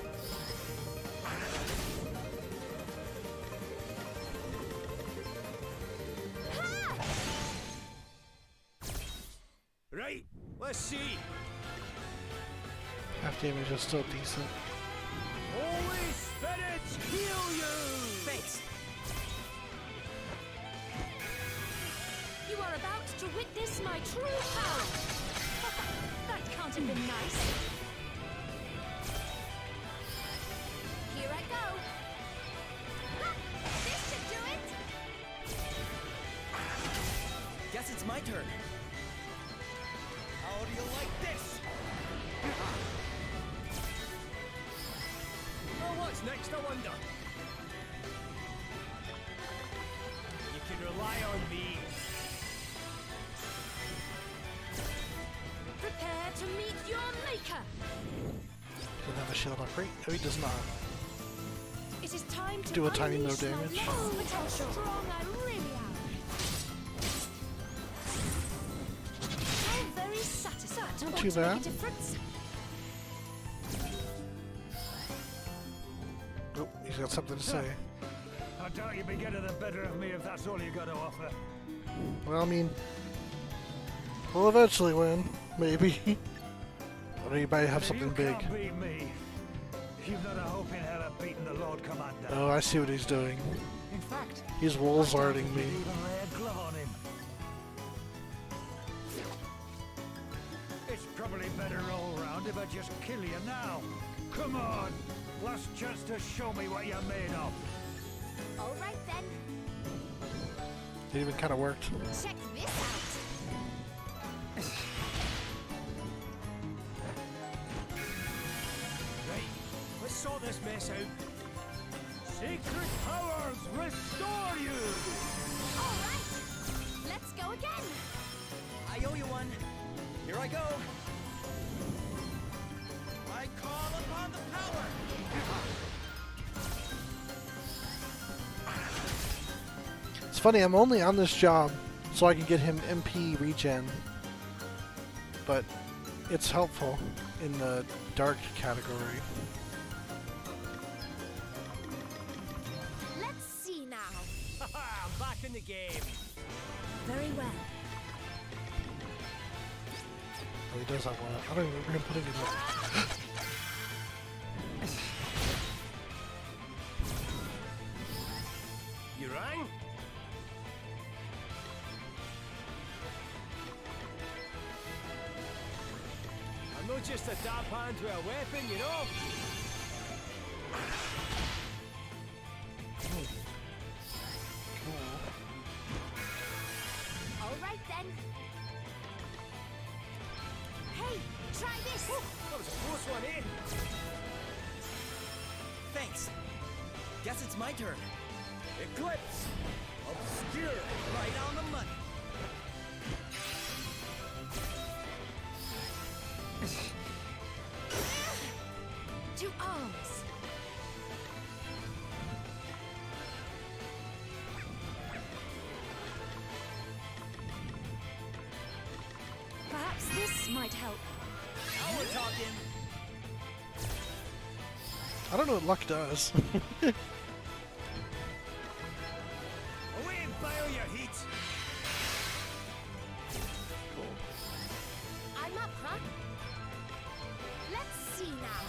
Right, let's see. Half damage is still decent. Holy spirits heal you! Thanks. You are about to witness my true power. That can't have been nice. Here I go. Ha! This should do it. Guess it's my turn. How do you like this? Oh, what's next, I wonder? You can rely on me. Prepare to meet your maker. Doesn't have a shield upgrade? No, he does not. It is time to Do a tiny no unleash my damage. full potential. How strong I really am. How very satisfying. Not Want too to make a bad. difference? Oh, he's got something to say. I doubt you'll be getting the better of me if that's all you got to offer. Well, I mean, we'll eventually win. Maybe. Or you might have If something you big. can't beat me, you've not a hope in hell of beating the Lord Commander. Oh, I see what he's doing. In fact, He's Wolzarding me. even lay a glove on him. It's probably better all round if I just kill you now. Come on, last chance to show me what you're made of. All right then. It even kind of worked. Check this out. Right, let's sort this mess out. Sacred powers restore you! All right. Let's go again. I owe you one. Here I go. I call upon the power. It's funny, I'm only on this job so I can get him MP regen. But it's helpful in the dark category. Let's see now. Haha, I'm back in the game. Very well. Oh, he does have one. I don't even remember him putting it up. You rang? I'm not just a dab hand with a weapon, you know? All right then. Hey, try this. That was a close one, eh? Thanks. Guess it's my turn. Eclipse! Obscure! Right on the money. To arms. Perhaps this might help. Now we're talking. I don't know what luck does. Away and bile your heat! I'm up, huh? Let's see now.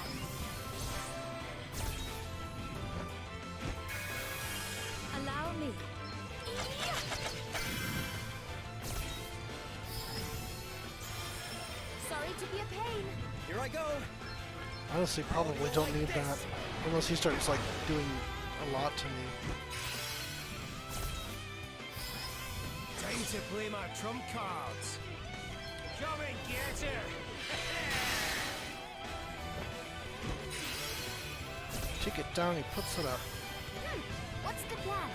Allow me. Sorry to be a pain. Here I go. Honestly, probably don't need that. Unless he starts, like, doing a lot to me. Time to play my trump cards. Come and get her! Take it down, he puts it up. What's the plan?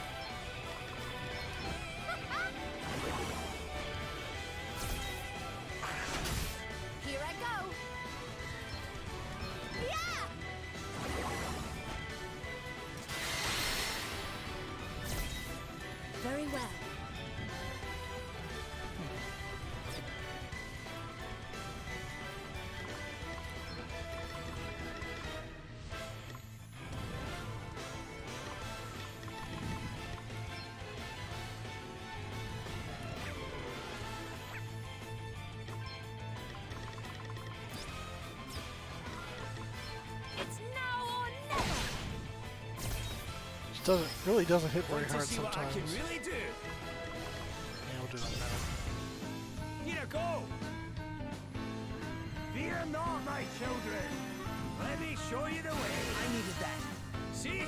Here I go. Yeah! Very well. It's now or never. Really doesn't hit very Want to hard see what I sometimes. can really do? Yeah, we'll do that now. Here I go! Fear not, my children! Let me show you the way! I needed that. See?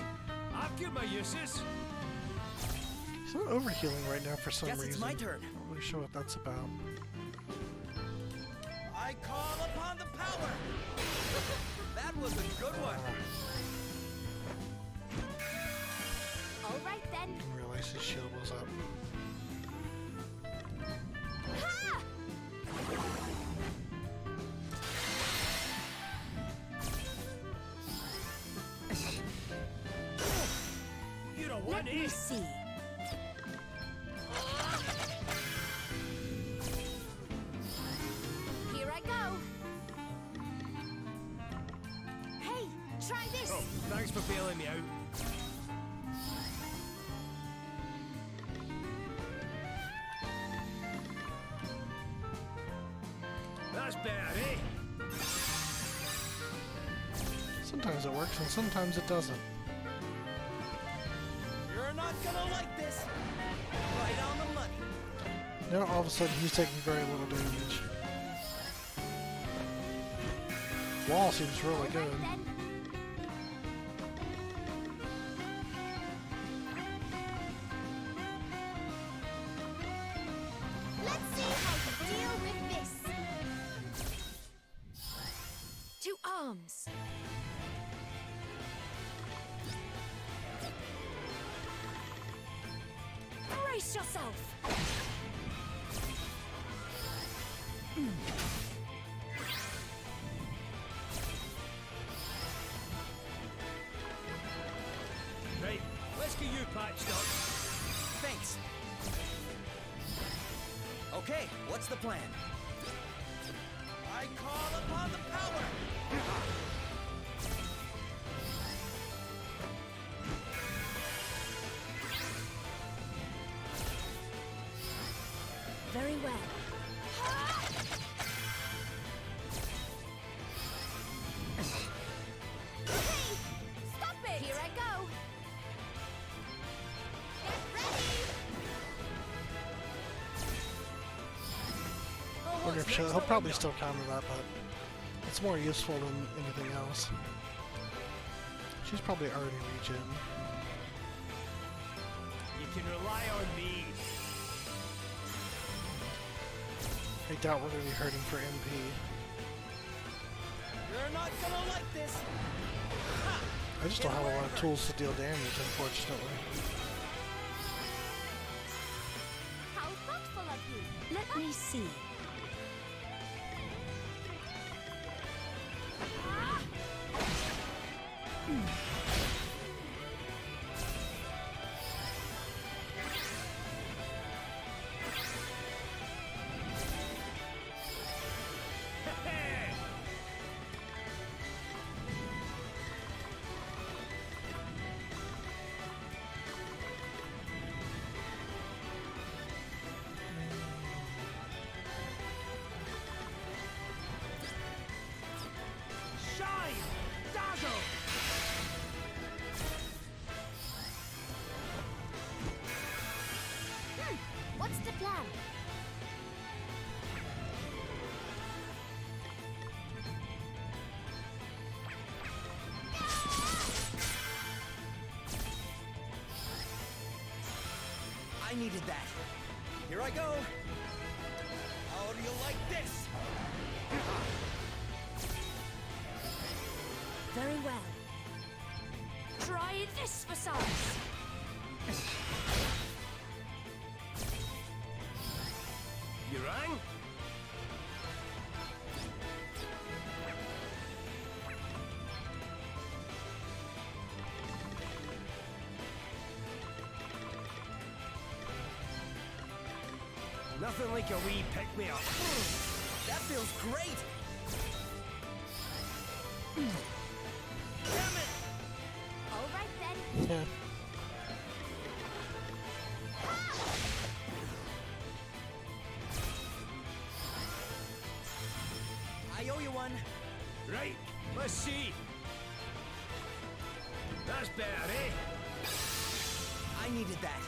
I've got my uses. He's not overhealing right now for some Guess reason. it's my turn. Not really sure what that's about. I call upon the power. That was a good one. All right then. Didn't realize his shield was up. Ha! You don't Let want me it! see. Here I go. Hey, try this. Oh, thanks for bailing me out. That's better, eh? Sometimes it works and sometimes it doesn't. You're not gonna like this. Right on the money. Now all of a sudden he's taking very little damage. Wall seems really All good. right then. Let's see how to deal with this. To arms. Brace yourself. Right, let's get you patched up. Thanks. Okay, what's the plan? I call upon the power. Very well. he'll probably still counter that, but it's more useful than anything else. She's probably already regen. You can rely on me. I doubt we're going to be hurting for MP. You're not gonna like this. I just don't have a lot of tools to deal damage, unfortunately. How thoughtful of you. Let me see. Shine! Dazzle! What's the plan? I needed that. Here I go. How do you like this? Very well. Try this for size. You rang? Nothing like a wee pick-me-up. That feels great. Damn it! All right then. Yeah. I owe you one. Right, let's see. That's better, eh? I needed that.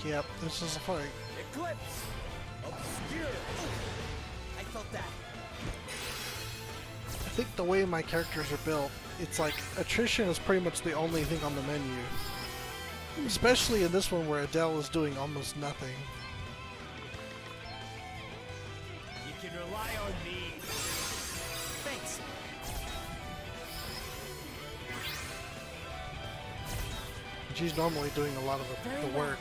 Yep, this is a fight. Eclipse! Obscure! I felt that. I think the way my characters are built, it's like attrition is pretty much the only thing on the menu. Especially in this one where Adele is doing almost nothing. You can rely on me. Thanks. She's normally doing a lot of the work.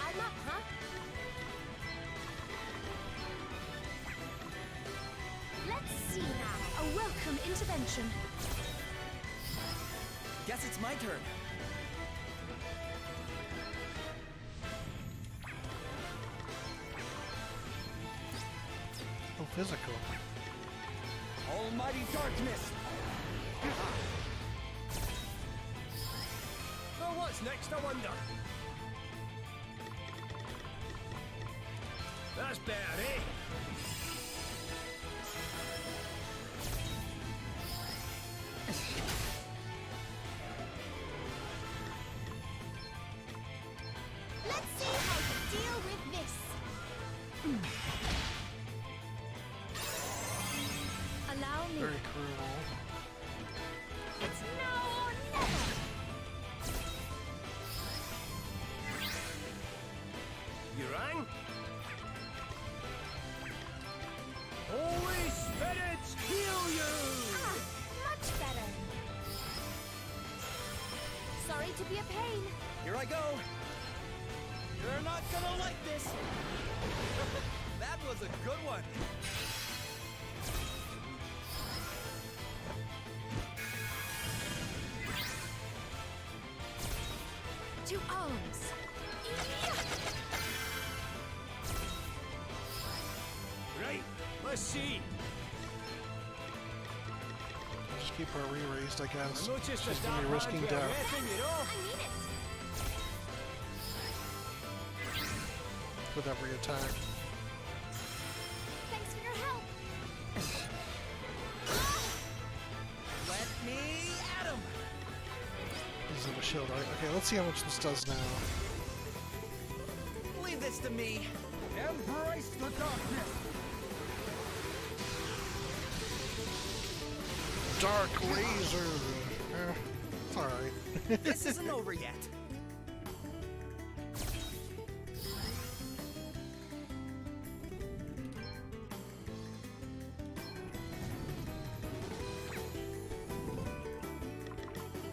I'm up, huh? Let's see now. A welcome intervention. Guess it's my turn. Oh, physical. Almighty darkness! Well, what's next, I wonder? That's better, eh? Let's see how to deal with this. Allow me. Very cruel. It's now or never. You rang? Holy spirits, heal you! Ah, much better. Sorry to be a pain. Here I go. You're not gonna like this. That was a good one. To arms. Right, let's see. Just keep her re-raised, I guess. I'm not just She's a gonna be dark risking hand with a death weapon, you know? I need it. with every attack. Thanks for your help. Let me at him! This is a shield, right? Okay, let's see how much this does now. Leave this to me. Embrace the darkness! Dark laser! It's alright. This isn't over yet.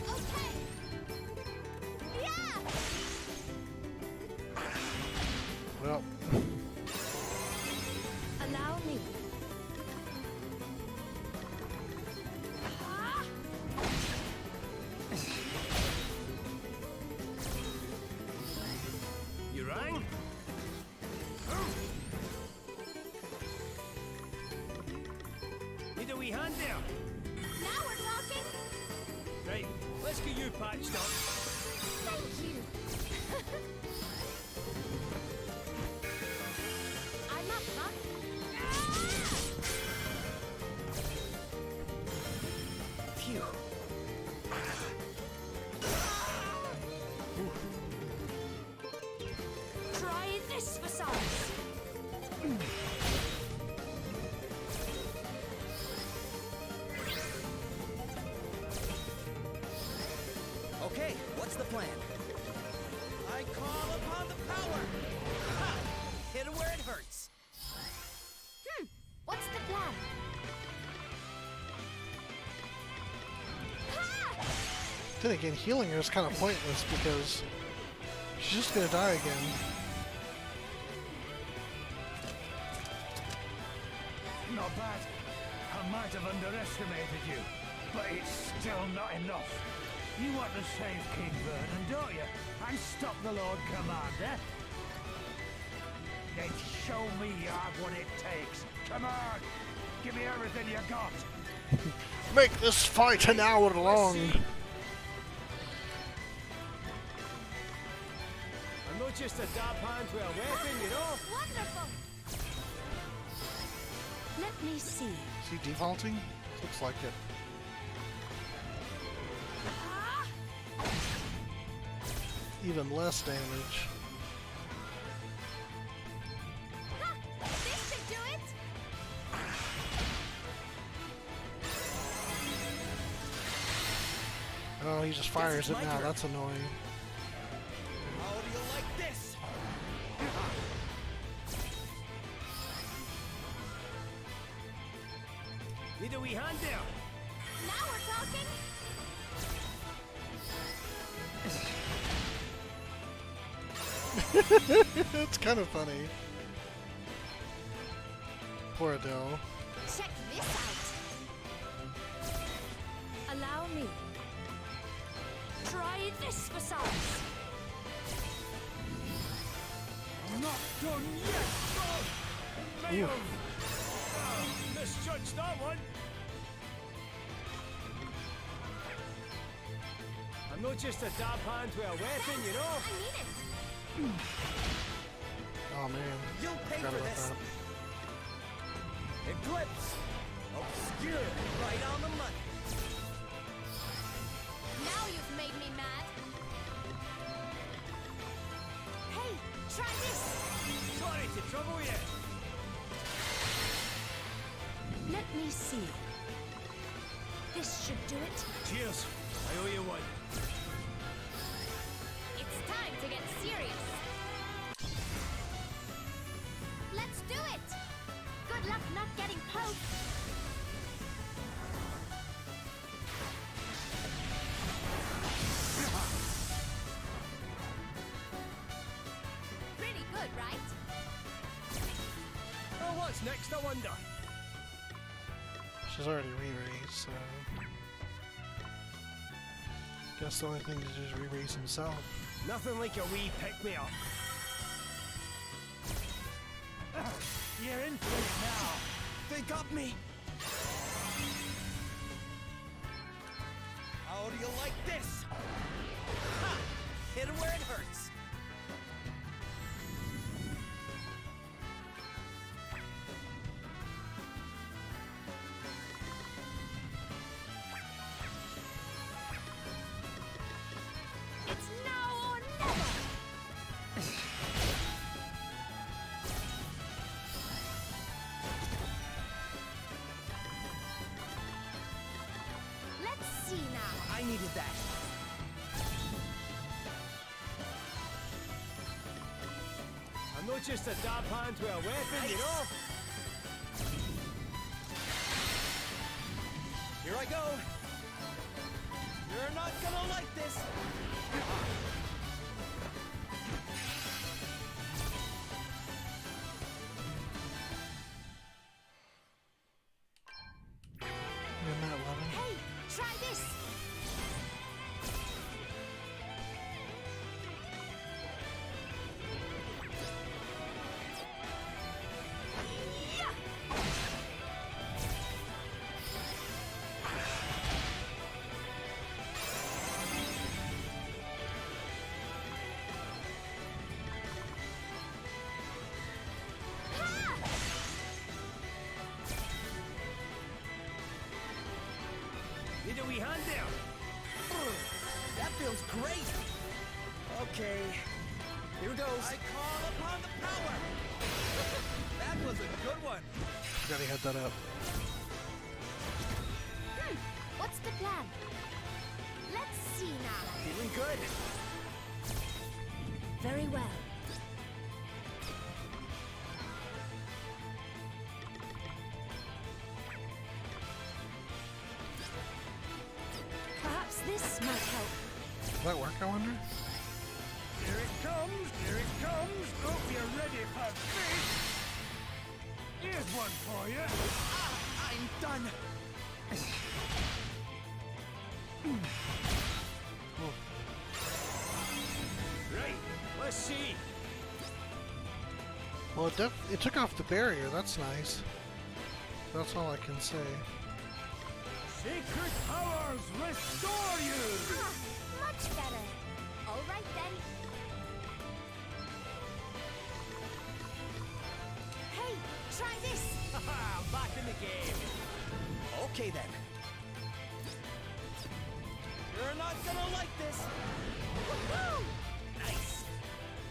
Okay. Yeah. Well, Allow me. You rang? Need a wee hand there? Now we're talking. Right, let's get you patched up. Thank you. I'm up, huh? Phew. Try this for size. Okay, what's the plan? I call upon the power! Ha! Hit it where it hurts. What's the plan? then again, healing her is kind of pointless because she's just gonna die again. Not bad. I might have underestimated you, but it's still not enough. You want to save King Vernon, don't you? And stop the Lord Commander? Then show me you have what it takes. Come on! Give me everything you got! Make this fight an hour long! I'm not just a dab hand with a weapon, you know? Wonderful. Let me see. Is he defaulting? Looks like it. Even less damage. This should do it. Oh, he just fires it now. That's annoying. How do you like this? Need a wee hand there? Now we're talking. It's kind of funny. Poor Adele. Check this out. Allow me. Try this for size. Not done yet! May have misjudged that one. I'm not just a dab hand with a weapon, you know? I need it. Oh man. You'll pay Forgot for about this. that. Eclipse! Obscure! Right on the money! Now you've made me mad. Hey, try this. Sorry to trouble you. Let me see. This should do it. Cheers. I owe you one. It's time to get serious. Let's do it. Good luck not getting poked. Pretty good, right? Oh, what's next, I wonder? She's already re-raised, so... Guess the only thing to do is re-raise himself. Nothing like a wee pick-me-up. You're in for it now! They got me! How do you like this? Ha! Hit him where it hurts. It's now or never! Let's see now. I needed that. I'm not just a dab hand with a weapon, you know? Here I go. You're not gonna like this. You're not loving. Hey, try this! Need a wee hand there. That feels great. Okay, here goes. I call upon the power. That was a good one. Gotta head that up. What's the plan? Let's see now. Feeling good. Very well. Perhaps this might help. Does that work, I wonder? Here it comes. Here it comes. Hope you're ready for this. Here's one for you. I'm done. Right. Let's see. Well, it took off the barrier. That's nice. That's all I can say. Secret powers restore you. Much better. All right then. Hey, try this. I'm back in the game. Okay then. You're not gonna like this. Woohoo! Nice.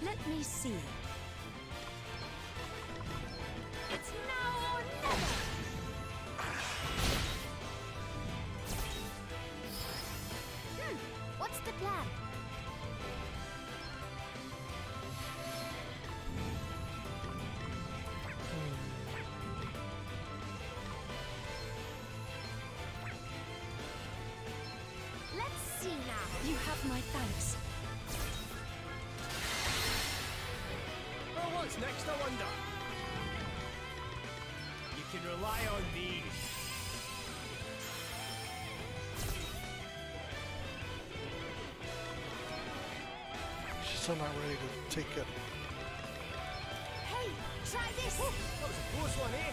Let me see. It's now or never. What's the plan? Let's see now. You have my thanks. Well, what's next, I wonder? You can rely on these. She's still not ready to take it. Hey, try this. That was a close one, eh?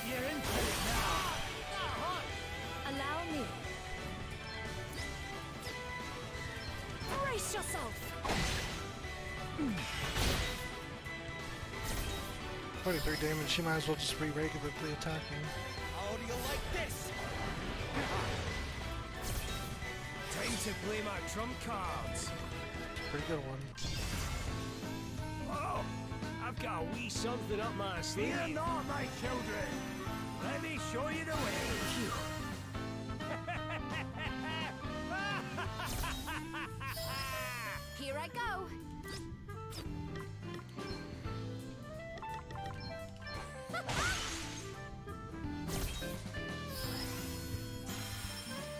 You're in for it now. Allow me. Brace yourself. 23 damage, she might as well just be regularly attacking. How do you like this? Time to play my trump cards. Pretty good one. Oh, I've got a wee something up my sleeve. Fear not, my children. Let me show you the way. Phew. Here I go.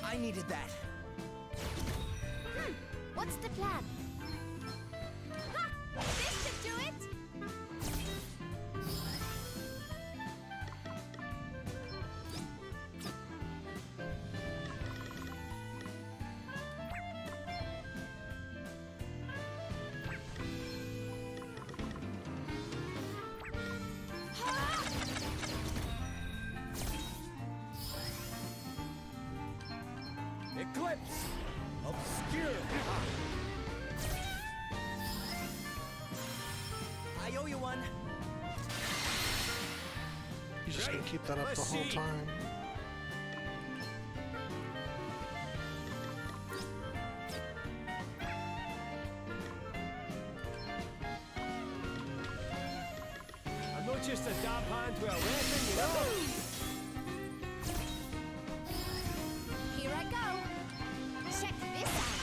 I needed that. What's the plan? Ha! This should do it. owe you one. He's just gonna keep that up the whole time. I'm not just a dab hand with a weapon, you know. Here I go. Check this out.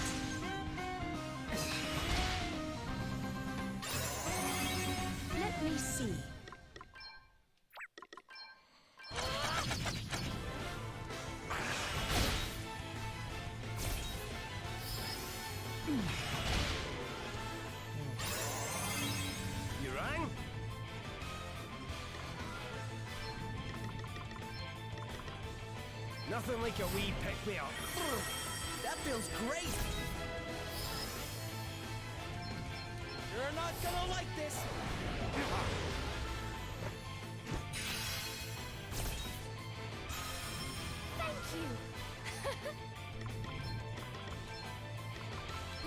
Let me see. You rang? Nothing like a wee pick-me-up. That feels great! You're not gonna like this! Thank you.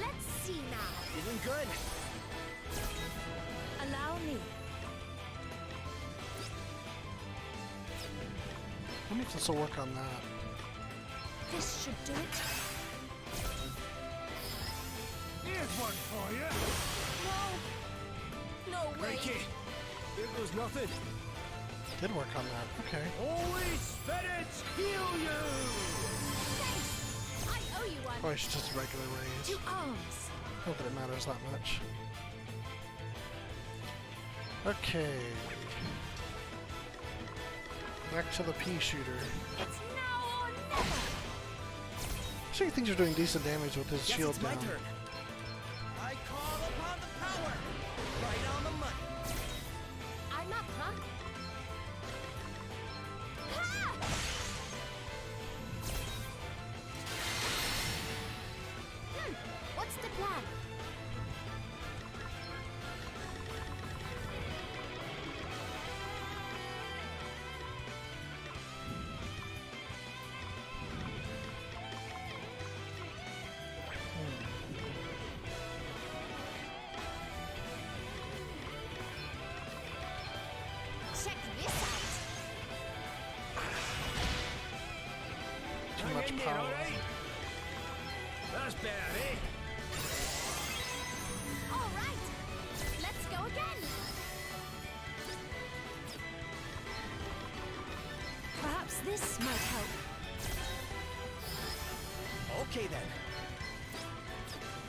Let's see now. Feeling good? Allow me. I wonder if this will work on that. This should do it. Here's one for you! No way. Mikey, here goes nothing. Did work on that. Okay. Holy spirits, heal you! Thanks. I owe you one. Probably should just regular raise. To arms. Not that it matters that much. Okay. Back to the pea shooter. It's now or never. Actually, things are doing decent damage with his Guess shield it's my down. turn. I call upon the power! Right on the money. I'm up, huh? Ha! What's the plan? Check this out. Too Hang much in there, power. all right? That's better, eh? All right. Let's go again. Perhaps this might help. Okay then.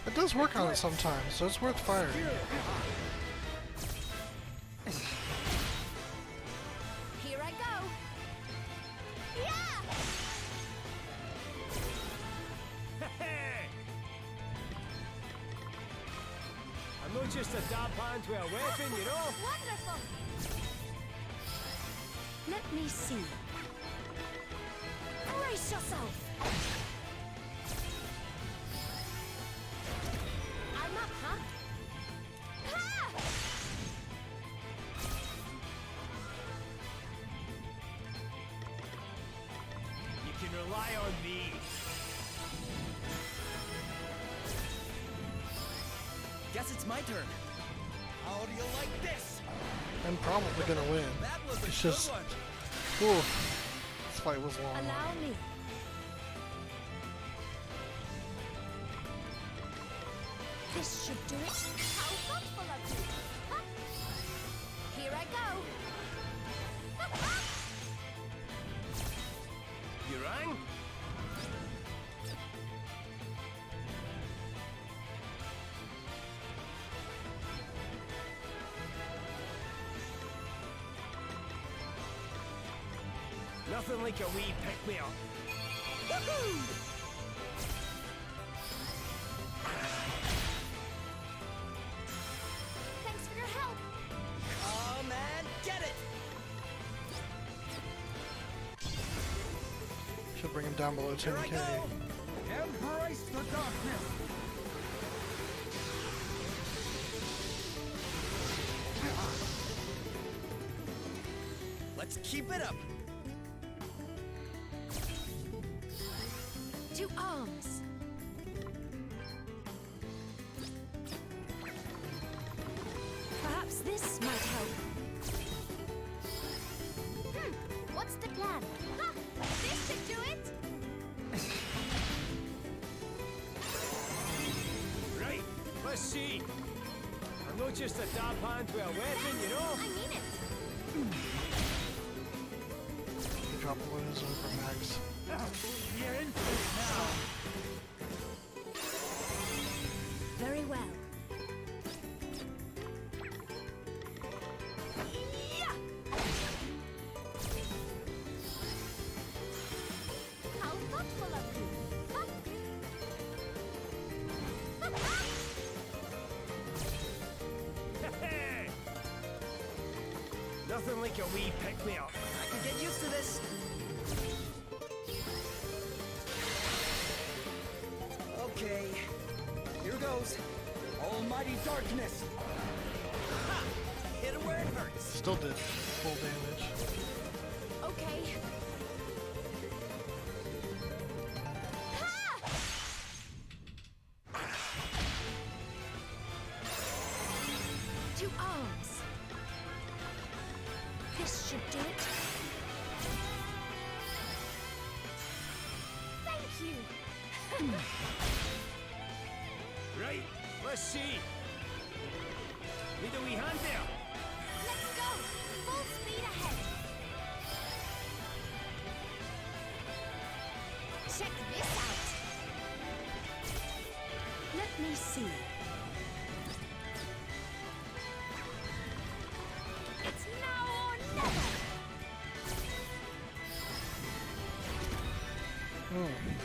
It does work on it sometimes, so it's worth firing. Here I go. Yeah! I'm not just a dab hand with a weapon, you know? Wonderful. Let me see. Brace yourself. I'm up, huh? Ha! You can rely on me. Guess it's my turn. How do you like this? I'm probably gonna win. That was a It's good just, one. ooh, this fight was long. Allow me. This should do it. How thoughtful of you. Huh? Here I go. You rang? Nothing like a wee pick-me-up. Woohoo! Thanks for your help. Come and get it! Should bring him down below Here I 10k. go! Embrace the darkness! Let's keep it up! To arms. Perhaps this might help. What's the plan? Ha! This should do it! Right, let's see. I'm not just a dab hand with a weapon, you know? I mean it. You drop loads over Max. You're into it now. Very well. How thoughtful of you. Nothing like a wee pick-me-up. I can get used to this. Okay, here goes. Almighty darkness. Ha! Hit it where it hurts. Still did full damage. Okay. To arms. This should do it. Thank you. Right, let's see. Need a wee hand there. Let's go. Full speed ahead. Check this out. Let me see. It's now or never.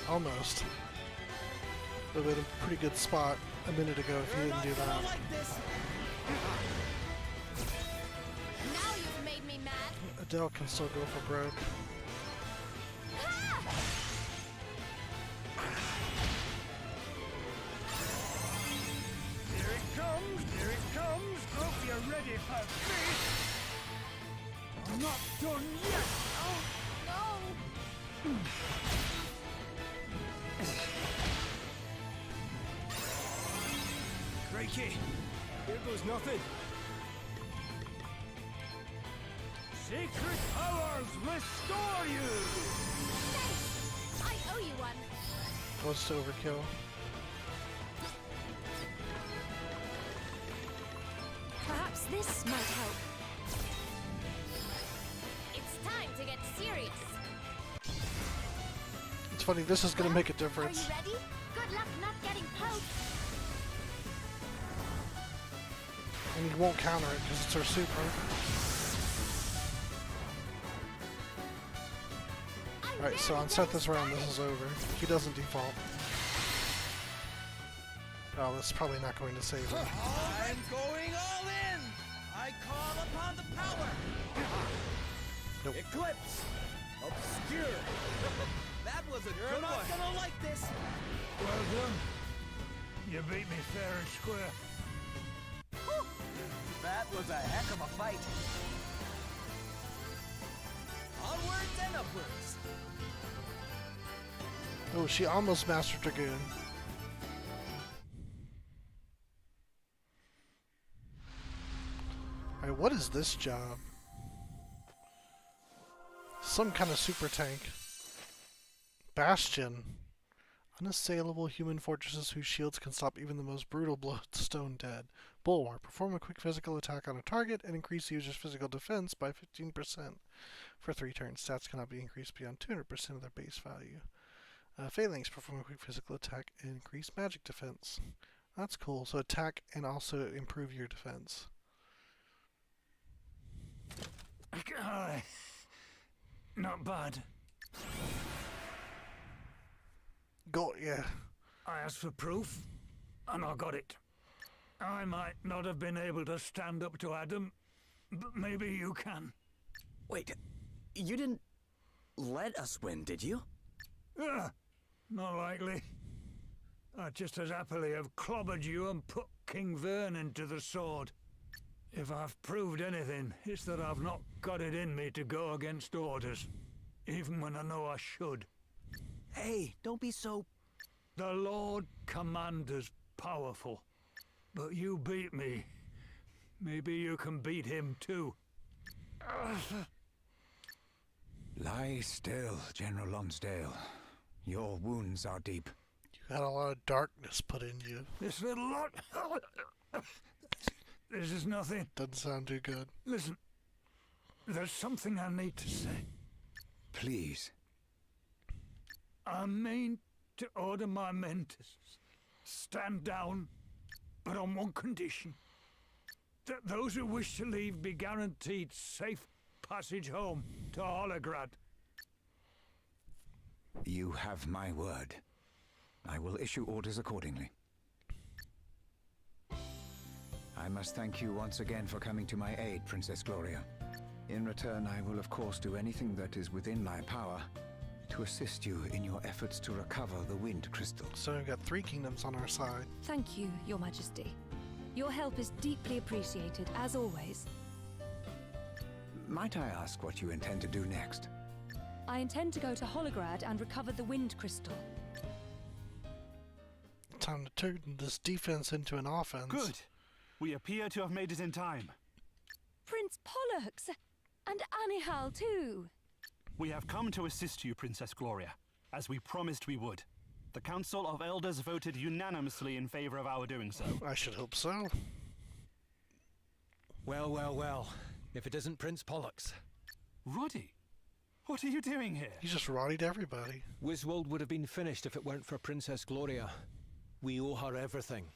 Almost. Would have been a pretty good spot a minute ago if you didn't do that. Like this. Now you've made me mad. Adele can still go for broke. Here it comes, here it comes. Hope you're ready for me. I'm not done yet. Oh, no. Crikey, here goes nothing. Sacred powers restore you! Thanks. I owe you one. Was to overkill. Perhaps this might help. It's time to get serious. It's funny, this is going to make a difference. Are you ready? Good luck not getting poked. And he won't counter it because it's her super. Alright, so on set this round, this is over. He doesn't default. Oh, that's probably not going to save him. I'm going all in! I call upon the power! Nope. Eclipse! Obscure! That was a good one! You're not gonna like this! Well done. You beat me fair and square. Whew. That was a heck of a fight! Onwards and upwards! Oh, she almost mastered Dragoon. Alright, what is this job? Some kind of super tank. Bastion. Unassailable human fortresses whose shields can stop even the most brutal stone dead. Bulwark. Perform a quick physical attack on a target and increase the user's physical defense by 15%. For 3 turns, stats cannot be increased beyond 200% of their base value. Phalanx. Perform a quick physical attack and increase magic defense. That's cool. So attack and also improve your defense. Not bad. Got ya. I asked for proof, and I got it. I might not have been able to stand up to Adam, but maybe you can. Wait, you didn't let us win, did you? Not likely. I'd just as happily have clobbered you and put King Vernon to the sword. If I've proved anything, it's that I've not got it in me to go against orders, even when I know I should. Hey, don't be so... The Lord Commander's powerful, but you beat me Maybe you can beat him too. Lie still, General Lonsdale. Your wounds are deep. You got a lot of darkness put in you. This little lot. This is nothing. Doesn't sound too good. Listen, there's something I need to say. Please. I mean to order my men to stand down, but on one condition. That those who wish to leave be guaranteed safe passage home to Holograd. You have my word. I will issue orders accordingly. I must thank you once again for coming to my aid, Princess Gloria. In return, I will of course do anything that is within my power to assist you in your efforts to recover the Wind Crystal. So we've got 3 kingdoms on our side. Thank you, Your Majesty. Your help is deeply appreciated, as always. Might I ask what you intend to do next? I intend to go to Holograd and recover the Wind Crystal. Time to turn this defense into an offense. Good. We appear to have made it in time. Prince Pollux! And Anihal, too! We have come to assist you, Princess Gloria, as we promised we would. The Council of Elders voted unanimously in favor of our doing so. I should hope so. Well, well, well. If it isn't Prince Pollux. Roddy, what are you doing here? He just roddied everybody. Wiswold would have been finished if it weren't for Princess Gloria. We owe her everything.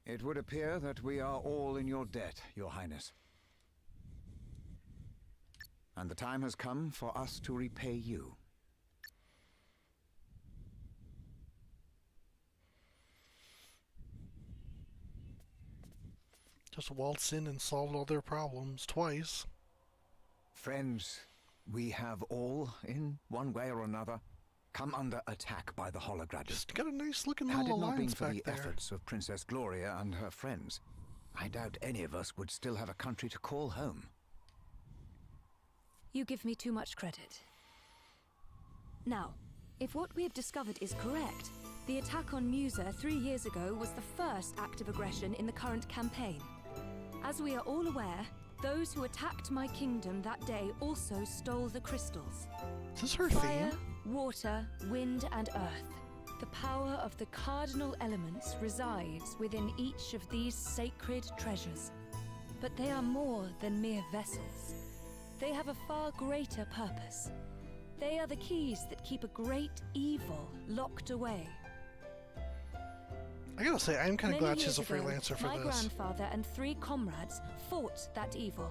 It would appear that we are all in your debt, Your Highness. And the time has come for us to repay you. Just waltz in and solve all their problems twice. Friends, we have all, in one way or another, come under attack by the Holograders. Just got a nice looking Had little it not been alliance for back the there. efforts of Princess Gloria and her friends, I doubt any of us would still have a country to call home. You give me too much credit. Now, if what we have discovered is correct, the attack on Musa 3 years ago was the first act of aggression in the current campaign. As we are all aware, those who attacked my kingdom that day also stole the crystals. Is this her Fire, theme? water, wind, and earth. The power of the cardinal elements resides within each of these sacred treasures. But they are more than mere vessels. They have a far greater purpose. They are the keys that keep a great evil locked away. I gotta say, I'm kind of Many glad she's a years ago, freelancer for my this. grandfather and 3 comrades fought that evil.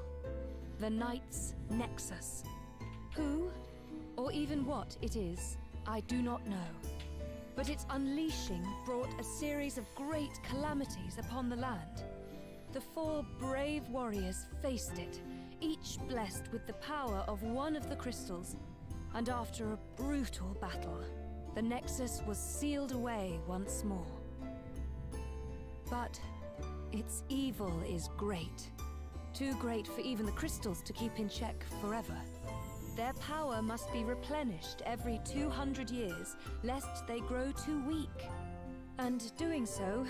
The Knights' Nexus. Who, or even what it is, I do not know. But its unleashing brought a series of great calamities upon the land. The 4 brave warriors faced it, each blessed with the power of one of the crystals. And after a brutal battle, the Nexus was sealed away once more. But its evil is great. Too great for even the crystals to keep in check forever. Their power must be replenished every 200 years, lest they grow too weak. And doing so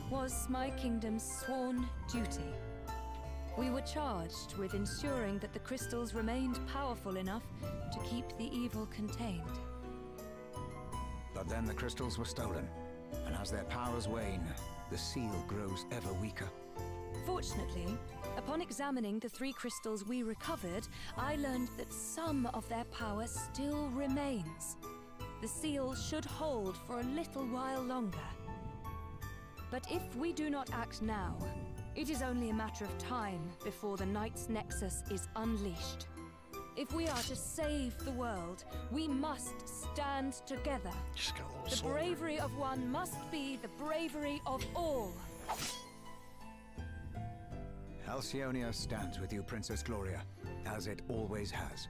was my kingdom's sworn duty. We were charged with ensuring that the crystals remained powerful enough to keep the evil contained. But then the crystals were stolen, and as their powers wane, the seal grows ever weaker. Fortunately, upon examining the 3 crystals we recovered, I learned that some of their power still remains. The seal should hold for a little while longer. But if we do not act now, it is only a matter of time before the Knight's Nexus is unleashed. If we are to save the world, we must stand together. The bravery of one must be the bravery of all. Halcyonia stands with you, Princess Gloria, as it always has.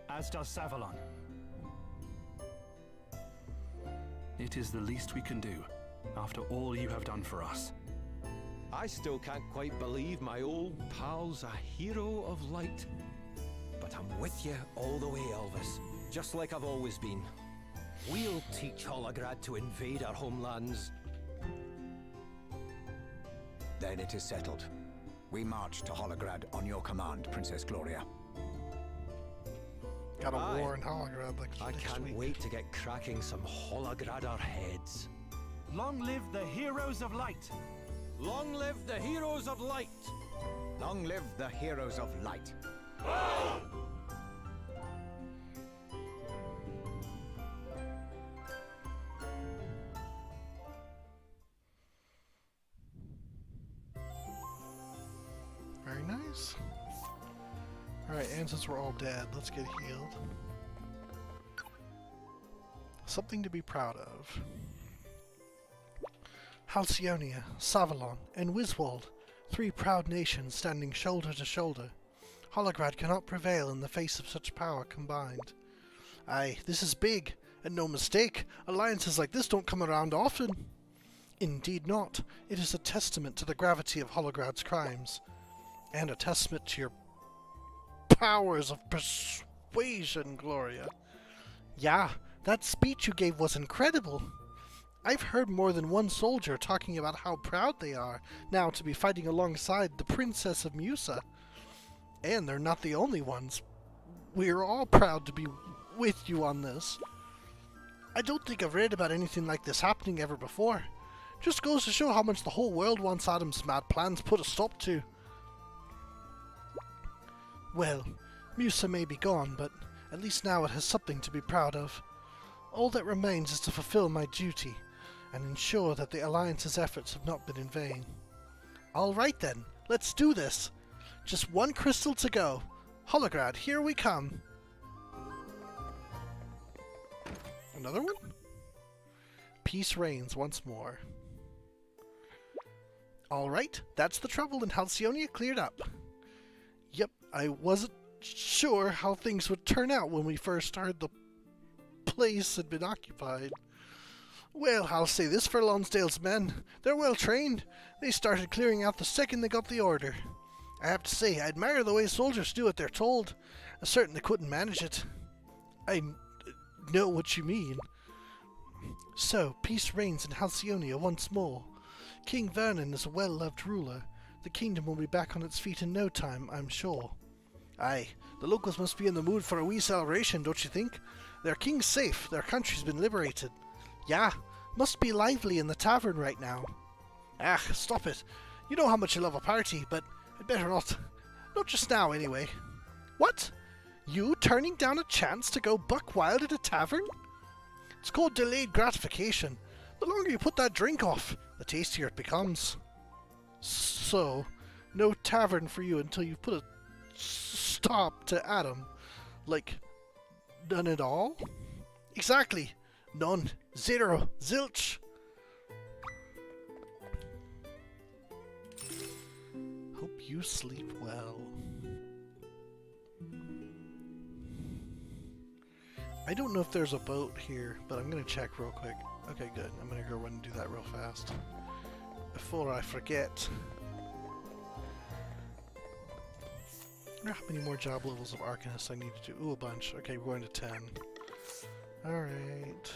As does Savalon. It is the least we can do, after all you have done for us. I still can't quite believe my old pal's a hero of light. But I'm with you all the way, Elvis. Just like I've always been. We'll teach Holograd to invade our homelands. Then it is settled. We march to Holograd on your command, Princess Gloria. Got a war in Holograd like I can't wait to get cracking some Holograder heads. Long live the heroes of light! Long live the heroes of light! Long live the heroes of light. Very nice. Alright, and since we're all dead, let's get healed. Something to be proud of. Halcyonia, Savalon, and Wiswold, 3 proud nations standing shoulder to shoulder. Holograd cannot prevail in the face of such power combined. Aye, this is big, and no mistake. Alliances like this don't come around often. Indeed not. It is a testament to the gravity of Holograd's crimes, and a testament to your powers of persuasion, Gloria. Yeah, that speech you gave was incredible. I've heard more than one soldier talking about how proud they are now to be fighting alongside the Princess of Musa. And they're not the only ones. We're all proud to be with you on this. I don't think I've read about anything like this happening ever before. Just goes to show how much the whole world wants Adam's mad plans put a stop to. Well, Musa may be gone, but at least now it has something to be proud of. All that remains is to fulfill my duty, and ensure that the Alliance's efforts have not been in vain. Alright then, let's do this! Just 1 crystal to go. Holograd, here we come! Another one? Peace reigns once more. Alright, that's the trouble in Halcyonia cleared up. Yep, I wasn't sure how things would turn out when we first heard the place had been occupied. Well, I'll say this for Lonsdale's men. They're well trained. They started clearing out the second they got the order. I have to say, I admire the way soldiers do what they're told. I'm certain they couldn't manage it. I know what you mean. So, peace reigns in Halcyonia once more. King Vernon is a well-loved ruler. The kingdom will be back on its feet in no time, I'm sure. Aye, the locals must be in the mood for a wee celebration, don't you think? Their king's safe, their country's been liberated. Yeah, must be lively in the tavern right now. Ah, stop it. You know how much you love a party, but I'd better not. Not just now, anyway. What? You turning down a chance to go buck wild at a tavern? It's called delayed gratification. The longer you put that drink off, the tastier it becomes. So, no tavern for you until you put a stop to Adam. Like, none at all? Exactly. None. Zero. Zilch. Hope you sleep well. I don't know if there's a boat here, but I'm gonna check real quick. Okay, good. I'm gonna go run and do that real fast. Before I forget. How many more job levels of Arcanist I need to do? Ooh, a bunch. Okay, we're going to 10. Alright.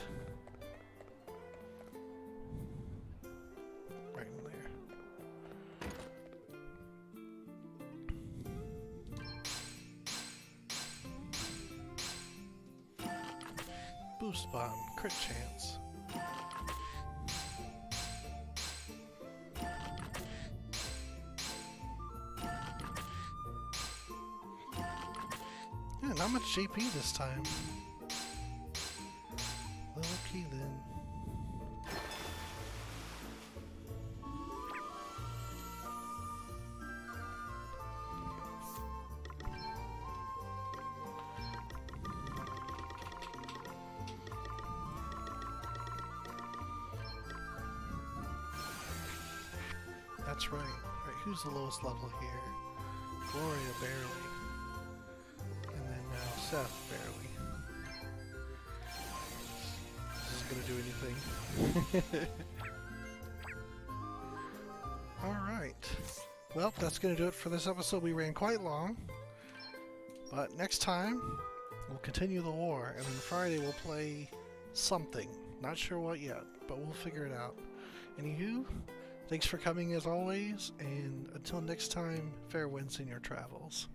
Right in there. Boost bomb. Crit chance. Yeah, not much JP this time. Okay then. That's right. Right, who's the lowest level here? Gloria barely. And then now Seth barely. Gonna do anything. Alright. Well, that's gonna do it for this episode. We ran quite long. But next time, we'll continue the war. And then Friday we'll play something. Not sure what yet, but we'll figure it out. Anywho, Thanks for coming as always, and until next time, fair winds in your travels.